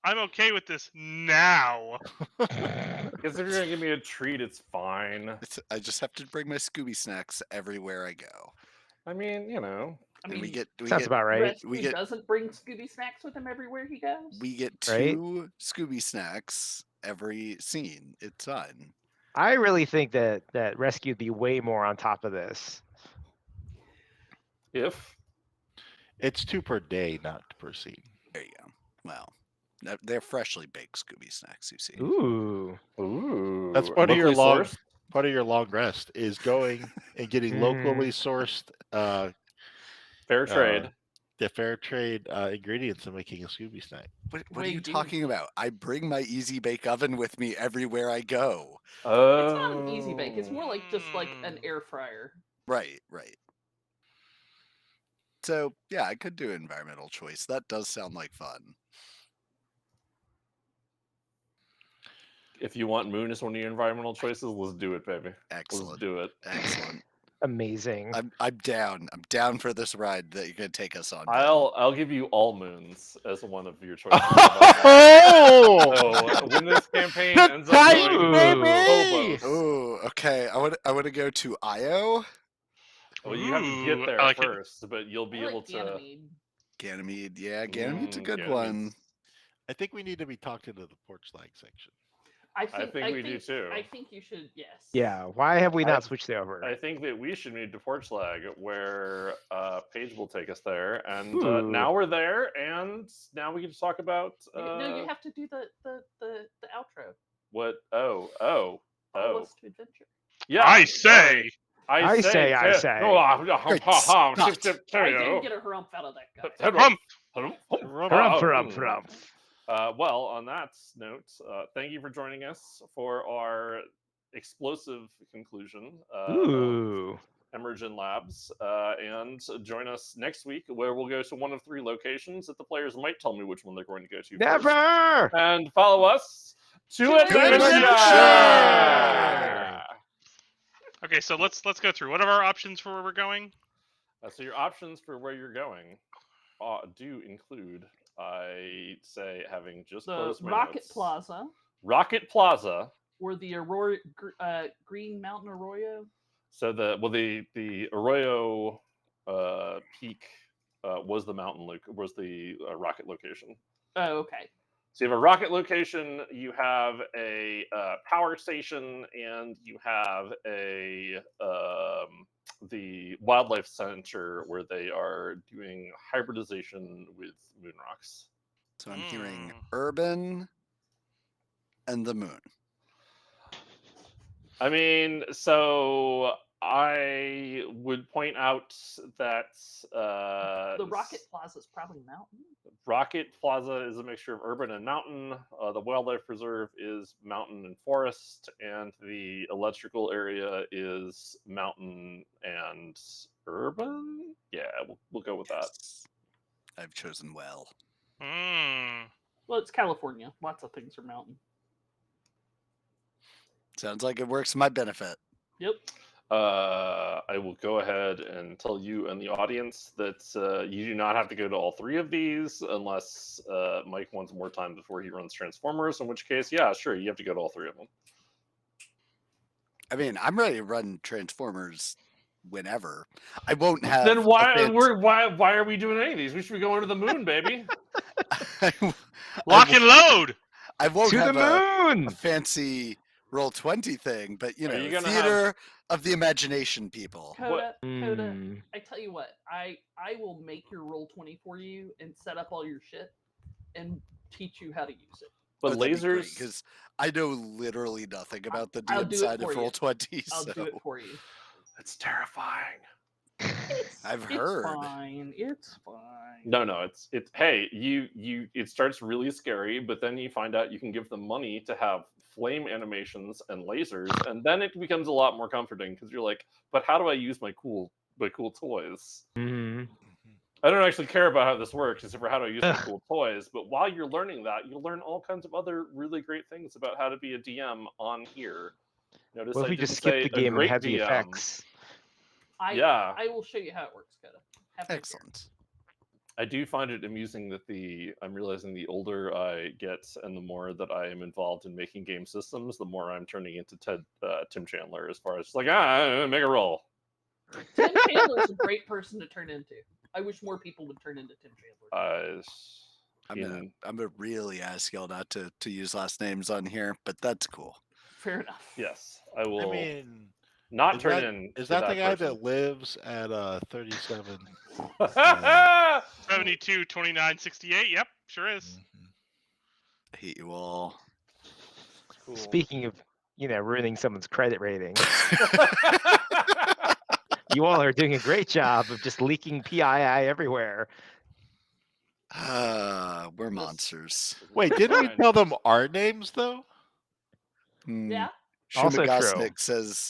I'm okay with this now. Because if you're gonna give me a treat, it's fine. I just have to bring my Scooby snacks everywhere I go. I mean, I And mean, we get Sounds about right. Rescue we get- doesn't bring Scooby snacks with him everywhere he goes. we get Right? 2 Scooby snacks every scene. It's fine. I really think that Rescue would be way more on top of this. if It's 2 per day, not per scene. There you go. Well, they're freshly baked Scooby snacks, you see. Ooh. ooh, That's part of your locally sourced? Part of your long rest is going and getting locally sourced Fair trade. the fair trade ingredients and making a Scooby snack. What are you Wait, dude. talking about? I bring my Easy Bake Oven with me everywhere I go. Oh, It's not an easy bake. It's more like just like an Mm. air fryer. Right. So, yeah, I could do environmental choice. That does sound like fun. If you want moon as one of your environmental choices, let's do it, baby. Let's Excellent. do it. Excellent. amazing. I'm down. I'm down for this ride that you're gonna take us on. Ben. I'll give you all moons as one of your choices. Oh! So when this campaign The ends up going Titan, to baby! Phobos, Oh, okay. I want to go to Io. well, you have to Ooh, get there I like it. first, but you'll be I able like to. Ganymede. Ganymede. Yeah, Ganymede's a good Ganymede's- one. I think we need to be talked into the porch lag section. I think we do too. I think you should. Yes. Yeah, why have we I- not switched over? I think that we should move to Porch Lag, where Paige will take us there, and Ooh. now we're there, and now we can just talk about No, you have to do the outro. what. Oh, Follow us to adventure. yeah. I say. I say. Oh, Great I didn't Well, get a harumph out of that guy. Hump. Harumph. Well, on that note, thank you for joining us for our explosive conclusion of Ooh. Emergent Labs, and join us next week where we'll go to one of 3 locations that the players might tell me which one they're going to go to first. Never! And follow us to To adventure! adventure! Okay, so let's go through. What are our options for where we're going? So your options for where you're going do include, I say, having just The closed my Rocket notes. Plaza Rocket Plaza. or the Green Mountain Arroyo. So the Arroyo peak was the rocket location. Oh, okay. So you have a rocket location, you have a power station, and you have the wildlife center where they are doing hybridization with moon rocks. So I'm hearing Hmm. urban and the moon. I mean, so I would point out that The Rocket Plaza is probably mountain. Rocket Plaza is a mixture of urban and mountain. The wildlife preserve is mountain and forest, and the electrical area is mountain and urban. Yeah, we'll go with that. Yes. I've chosen well. Hmm. Well, it's California. Lots of things are mountain. Sounds like it works to my benefit. Yep. I will go ahead and tell you and the audience that you do not have to go to all 3 of these unless Mike wants more time before he runs Transformers, in which case, yeah, sure, you have to go to all 3 of them. I mean, I'm ready to run Transformers whenever. I won't have. Then why are we doing any of these? We should be going to the moon, baby. Lock and load. I won't To the have a moon! fancy Roll20 thing, but Are you gonna theater of the imagination, people. Coda, Mm. I tell you what, I will make your Roll20 for you and set up all your shit and teach you how to use it. But lasers, because I know literally nothing about the I'll do it inside of for you. Roll20. I'll So do it for you. it's terrifying. I've It's heard. fine. It's fine. No, it's hey, it starts really scary, but then you find out you can give them money to have flame animations and lasers, and then it becomes a lot more comforting because you're like, but how do I use my cool toys? Mhm. I don't actually care about how this works, except for how do I use my cool toys. But while you're learning that, you'll learn all kinds of other really great things about how to be a DM on here. Notice What if I we just didn't skip say the a game and great have the DM. effects? Yeah. I will show you how it works, Coda. Have no fear. Excellent. I do find it amusing that I'm realizing the older I get and the more that I am involved in making game systems, the more I'm turning into Tim Chandler as far as like, make a roll. Tim Chandler's a great person to turn into. I wish more people would turn into Tim Chandler. I'm gonna really ask y'all not to use last names on here, but that's cool. Fair enough. Yes, I will I mean, not is turn that- in. is to that the guy person. that lives at 37? 72, 29, 68. Yep, sure is. Mhm. I hate you all. Cool. Speaking of, ruining someone's credit rating, you all are doing a great job of just leaking PII everywhere. We're monsters. Wait, didn't we tell them our names though? Hmm, Yeah. Also true. Shumagosnik says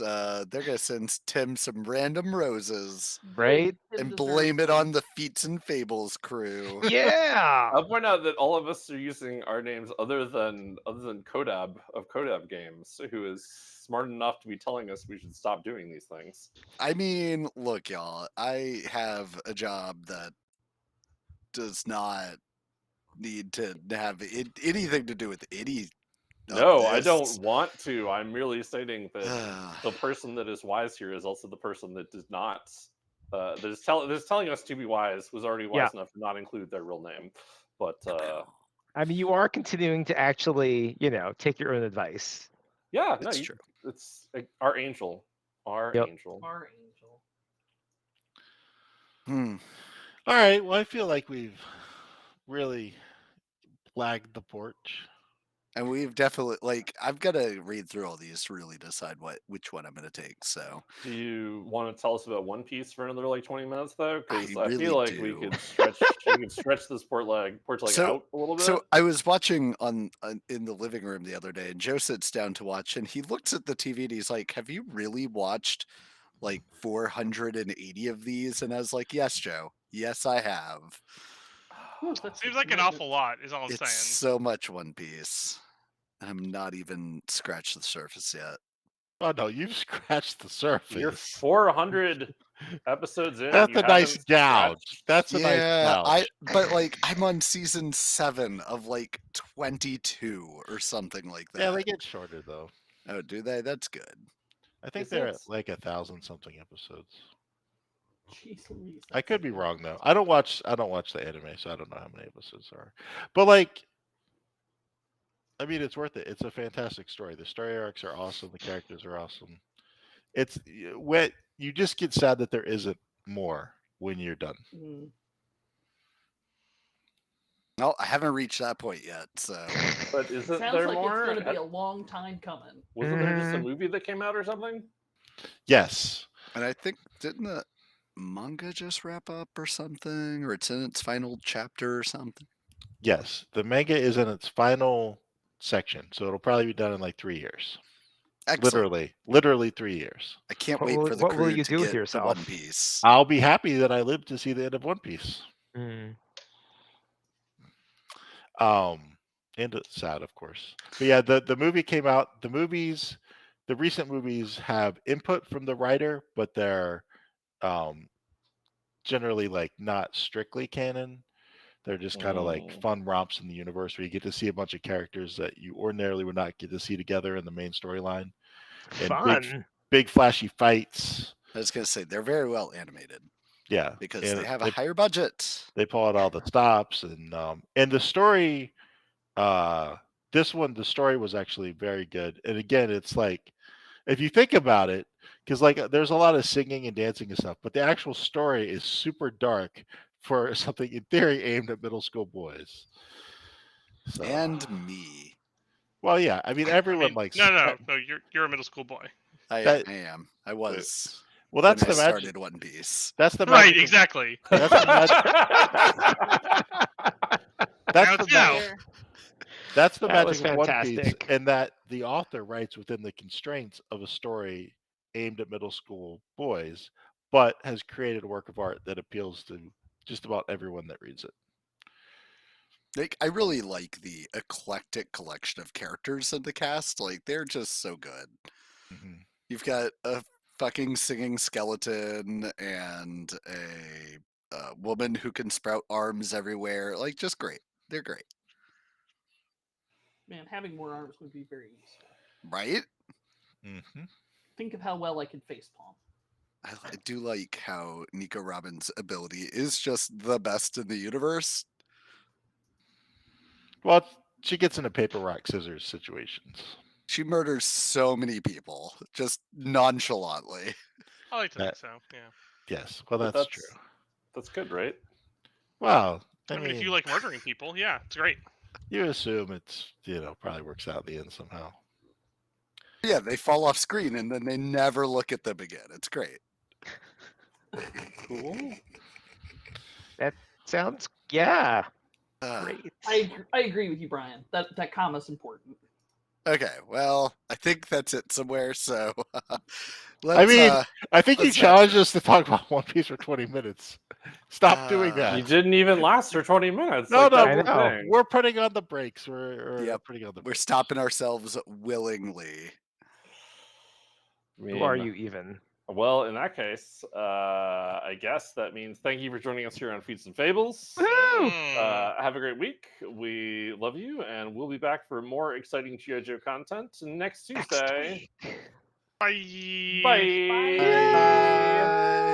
they're gonna send Tim some random roses Right? Tim and deserves blame it them. on the Feats and Fables crew. Yeah. I'll point out that all of us are using our names other than Kodab of Kodab Games, who is smart enough to be telling us we should stop doing these things. I mean, look, y'all. I have a job that does not need to have anything to do with any. No, I don't want to. I'm merely stating that Ugh. the person that is wise here is also the person that does not. That is telling us to be wise was already wise enough to not include their real name. But I mean, you are continuing to actually, take your own advice. yeah, It's no, true. it's our angel, our Yep. angel. Our angel. All right. Well, I feel like we've really flagged the porch. And we've definitely I've got to read through all these to really decide which one I'm going to take. So, Do you want to tell us about One Piece for another 20 minutes though? Because I really feel like we do. could stretch this porch leg out a little bit. So I was watching in the living room the other day, and Joe sits down to watch, and he looks at the TV and he's like, "Have you really watched 480 of these?" And I was like, "Yes, Joe. Yes, I have." That's Seems a like an commitment. awful lot, is all I'm It's saying. so much One Piece. I'm not even scratched the surface yet. Oh no, you've scratched the surface. You're 400 episodes in. That's you a nice haven't gouge. scratched- That's a nice gouge. But I'm on season 7 of 22 or something like that. Yeah, they get shorter though. Oh, do they? That's good. I think Is they're it? at 1,000 something episodes. Jeez Louise. I that's could be a lot. wrong though. I don't watch the anime, so I don't know how many episodes there are. But I mean, it's worth it. It's a fantastic story. The story arcs are awesome. The characters are awesome. It's when you just get sad that there isn't more when you're done. Mm. No, I haven't reached that point yet. So, But isn't Sounds there like more? it's going to be a long time coming. Wasn't there just a movie that came out or something? Yes. and I think didn't the manga just wrap up or something, or it's in its final chapter or something? Yes. The manga is in its final section, so it'll probably be done in 3 years. Excellent. Literally 3 years. I can't What wait will- for the what will crew you to do with get to yourself? One Piece. I'll be happy that I lived to see the end of One Piece. Mm. And it's sad, of course. But yeah, the movie came out. The recent movies have input from the writer, but they're generally not strictly canon. They're just kind of fun romps in the universe where you get to see a bunch of characters that you ordinarily would not get to see together in the main storyline. And Fun. big flashy fights. I was going to say they're very well animated. Yeah, because and they have a higher budget. They pull out all the stops and the story. The story was actually very good. And again, it's if you think about it, because there's a lot of singing and dancing and stuff, but the actual story is super dark for something in theory aimed at middle school boys. So, And me. Well, yeah, I mean everyone likes. No. You're a middle school boy. I That- am. I was. Well, that's when the I magic. started One Piece. That's the Right, magic. exactly. That's the magic. Counts now. That's the That was magic of One Piece, fantastic. and that the author writes within the constraints of a story aimed at middle school boys, but has created a work of art that appeals to just about everyone that reads it. I really like the eclectic collection of characters in the cast. They're just so good. Mm-hmm. You've got a fucking singing skeleton and a woman who can sprout arms everywhere. Just great. They're great. Man, having more arms would be very useful. Right? Mm-hmm. Think of how well I could facepalm. I do like how Nico Robin's ability is just the best in the universe. Well, she gets into paper, rock, scissors situations. She murders so many people, just nonchalantly. I like to think so, yeah. Yes, well, But that's true. That's good, right? Well, I mean, if you like murdering people, yeah, it's great. You assume it's, probably works out in the end somehow. Yeah, they fall off screen and then they never look at them again. It's great. Cool. That sounds, yeah. Uh, Great. I agree with you, Brian. That comma's important. Okay, well, I think that's it somewhere. So let's. I mean, I think you let's challenged us to talk about One Piece for 20 minutes. Stop doing that. You didn't even last for 20 minutes. No, like no, that I was know. the thing. We're putting on the brakes. We're Yep. putting on the We're brakes. stopping ourselves willingly. I Who are mean, you even? Well, in that case, I guess that means thank you for joining us here on Feats and Fables. Woohoo! Have a great week. We love you, and we'll be back for more exciting G.I. Joe content next Next Tuesday. week. Bye. Bye. Bye.